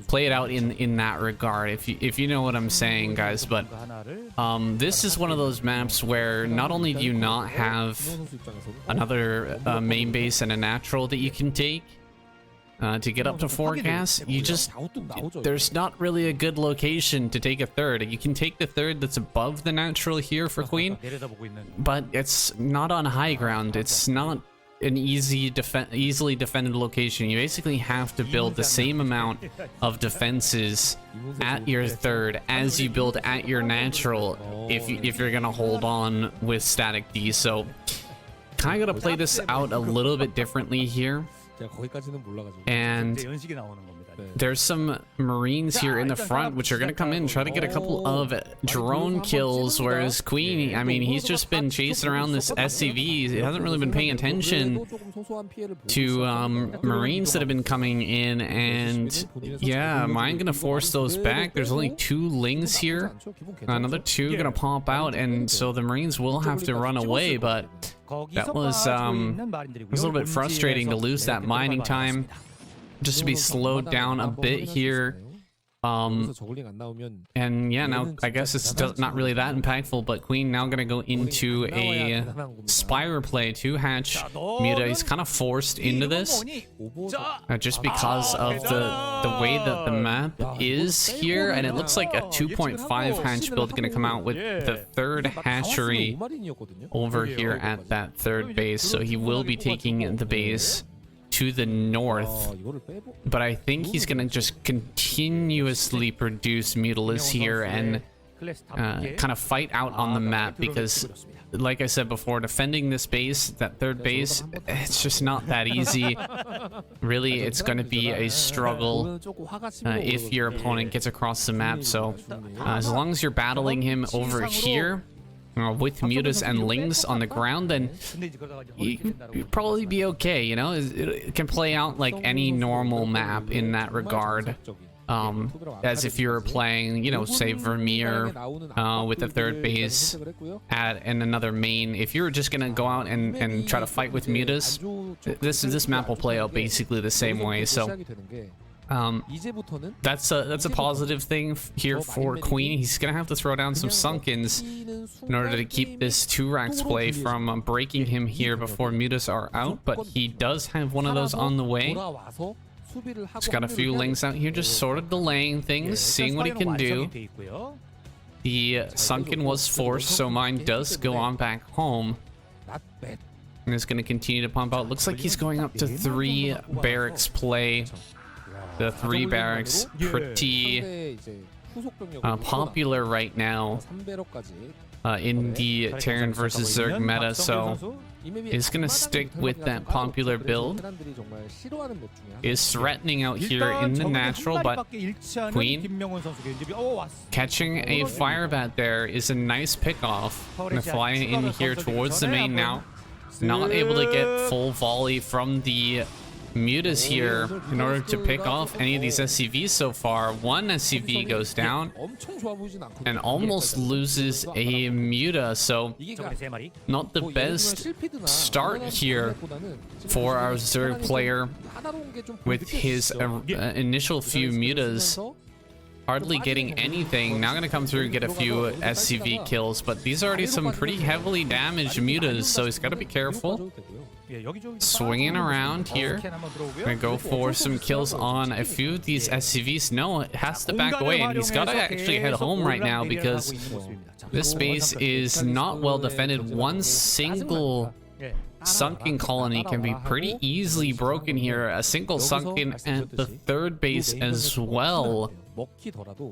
play it out in that regard, if you know what I'm saying, guys. But this is one of those maps where not only do you not have another main base and a natural that you can take to get up to forecast, there's not really a good location to take a third. You can take the third that's above the natural here for Queen, but it's not on high ground. It's not an easily defended location. You basically have to build the same amount of defenses at your third as you build at your natural if you're gonna hold on with static D. So kind of gotta play this out a little bit differently here. And there's some Marines here in the front which are going to come in and try to get a couple of drone kills, whereas Queen, I mean, he's just been chasing around this SCV. He hasn't really been paying attention to Marines that have been coming in, and yeah, am I going to force those back? There's only 2 Lings here. Another 2 going to pop out, and so the Marines will have to run away, but that was a little bit frustrating to lose that mining time, just to be slowed down a bit here. And yeah, now I guess it's not really that impactful, but Queen now gonna go into a Spire play to hatch Muta. He's kind of forced into this just because of the way that the map is here, and it looks like a 2.5 hatch build gonna come out with the third hatchery over here at that third base, so he will be taking the base to the north, but I think he's gonna just continuously produce Mutalisks here and kind of fight out on the map, because like I said before, defending this base, that third base, it's just not that easy. Really, it's going to be a struggle if your opponent gets across the map. So as long as you're battling him over here with Mutas and Lings on the ground, then you'd probably be okay, you know? It can play out like any normal map in that regard. As if you were playing, you know, say Vermeer with the third base and another main. If you were just gonna go out and try to fight with Mutas, this map will play out basically the same way. So that's a positive thing here for Queen. He's gonna have to throw down some Sunkens in order to keep this 2-Rax play from breaking him here before Mutas are out, but he does have one of those on the way. He's got a few Lings out here just sort of delaying things, seeing what he can do. The Sunken was forced, so mine does go on back home. And is going to continue to pump out. Looks like he's going up to 3 barracks play. The 3 barracks, pretty popular right now in the Terran versus Zerg meta, so is going to stick with that popular build. Is threatening out here in the natural, but Queen catching a Firebat there is a nice pickoff. Going to fly in here towards the main now. Not able to get full volley from the Mutas here in order to pick off any of these SCVs so far. One SCV goes down and almost loses a Muta, so not the best start here for our Zerg player with his initial few Mutas. Hardly getting anything. Now gonna come through and get a few SCV kills, but these are already some pretty heavily damaged Mutas, so he's got to be careful. Swinging around here. Gonna go for some kills on a few of these SCVs. No, it has to back away, and he's got to actually head home right now because this base is not well defended. One single sunken colony can be pretty easily broken here. A single sunken at the third base as well.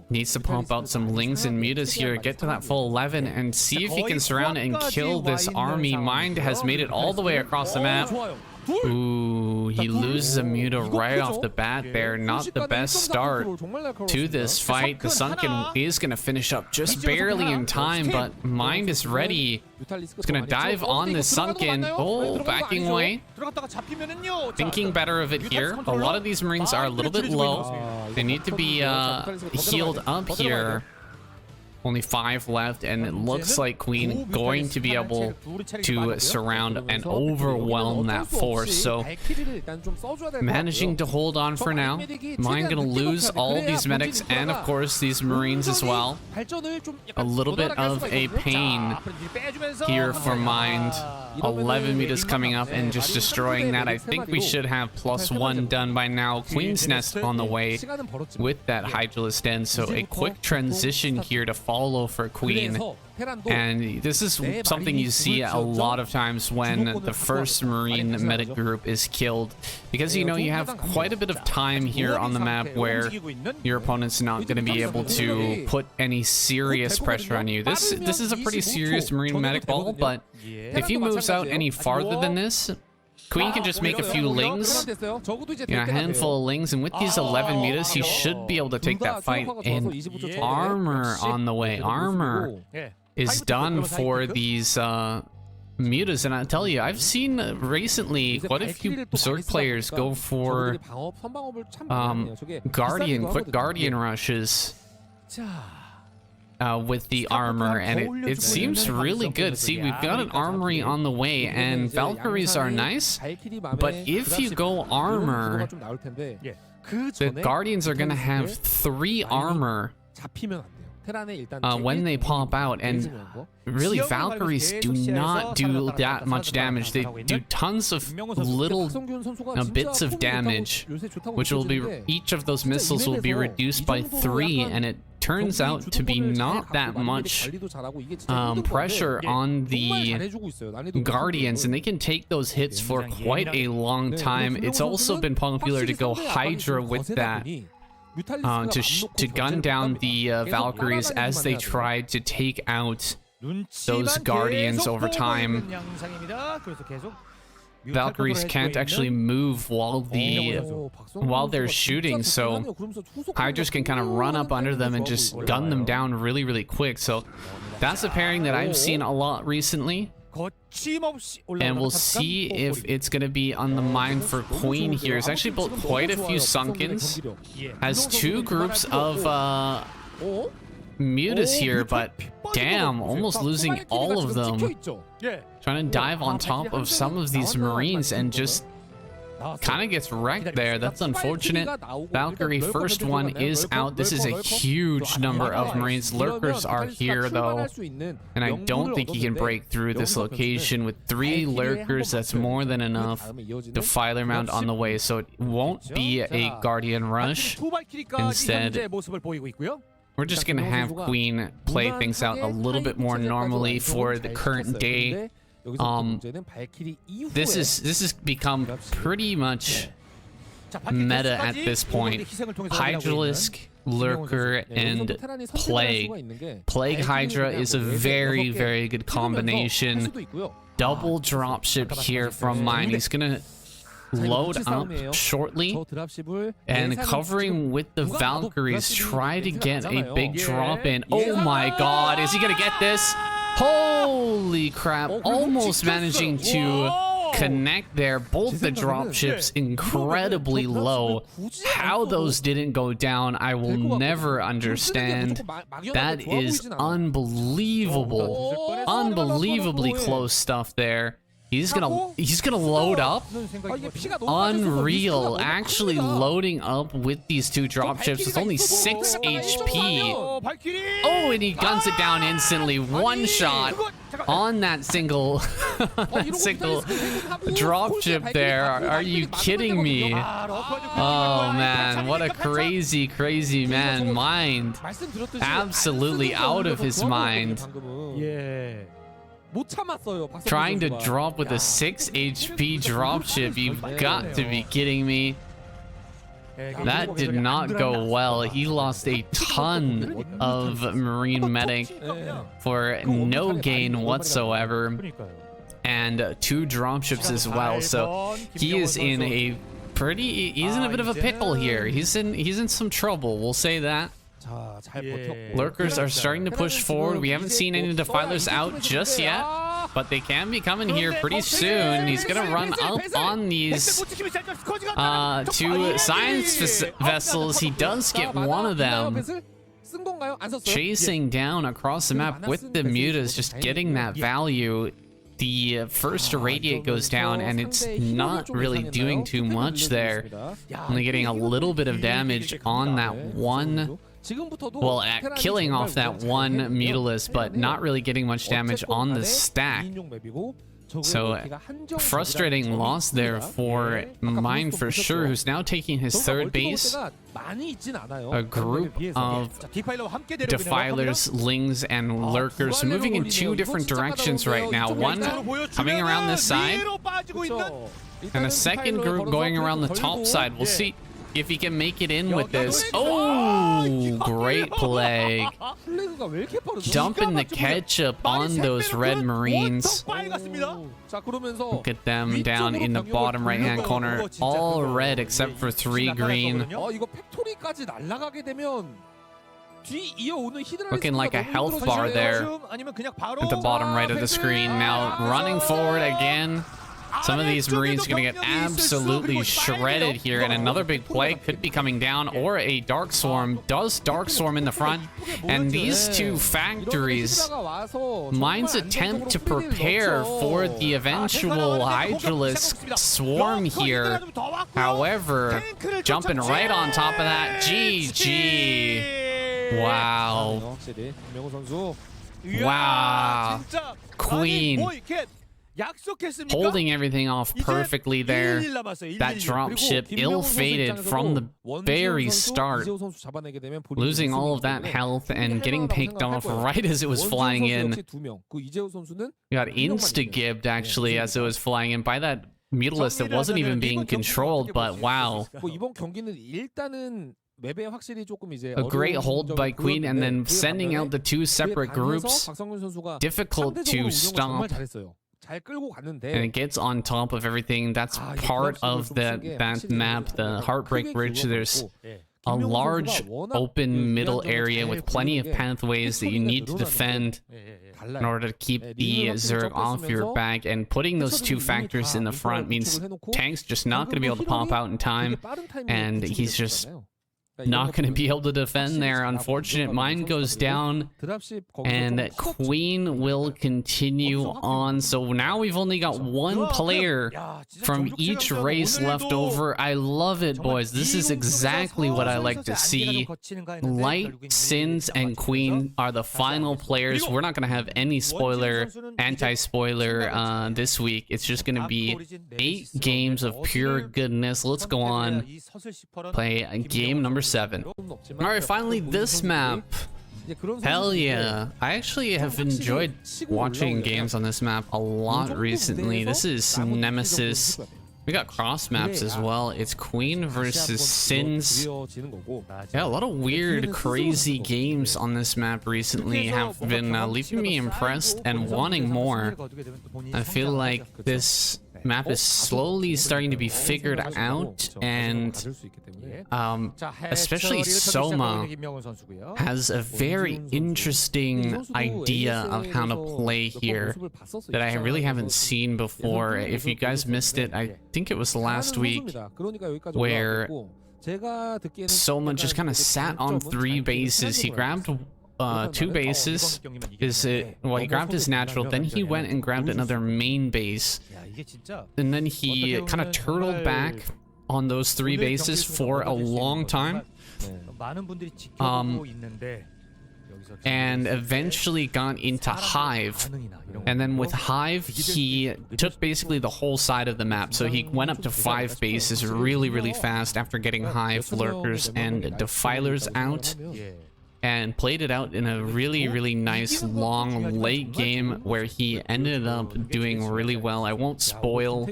Needs to pump out some Lings and Mutas here, get to that full 11 and see if he can surround and kill this army. Mind has made it all the way across the map. Ooh, he loses a Muta right off the bat there. Not the best start to this fight. The Sunken is going to finish up just barely in time, but Mind is ready. He's going to dive on this Sunken. Oh, backing away. Thinking better of it here. A lot of these Marines are a little bit low. They need to be healed up here. Only 5 left, and it looks like Queen going to be able to surround and overwhelm that force. So managing to hold on for now. Mind gonna lose all these medics and of course these Marines as well. A little bit of a pain here for Mind. 11 meters coming up and just destroying that. I think we should have +1 done by now. Queen's Nest on the way with that Hydralisk Den. So a quick transition here to follow for Queen. And this is something you see a lot of times when the first Marine medic group is killed, because you know you have quite a bit of time here on the map where your opponent's not going to be able to put any serious pressure on you. This is a pretty serious Marine medic ball, but if he moves out any farther than this, Queen can just make a few lings, a handful of lings, and with these 11 meters, he should be able to take that fight. And armor on the way. Armor is done for these mutas, and I tell you, I've seen recently quite a few Zerg players go for quick Guardian rushes with the armor, and it seems really good. See, we've got an armory on the way, and Valkyries are nice, but if you go armor, the Guardians are gonna have 3 armor when they pop out, and really Valkyries do not do that much damage. They do tons of little bits of damage, which will be, each of those missiles will be reduced by 3, and it turns out to be not that much pressure on the Guardians, and they can take those hits for quite a long time. It's also been popular to go Hydra with that, to gun down the Valkyries as they try to take out those Guardians over time. Valkyries can't actually move while they're shooting, so Hydras can kind of run up under them and just gun them down really, really quick. So that's a pairing that I've seen a lot recently, and we'll see if it's going to be on the mind for Queen here. It's actually built quite a few Sunkens, has 2 groups of mutas here, but damn, almost losing all of them. Trying to dive on top of some of these Marines and just kind of gets wrecked there. That's unfortunate. Valkyrie first one is out. This is a huge number of Marines. Lurkers are here though, and I don't think he can break through this location. With 3 Lurkers, that's more than enough. Defiler Mount on the way, so it won't be a Guardian rush. Instead, we're just gonna have Queen play things out a little bit more normally for the current day. This has become pretty much meta at this point. Hydralisk, Lurker, and Plague. Plague Hydra is a very, very good combination. Double dropship here from Mine. He's gonna load up shortly, and covering with the Valkyries, try to get a big drop in. Oh my god, is he gonna get this? Holy crap, almost managing to connect there. Both the dropships incredibly low. How those didn't go down, I will never understand. That is unbelievable. Unbelievably close stuff there. He's gonna load up. Unreal. Actually loading up with these 2 dropships with only 6 HP. Oh, and he guns it down instantly. 1 shot on that single dropship there. Are you kidding me? Oh man, what a crazy, crazy man. Mind. Absolutely out of his mind. Trying to drop with a 6 HP dropship. You've got to be kidding me. That did not go well. He lost a ton of Marine medic for no gain whatsoever, and 2 dropships as well. So he is in a he's in a bit of a pickle here. He's in some trouble, we'll say that. Lurkers are starting to push forward. We haven't seen any defilers out just yet, but they can be coming here pretty soon. He's gonna run up on these 2 science vessels. He does get one of them. chasing down across the map with the mutas, just getting that value. The first irradiate goes down, and it's not really doing too much there. Only getting a little bit of damage on that one. Well, at killing off that one Mutalisk, but not really getting much damage on the stack. So, frustrating loss there for Mine for sure, who's now taking his third base. A group of Defilers, Lings, and Lurkers moving in two different directions right now. One coming around this side, and a second group going around the top side. We'll see if he can make it in with this. Oh, great play. Dumping the ketchup on those red Marines. Look at them down in the bottom right-hand corner. All red except for 3 green. Looking like a health bar there at the bottom right of the screen. Now running forward again. Some of these Marines are going to get absolutely shredded here, and another big play could be coming down, or a Dark Swarm. Does Dark Swarm in the front, and these two factories, Mine's attempt to prepare for the eventual Hydralisk swarm here. However, jumping right on top of that, GG. Wow. Wow. Queen. Holding everything off perfectly there. That dropship ill-fated from the very start. Losing all of that health and getting picked off right as it was flying in. Got insta-gibbed actually as it was flying in by that Mutalisk that wasn't even being controlled, but wow. A great hold by Queen, and then sending out the 2 separate groups. Difficult to stop. And it gets on top of everything. That's part of that map, the Heartbreak Bridge. There's a large open middle area with plenty of pathways that you need to defend in order to keep the Zerg off your back. And putting those 2 factors in the front means Tank's just not going to be able to pop out in time. And he's just not going to be able to defend there. Unfortunate. Mine goes down, and Queen will continue on. So now we've only got 1 player from each race left over. I love it, boys. This is exactly what I like to see. Light, Sins, and Queen are the final players. We're not going to have any spoiler, anti-spoiler this week. It's just going to be 8 games of pure goodness. Let's go on, play game number 7. Alright, finally this map. Hell yeah. I actually have enjoyed watching games on this map a lot recently. This is Nemesis. We got cross maps as well. It's Queen versus Sins. Yeah, a lot of weird, crazy games on this map recently have been leaving me impressed and wanting more. I feel like this map is slowly starting to be figured out, and especially Soma has a very interesting idea of how to play here that I really haven't seen before. If you guys missed it, I think it was last week, where Soma just kind of sat on 3 bases. He grabbed 2 bases. Well, he grabbed his natural, then he went and grabbed another main base, and then he kind of turtled back on those 3 bases for a long time, and eventually got into Hive. And then with Hive, he took basically the whole side of the map. So he went up to 5 bases really fast after getting Hive, Lurkers, and Defilers out, and played it out in a really nice long late game where he ended up doing really well. I won't spoil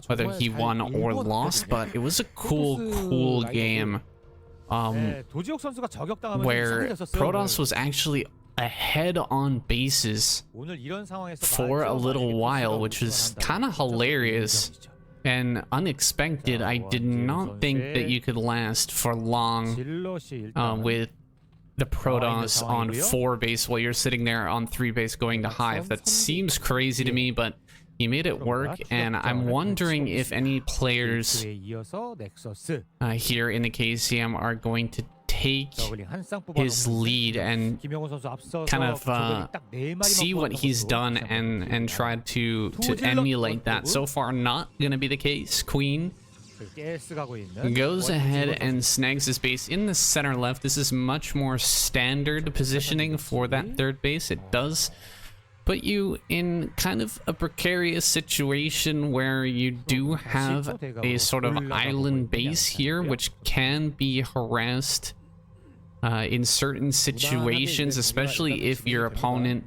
whether he won or lost, but it was a cool game where Protoss was actually ahead on bases for a little while, which was kind of hilarious and unexpected. I did not think that you could last for long with the Protoss on 4 base while you're sitting there on 3 base going to Hive. That seems crazy to me, but he made it work, and I'm wondering if any players here in the KCM are going to take his lead and kind of see what he's done and try to emulate that. So far, not gonna be the case. Queen goes ahead and snags his base in the center left. This is much more standard positioning for that third base. It does put you in kind of a precarious situation where you do have a sort of island base here, which can be harassed in certain situations, especially if your opponent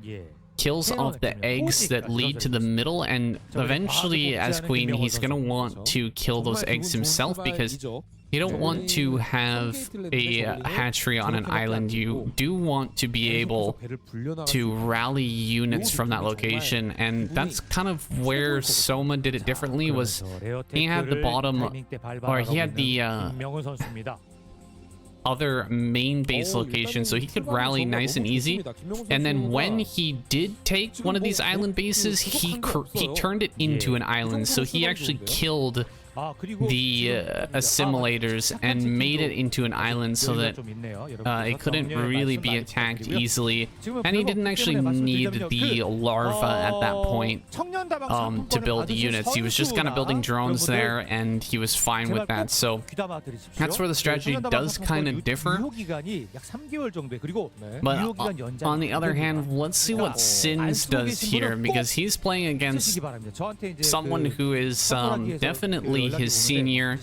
kills off the eggs that lead to the middle, and eventually as queen he's gonna want to kill those eggs himself, because you don't want to have a hatchery on an island. You do want to be able to rally units from that location, and that's kind of where Soma did it differently. Was he had the bottom, or he had the other main base location, so he could rally nice and easy. And then when he did take one of these island bases, he turned it into an island, so he actually killed the assimilators and made it into an island so that it couldn't really be attacked easily, and he didn't actually need the larva at that point to build the units. He was just kind of building drones there, and he was fine with that. So that's where the strategy does kind of differ. But on the other hand, let's see what Sins does here, because he's playing against someone who is definitely his senior.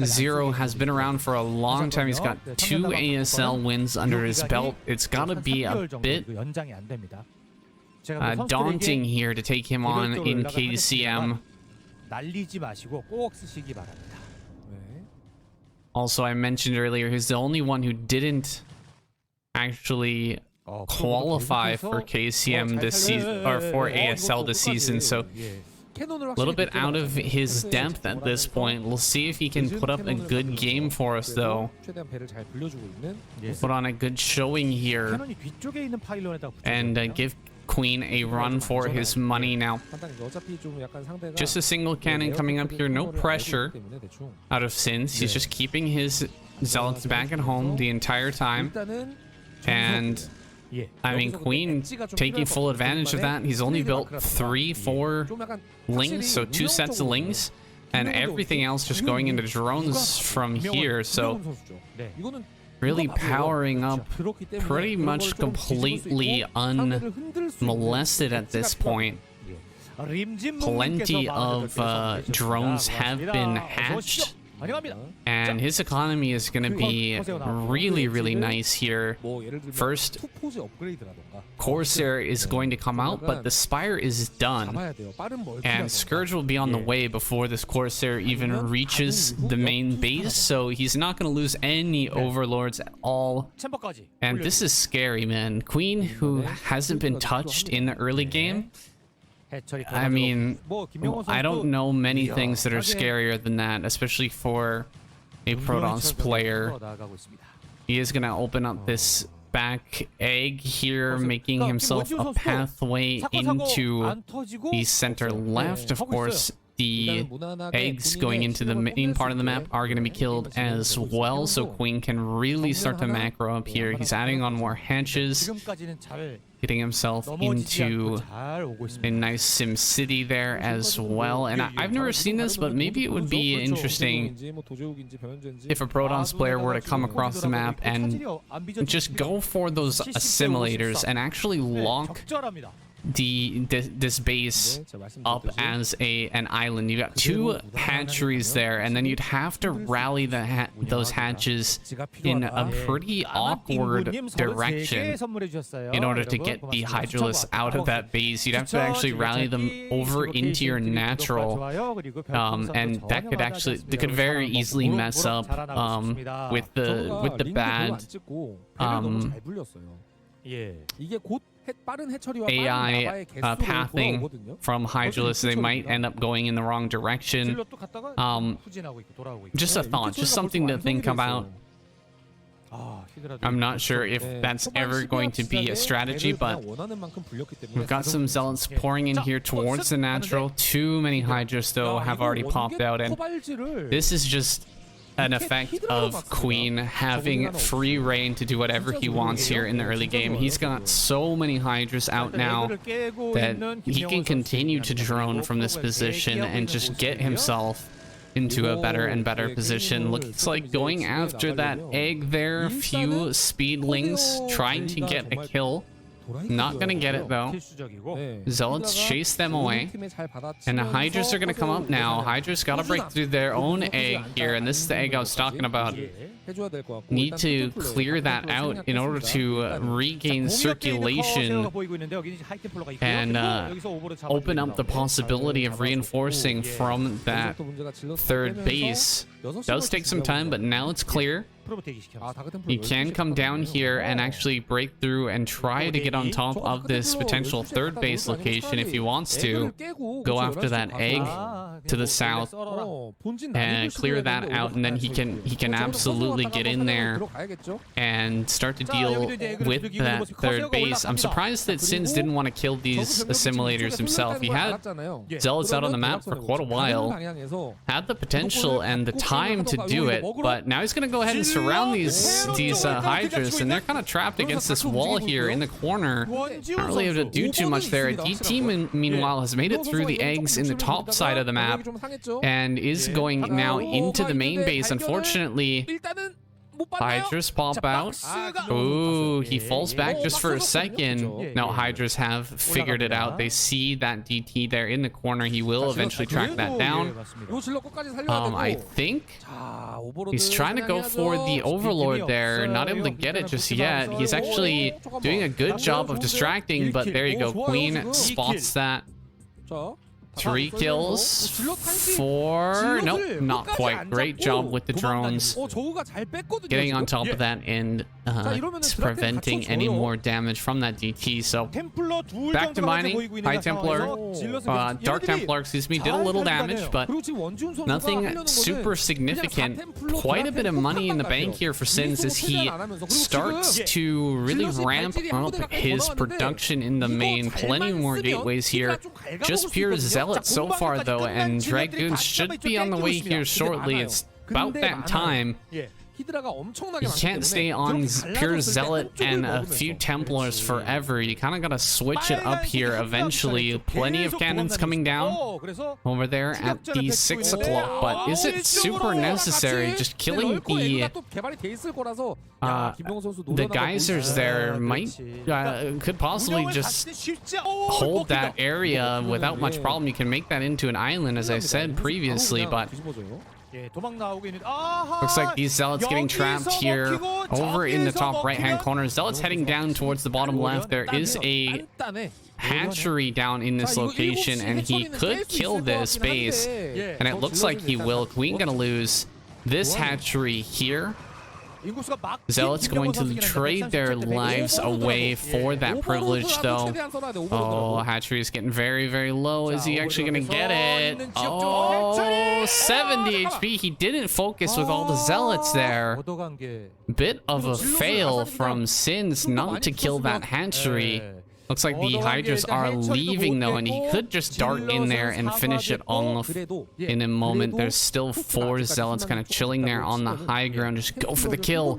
Zero has been around for a long time. He's got 2 ASL wins under his belt. It's got to be a bit daunting here to take him on in KCM. Also, I mentioned earlier, he's the only one who didn't actually qualify for KCM this season, or for ASL this season, so a little bit out of his depth at this point. We'll see if he can put up a good game for us, though. Put on a good showing here and give Queen a run for his money now. Just a single cannon coming up here. No pressure out of Sins. He's just keeping his zealots back at home the entire time. And I mean, Queen taking full advantage of that. He's only built 3-4 lings, so 2 sets of lings, and everything else just going into drones from here. So really powering up pretty much completely unmolested at this point. Plenty of drones have been hatched, and his economy is going to be really, really nice here. First, Corsair is going to come out, but the Spire is done, and Scourge will be on the way before this Corsair even reaches the main base, so he's not going to lose any overlords at all. And this is scary, man. Queen, who hasn't been touched in the early game, I mean, I don't know many things that are scarier than that, especially for a Protoss player. He is going to open up this back egg here, making himself a pathway into the center left. Of course, the eggs going into the main part of the map are going to be killed as well, so Queen can really start to macro up here. He's adding on more hatches, getting himself into a nice sim city there as well. And I've never seen this, but maybe it would be interesting if a Protoss player were to come across the map and just go for those assimilators and actually lock this base up as an island. You got 2 hatcheries there, and then you'd have to rally those hatches in a pretty awkward direction in order to get the Hydralisks out of that base. You'd have to actually rally them over into your natural, and that could very easily mess up with the bad AI pathing from Hydralisks. They might end up going in the wrong direction. Just a thought, just something to think about. I'm not sure if that's ever going to be a strategy, but we've got some zealots pouring in here towards the natural. Too many Hydras, though, have already popped out, and this is just an effect of Queen having free reign to do whatever he wants here in the early game. He's got so many Hydras out now that he can continue to drone from this position and just get himself into a better and better position. Looks like going after that egg there, few speedlings trying to get a kill. Not gonna get it though. Zealots chase them away, and the Hydras are gonna come up now. Hydras gotta break through their own egg here, and this is the egg I was talking about. Need to clear that out in order to regain circulation and open up the possibility of reinforcing from that third base. Does take some time, but now it's clear. He can come down here and actually break through and try to get on top of this potential third base location if he wants to. Go after that egg to the south and clear that out, and then he can absolutely get in there and start to deal with that third base. I'm surprised that Sins didn't want to kill these assimilators himself. He had Zealots out on the map for quite a while, had the potential and the time to do it, but now he's going to go ahead and surround these Hydras, and they're kind of trapped against this wall here in the corner. Not really able to do too much there. DT, meanwhile, has made it through the eggs in the top side of the map and is going now into the main base. Unfortunately, Hydras pop out. Ooh, he falls back just for a second. No, Hydras have figured it out. They see that DT there in the corner. He will eventually track that down. I think he's trying to go for the Overlord there. Not able to get it just yet. He's actually doing a good job of distracting, but there you go. Queen spots that. 3 kills, 4, nope, not quite. Great job with the drones. Getting on top of that and preventing any more damage from that DT. So back to mining. High Templar, Dark Templar, excuse me, did a little damage, but nothing super significant. Quite a bit of money in the bank here for Sins as he starts to really ramp up his production in the main. Plenty more gateways here. Just pure Zealot so far though, and Dragoons should be on the way here shortly. It's about that time. You can't stay on pure Zealot and a few Templars forever. You kind of got to switch it up here eventually. Plenty of cannons coming down over there at the 6 o'clock, but is it super necessary? Just killing the geysers there could possibly just hold that area without much problem. You can make that into an island, as I said previously, but looks like these Zealots getting trapped here over in the top right-hand corner. Zealots heading down towards the bottom left. There is a hatchery down in this location, and he could kill this base, and it looks like he will. Queen gonna lose this hatchery here. Zealots going to trade their lives away for that privilege, though. Oh, Hatchery is getting very, very low. Is he actually going to get it? Oh, 70 HP. He didn't focus with all the Zealots there. Bit of a fail from Sins not to kill that hatchery. Looks like the Hydras are leaving though, and he could just dart in there and finish it off in a moment. There's still 4 Zealots kind of chilling there on the high ground. Just go for the kill.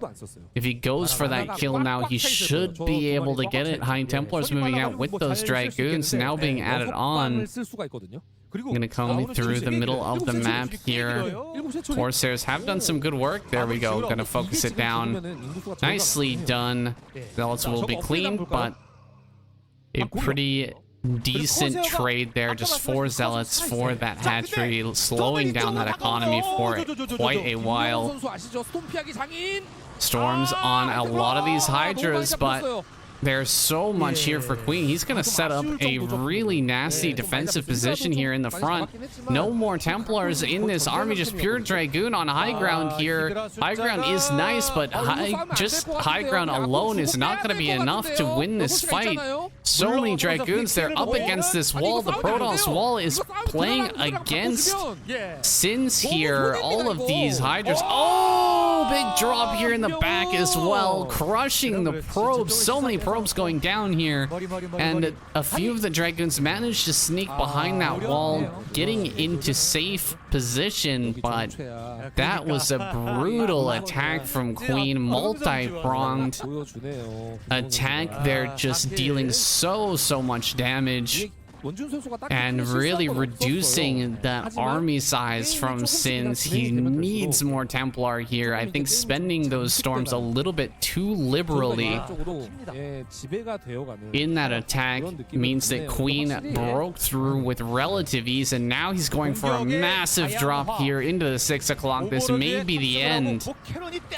If he goes for that kill now, he should be able to get it. High Templars moving out with those Dragoons now being added on. Gonna come through the middle of the map here. Corsairs have done some good work. There we go. Gonna focus it down. Nicely done. Zealots will be clean, but a pretty decent trade there. Just 4 Zealots for that hatchery, slowing down that economy for quite a while. Storms on a lot of these Hydras, but there's so much here for Queen. He's going to set up a really nasty defensive position here in the front. No more Templars in this army, just pure Dragoon on high ground here. High ground is nice, but high ground alone is not going to be enough to win this fight. So many Dragoons, they're up against this wall. The Protoss wall is playing against Sins here. All of these Hydras. Oh, big drop here in the back as well, crushing the probes. So many probes going down here, and a few of the Dragoons managed to sneak behind that wall, getting into safe position, but that was a brutal attack from Queen. Multi-pronged attack there, just dealing so much damage and really reducing that army size from Sins. He needs more Templar here. I think spending those storms a little bit too liberally in that attack means that Queen broke through with relative ease, and now he's going for a massive drop here into the 6 o'clock. This may be the end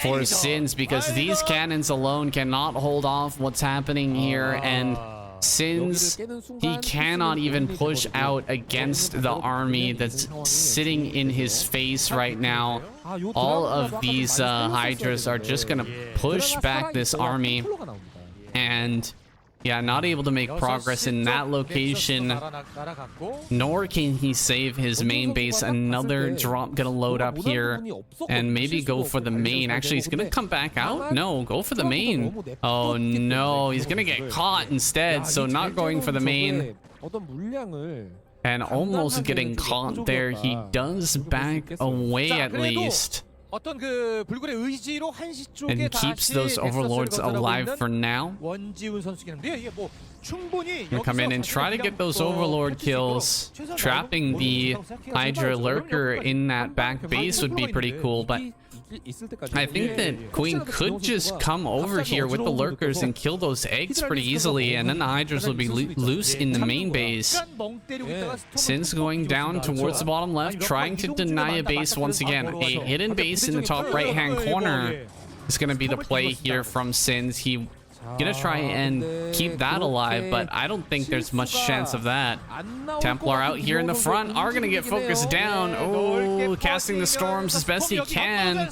for Sins, because these cannons alone cannot hold off what's happening here, and Sins, he cannot even push out against the army that's sitting in his face right now. All of these Hydras are just gonna push back this army, and yeah, not able to make progress in that location, nor can he save his main base. Another drop gonna load up here and maybe go for the main. Actually, he's gonna come back out. No, go for the main. Oh no, he's gonna get caught instead, so not going for the main and almost getting caught there. He does back away at least and keeps those overlords alive for now. He'll come in and try to get those overlord kills. Trapping the Hydra lurker in that back base would be pretty cool, but I think that Queen could just come over here with the lurkers and kill those eggs pretty easily, and then the Hydras will be loose in the main base. Sins going down towards the bottom left, trying to deny a base once again. A hidden base in the top right-hand corner is going to be the play here from Sins. He gonna try and keep that alive, but I don't think there's much chance of that. Templar out here in the front are gonna get focused down. Oh, casting the storms as best he can.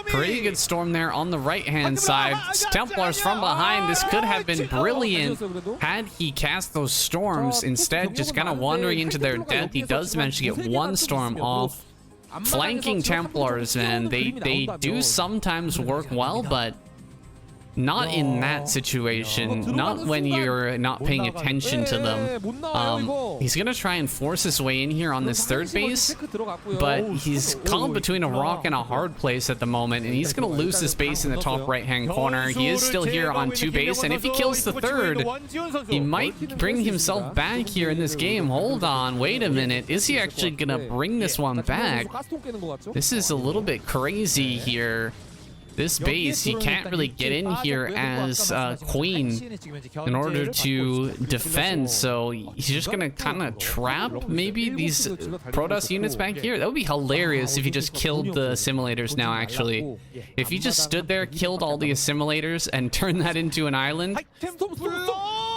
Pretty good storm there on the right-hand side. Templars from behind. This could have been brilliant had he cast those storms. Instead, just kind of wandering into their death. He does manage to get one storm off. Flanking Templars, man, they do sometimes work well, but not in that situation, not when you're not paying attention to them. He's gonna try and force his way in here on this third base, but he's caught between a rock and a hard place at the moment, and he's gonna lose this base in the top right-hand corner. He is still here on 2 base, and if he kills the third, he might bring himself back here in this game. Hold on, wait a minute. Is he actually gonna bring this one back? This is a little bit crazy here. This base, he can't really get in here as Queen in order to defend, so he's just gonna kind of trap maybe these Protoss units back here. That would be hilarious if he just killed the assimilators now, actually. If he just stood there, killed all the assimilators, and turned that into an island,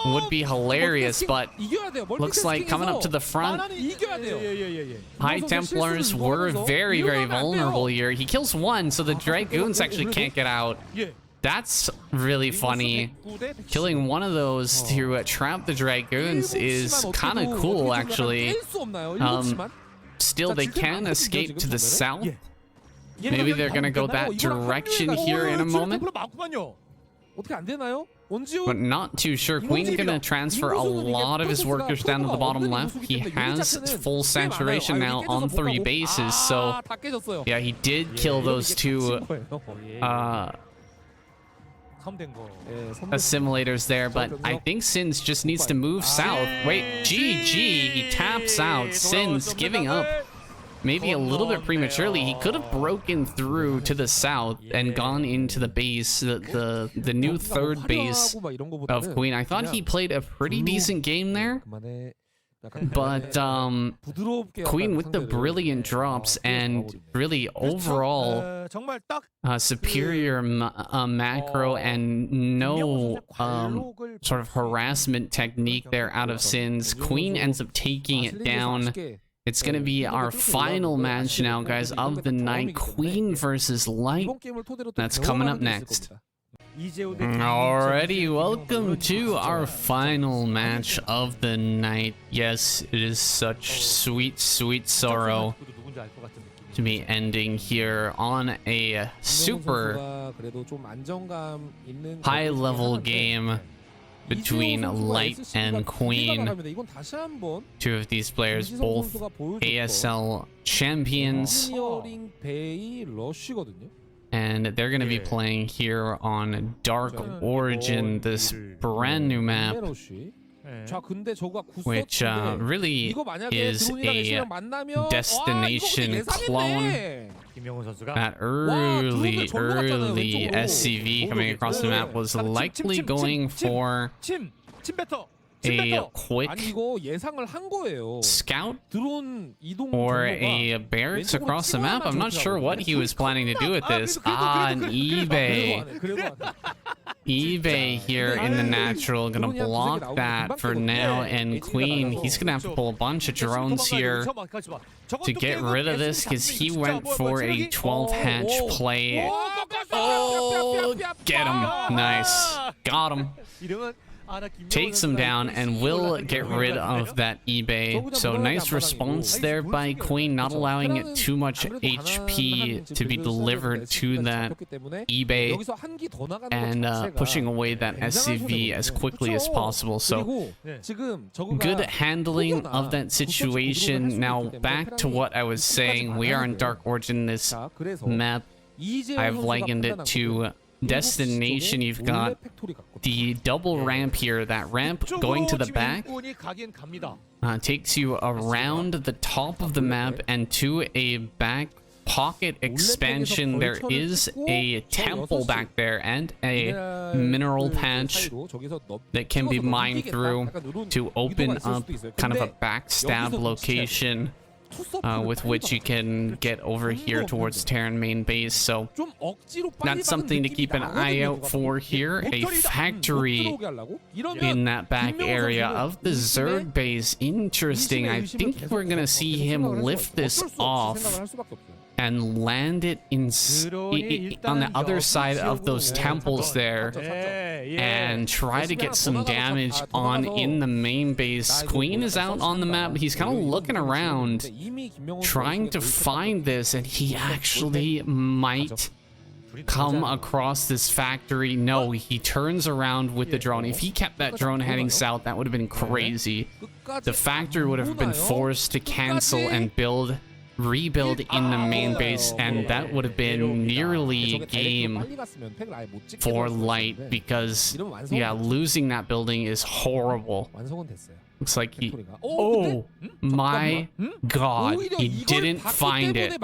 would be hilarious, but looks like coming up to the front, High Templars were very vulnerable here. He kills one, so the Dragoons actually can't get out. That's really funny. Killing one of those to trap the Dragoons is kind of cool, actually. Still, they can escape to the south. Maybe they're gonna go that direction here in a moment, but not too sure. Queen's gonna transfer a lot of his workers down to the bottom left. He has full saturation now on 3 bases, so yeah, he did kill those 2 assimilators there, but I think Sins just needs to move south. Wait, GG, he taps out. Sins giving up maybe a little bit prematurely. He could have broken through to the south and gone into the base, the new third base of Queen. I thought he played a pretty decent game there, but Queen with the brilliant drops and really overall superior macro and no sort of harassment technique there out of Sins. Queen ends up taking it down. It's going to be our final match now, guys, of the night. Queen versus Light. That's coming up next. Alrighty, welcome to our final match of the night. Yes, it is such sweet sorrow to be ending here on a super high-level game between Light and Queen. Two of these players, both ASL champions. And they're going to be playing here on Dark Origin, this brand new map, which really is a destination clone. That early SCV coming across the map was likely going for a quick scout or a barracks across the map. I'm not sure what he was planning to do with this. An eBay here in the natural, gonna block that for now. And Queen, he's gonna have to pull a bunch of drones here to get rid of this, because he went for a 12 hatch play. Oh, get him. Nice. Got him. Takes him down and will get rid of that eBay. So nice response there by Queen, not allowing too much HP to be delivered to that eBay and pushing away that SCV as quickly as possible. So good handling of that situation. Now back to what I was saying. We are in Dark Origin. This map, I've likened it to destination. You've got the double ramp here. That ramp going to the back takes you around the top of the map and to a back pocket expansion. There is a temple back there and a mineral patch that can be mined through to open up kind of a backstab location with which you can get over here towards Terran main base. So that's something to keep an eye out for here. A factory in that back area of the Zerg base. Interesting. I think we're gonna see him lift this off and land it on the other side of those temples there and try to get some damage on in the main base. Queen is out on the map. He's kind of looking around, trying to find this, and he actually might come across this factory. No, he turns around with the drone. If he kept that drone heading south, that would have been crazy. The factory would have been forced to cancel and rebuild in the main base, and that would have been nearly game for Light, because yeah, losing that building is horrible. Looks like he, oh my god, he didn't find it.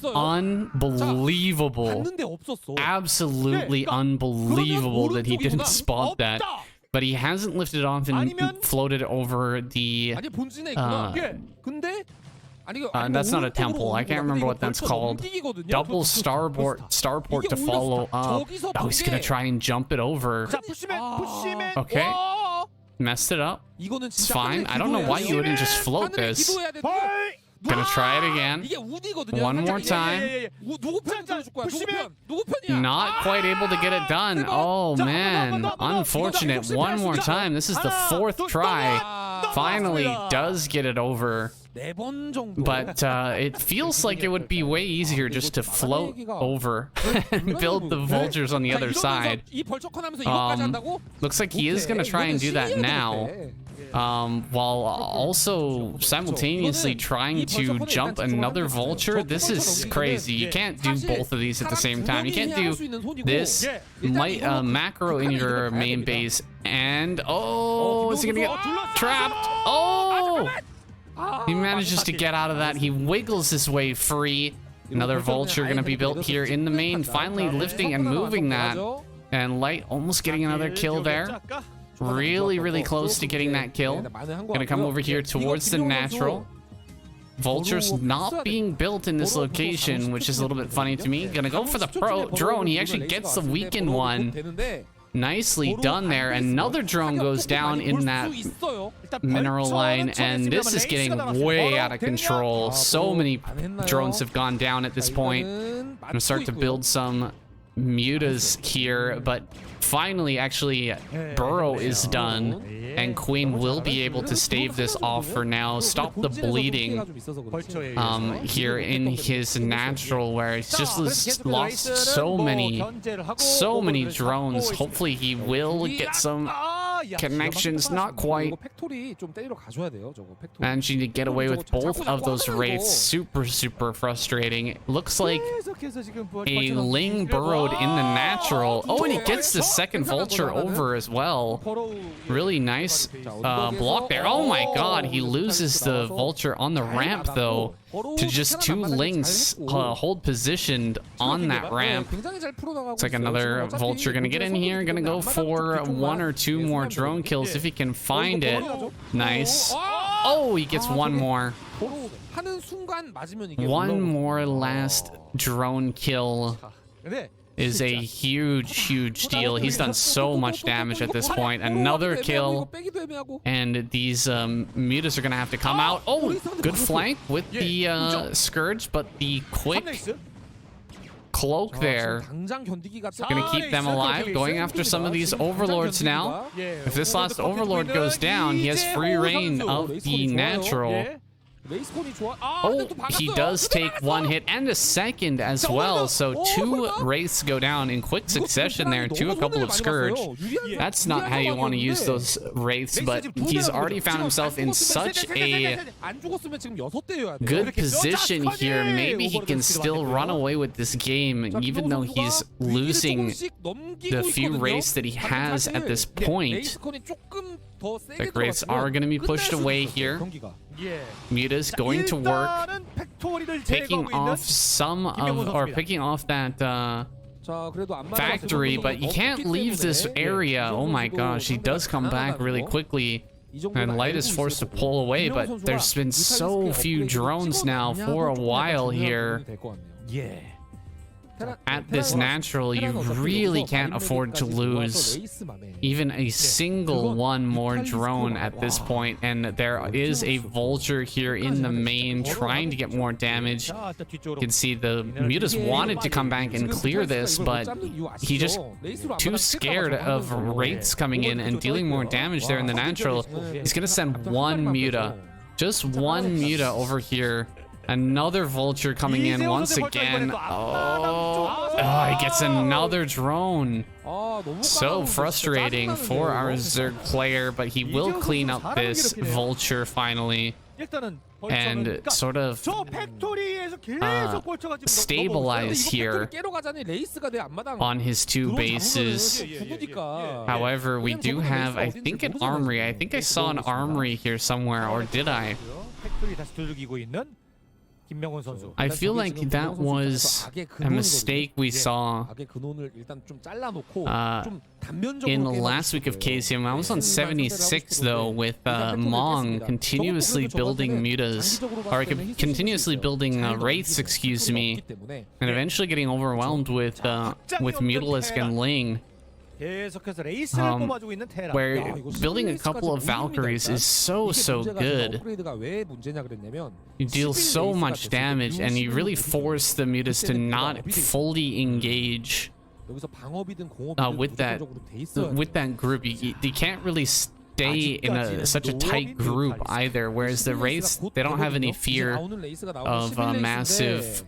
Unbelievable. Absolutely unbelievable that he didn't spot that. But he hasn't lifted off and floated over the that's not a temple. I can't remember what that's called. Double starport to follow up. Oh, he's gonna try and jump it over. Okay. Messed it up. It's fine. I don't know why you wouldn't just float this. Gonna try it again. One more time. Not quite able to get it done. Oh man, unfortunate. One more time. This is the fourth try. Finally does get it over. But it feels like it would be way easier just to float over and build the vultures on the other side. Looks like he is going to try and do that now, while also simultaneously trying to jump another vulture. This is crazy. You can't do both of these at the same time. You can't do this macro in your main base and, oh, is he going to get trapped? Oh! He manages to get out of that. He wiggles his way free. Another vulture going to be built here in the main. Finally lifting and moving that. And Light almost getting another kill there. Really, really close to getting that kill. Going to come over here towards the natural. Vultures not being built in this location, which is a little bit funny to me. Going to go for the drone. He actually gets the weakened one. Nicely done there. Another drone goes down in that mineral line, and this is getting way out of control. So many drones have gone down at this point. I'm gonna start to build some mutas here, but finally, actually, Burrow is done, and Queen will be able to stave this off for now. Stop the bleeding here in his natural, where he's just lost so many drones. Hopefully, he will get some connections. Not quite managing to get away with both of those wraiths. Super frustrating. It looks like a Ling burrowed in the natural. Oh, and he gets the second vulture over as well. Really nice block there. Oh my god, he loses the vulture on the ramp though, to just 2 Lings hold positioned on that ramp. Looks like another vulture gonna get in here, gonna go for 1 or 2 more drone kills if he can find it. Nice. Oh, he gets 1 more. 1 more last drone kill is a huge deal. He's done so much damage at this point. Another kill, and these mutas are gonna have to come out. Oh, good flank with the Scourge, but the quick cloak there gonna keep them alive. Going after some of these overlords now. If this last overlord goes down, he has free reign of the natural. Oh, he does take 1 hit and a second as well. So 2 wraiths go down in quick succession there to a couple of Scourge. That's not how you want to use those wraiths, but he's already found himself in such a good position here. Maybe he can still run away with this game, even though he's losing the few wraiths that he has at this point. The wraiths are going to be pushed away here. Muta's going to work, picking off some of, or picking off that factory, but you can't leave this area. Oh my gosh, he does come back really quickly, and Light is forced to pull away, but there's been so few drones now for a while here. At this natural, you really can't afford to lose even a single 1 more drone at this point, and there is a vulture here in the main trying to get more damage. You can see the mutas wanted to come back and clear this, but he just too scared of wraiths coming in and dealing more damage there in the natural. He's gonna send 1 muta, just 1 muta over here. Another vulture coming in once again. Oh, he gets another drone. So frustrating for our Zerg player, but he will clean up this vulture finally and sort of stabilize here on his 2 bases. However, we do have, I think, an armory. I think I saw an armory here somewhere, or did I? I feel like that was a mistake we saw in the last week of KCM. I was on 76 though, with Mong continuously building mutas, or continuously building wraiths, excuse me, and eventually getting overwhelmed with Mutalisk and Ling. Where building a couple of Valkyries is so good. You deal so much damage, and you really force the mutas to not fully engage with that group. You can't really stay in such a tight group either, whereas the wraiths, they don't have any fear of massive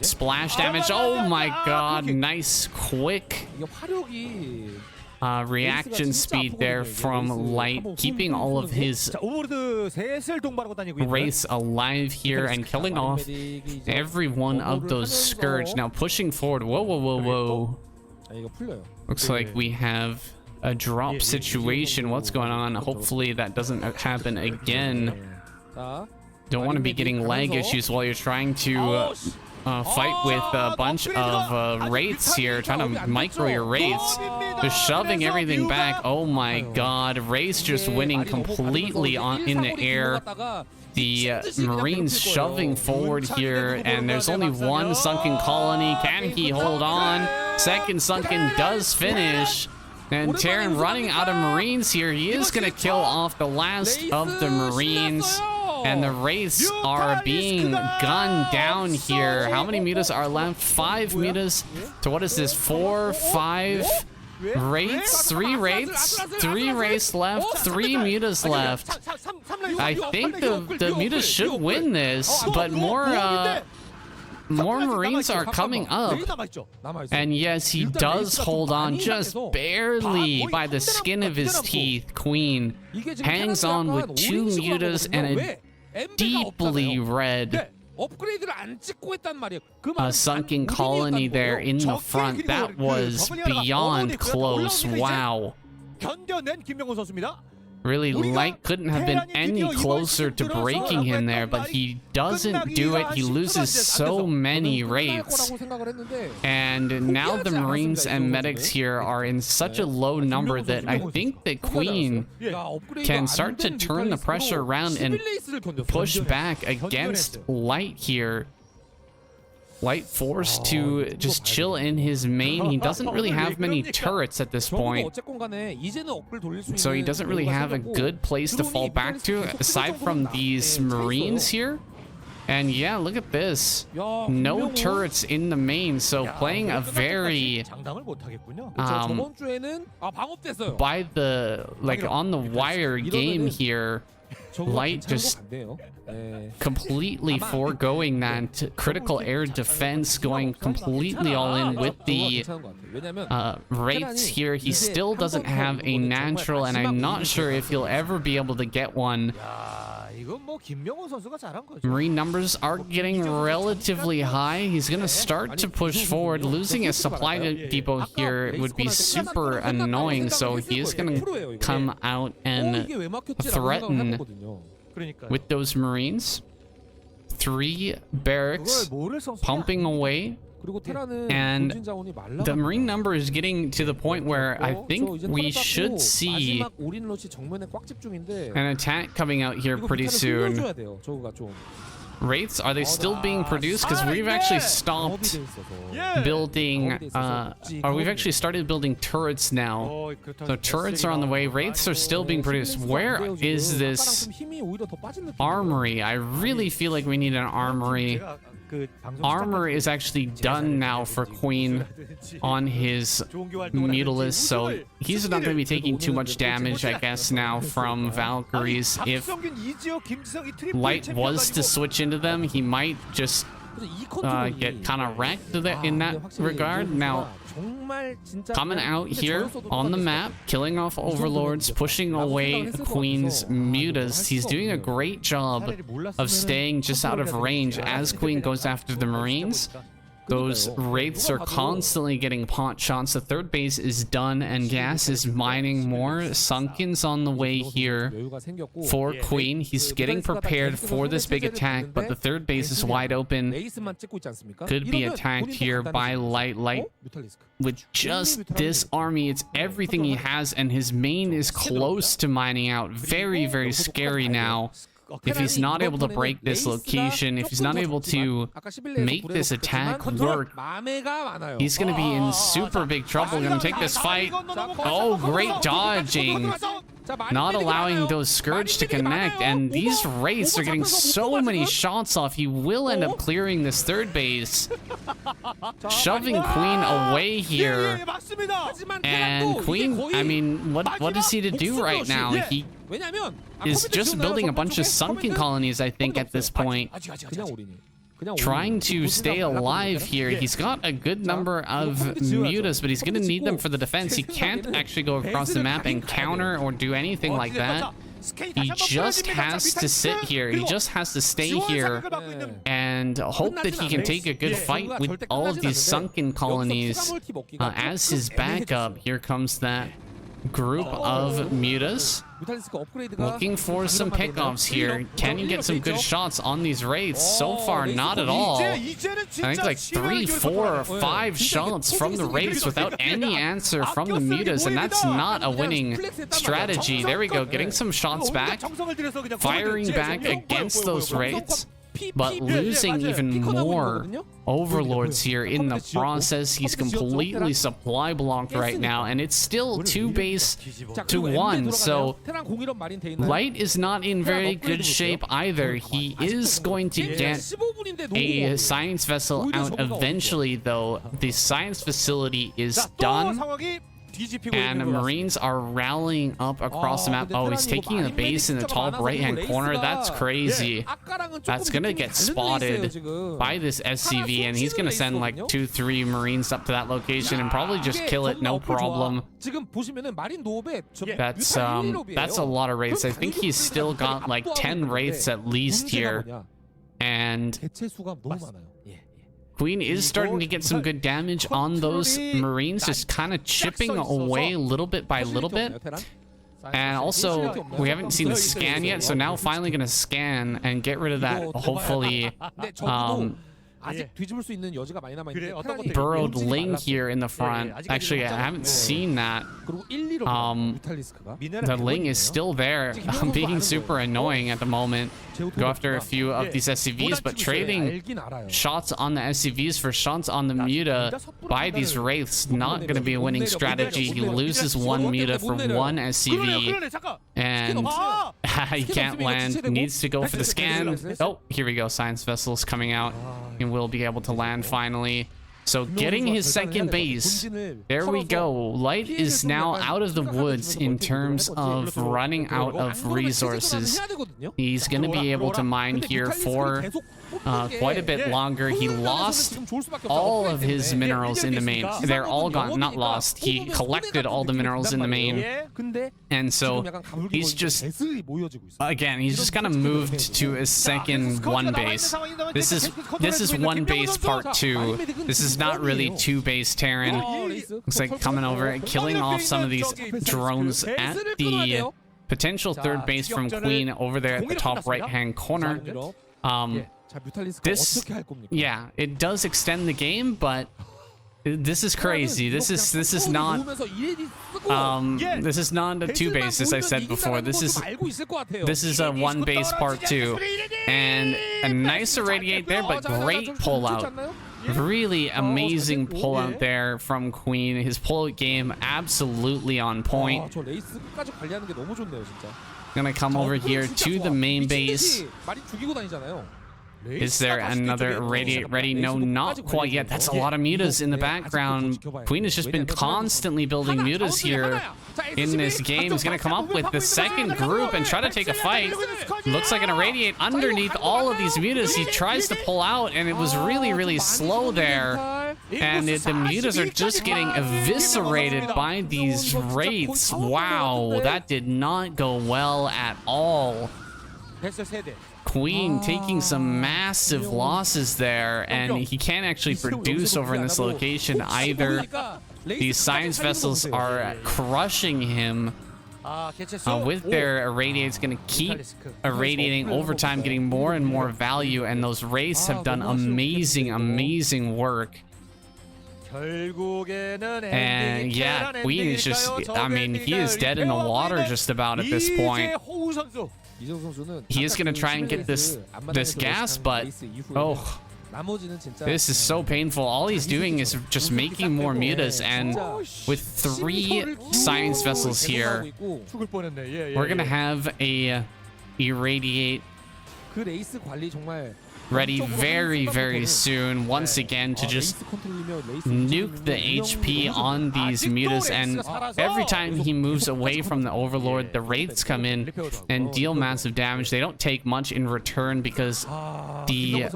splash damage. Oh my god, nice quick reaction speed there from Light, keeping all of his wraiths alive here and killing off every one of those Scourge. Now pushing forward. Whoa. Looks like we have a drop situation. What's going on? Hopefully that doesn't happen again. Don't want to be getting lag issues while you're trying to fight with a bunch of wraiths here, trying to micro your wraiths, just shoving everything back. Oh my god, wraiths just winning completely in the air. The Marines shoving forward here, and there's only 1 sunken colony. Can he hold on? Second sunken does finish. And Terran running out of Marines here. He is going to kill off the last of the Marines. And the Wraiths are being gunned down here. How many mutas are left? 5 mutas. So what is this? 4, 5 Wraiths? 3 Wraiths? 3 Wraiths left. 3 mutas left. I think the mutas should win this, but more Marines are coming up. And yes, he does hold on just barely by the skin of his teeth. Queen hangs on with 2 mutas and a deeply red sunken colony there in the front. That was beyond close. Wow. Really, Light couldn't have been any closer to breaking him there, but he doesn't do it. He loses so many Wraiths. And now the Marines and medics here are in such a low number that I think that Queen can start to turn the pressure around and push back against Light here. Light forced to just chill in his main. He doesn't really have many turrets at this point, so he doesn't really have a good place to fall back to aside from these Marines here. And yeah, look at this, no turrets in the main, so playing a very by the on the wire game here. Light just completely foregoing that critical air defense, going completely all in with the Wraiths here. He still doesn't have a natural, and I'm not sure if he'll ever be able to get one. Marine numbers are getting relatively high. He's gonna start to push forward. Losing a supply depot here would be super annoying, so he is gonna come out and threaten with those Marines. 3 barracks pumping away. And the Marine number is getting to the point where I think we should see an attack coming out here pretty soon. Wraiths, are they still being produced? Because we've actually stopped building, or we've actually started building turrets now. So turrets are on the way. Wraiths are still being produced. Where is this armory? I really feel like we need an armory. Armor is actually done now for Queen on his Mutalisk, so he's not going to be taking too much damage, I guess, now from Valkyries. If Light was to switch into them, he might just get kind of wrecked in that regard. Now, coming out here on the map, killing off overlords, pushing away Queen's mutas. He's doing a great job of staying just out of range as Queen goes after the Marines. Those Wraiths are constantly getting pot shots. The 3rd base is done, and Gas is mining more Sunkens on the way here for Queen. He's getting prepared for this big attack, but the 3rd base is wide open. Could be attacked here by Light. With just this army, it's everything he has, and his main is close to mining out. Very, very scary now. If he's not able to break this location, if he's not able to make this attack work, he's going to be in super big trouble. Going to take this fight. Oh, great dodging. Not allowing those Scourge to connect, and these Wraiths are getting so many shots off. He will end up clearing this 3rd base, shoving Queen away here. And Queen, I mean, what is he to do right now? He is just building a bunch of sunken colonies, I think, at this point. Trying to stay alive here. He's got a good number of mutas, but he's going to need them for the defense. He can't actually go across the map and counter or do anything like that. He just has to sit here. He just has to stay here and hope that he can take a good fight with all of these sunken colonies as his backup. Here comes that group of mutas. Looking for some pickoffs here. Can you get some good shots on these Wraiths? So far, not at all. I think like 3, 4, or 5 shots from the Wraiths without any answer from the mutas, and that's not a winning strategy. There we go, getting some shots back. Firing back against those Wraiths. but losing even more overlords here in the process. He's completely supply blocked right now, and it's still 2 base to 1, so Light is not in very good shape either. He is going to get a science vessel out eventually, though. The science facility is done, and the Marines are rallying up across the map. Oh, he's taking a base in the top right-hand corner. That's crazy. That's gonna get spotted by this SCV, and he's gonna send like 2-3 Marines up to that location and probably just kill it, no problem. That's a lot of wraiths. I think he's still got like 10 wraiths at least here, and Queen is starting to get some good damage on those Marines, just kind of chipping away little bit by little bit. And also, we haven't seen the scan yet, so now finally going to scan and get rid of that, hopefully, burrowed Ling here in the front. Actually, I haven't seen that. The Ling is still there, being super annoying at the moment. Go after a few of these SCVs, but trading shots on the SCVs for shots on the Muta by these Wraiths, not going to be a winning strategy. He loses 1 Muta for 1 SCV, and he can't land. Needs to go for the scan. Oh, here we go. Science Vessel's coming out, and will be able to land finally. So getting his second base, there we go. Light is now out of the woods in terms of running out of resources. He's going to be able to mine here for quite a bit longer. He lost all of his minerals in the main. They're all gone, not lost. He collected all the minerals in the main. And so he's just, again, he's just kind of moved to a second 1 base. This is 1 base part 2. This is not really 2 base Terran. Looks like coming over and killing off some of these drones at the potential 3rd base from Queen over there at the top right-hand corner. Yeah, it does extend the game, but this is crazy. This is not a 2 base, as I said before. This is a 1 base part 2, and a nice irradiate there, but great pullout. Really amazing pullout there from Queen. His pullout game absolutely on point. Gonna come over here to the main base. Is there another irradiate ready? No, not quite yet. That's a lot of mutas in the background. Queen has just been constantly building mutas here in this game. He's going to come up with the second group and try to take a fight. Looks like an irradiate underneath all of these mutas. He tries to pull out, and it was really, really slow there. And the mutas are just getting eviscerated by these wraiths. Wow, that did not go well at all. Queen taking some massive losses there, and he can't actually produce over in this location either. These science vessels are crushing him with their irradiates. Going to keep irradiating over time, getting more and more value, and those wraiths have done amazing work. And yeah, Queen is just, I mean, he is dead in the water just about at this point. He is going to try and get this gas, but oh, this is so painful. All he's doing is just making more mutas, and with 3 science vessels here, we're going to have a irradiate ready very soon, once again, to just nuke the HP on these mutas. And every time he moves away from the overlord, the wraiths come in and deal massive damage. They don't take much in return because the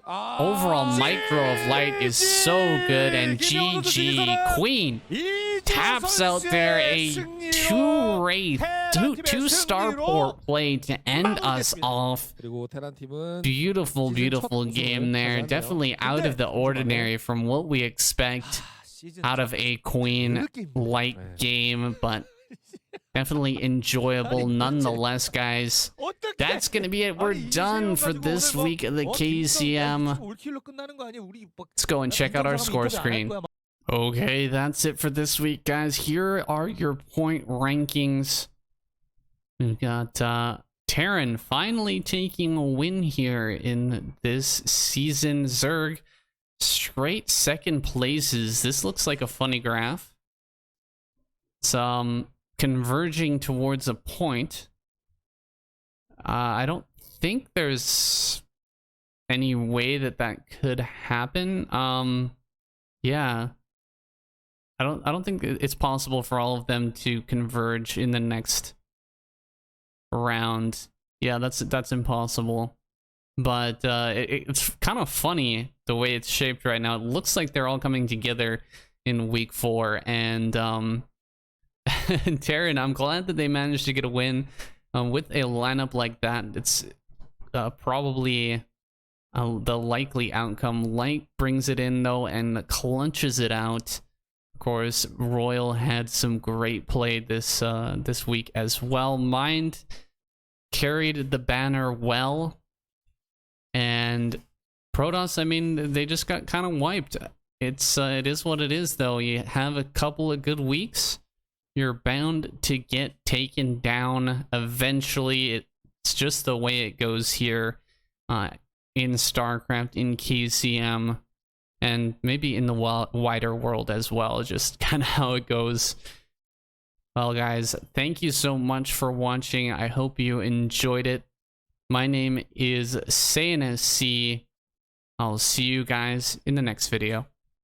overall micro of Light is so good. And GG, Queen taps out there a 2 wraith, 2 starport play to end us off. Beautiful game there. Definitely out of the ordinary from what we expect out of a Queen Light game, but definitely enjoyable nonetheless, guys. That's gonna be it. We're done for this week of the KCM. Let's go and check out our score screen. Okay, that's it for this week, guys. Here are your point rankings. We've got Terran finally taking a win here in this season. Zerg straight second places. This looks like a funny graph. It's converging towards a point. I don't think there's any way that could happen. Yeah. I don't think it's possible for all of them to converge in the next round. Yeah, that's impossible. But it's kind of funny the way it's shaped right now. It looks like they're all coming together in week 4, and Terran, I'm glad that they managed to get a win with a lineup like that. It's probably the likely outcome. Light brings it in though and clunches it out. Of course, Royal had some great play this week as well. Mind carried the banner well, and Protoss, I mean, they just got kind of wiped. It is what it is though. You have a couple of good weeks, you're bound to get taken down eventually. It's just the way it goes here in StarCraft, in KCM, and maybe in the wider world as well. Just kind of how it goes. Well, guys, thank you so much for watching. I hope you enjoyed it. My name is SayNSC. I'll see you guys in the next video.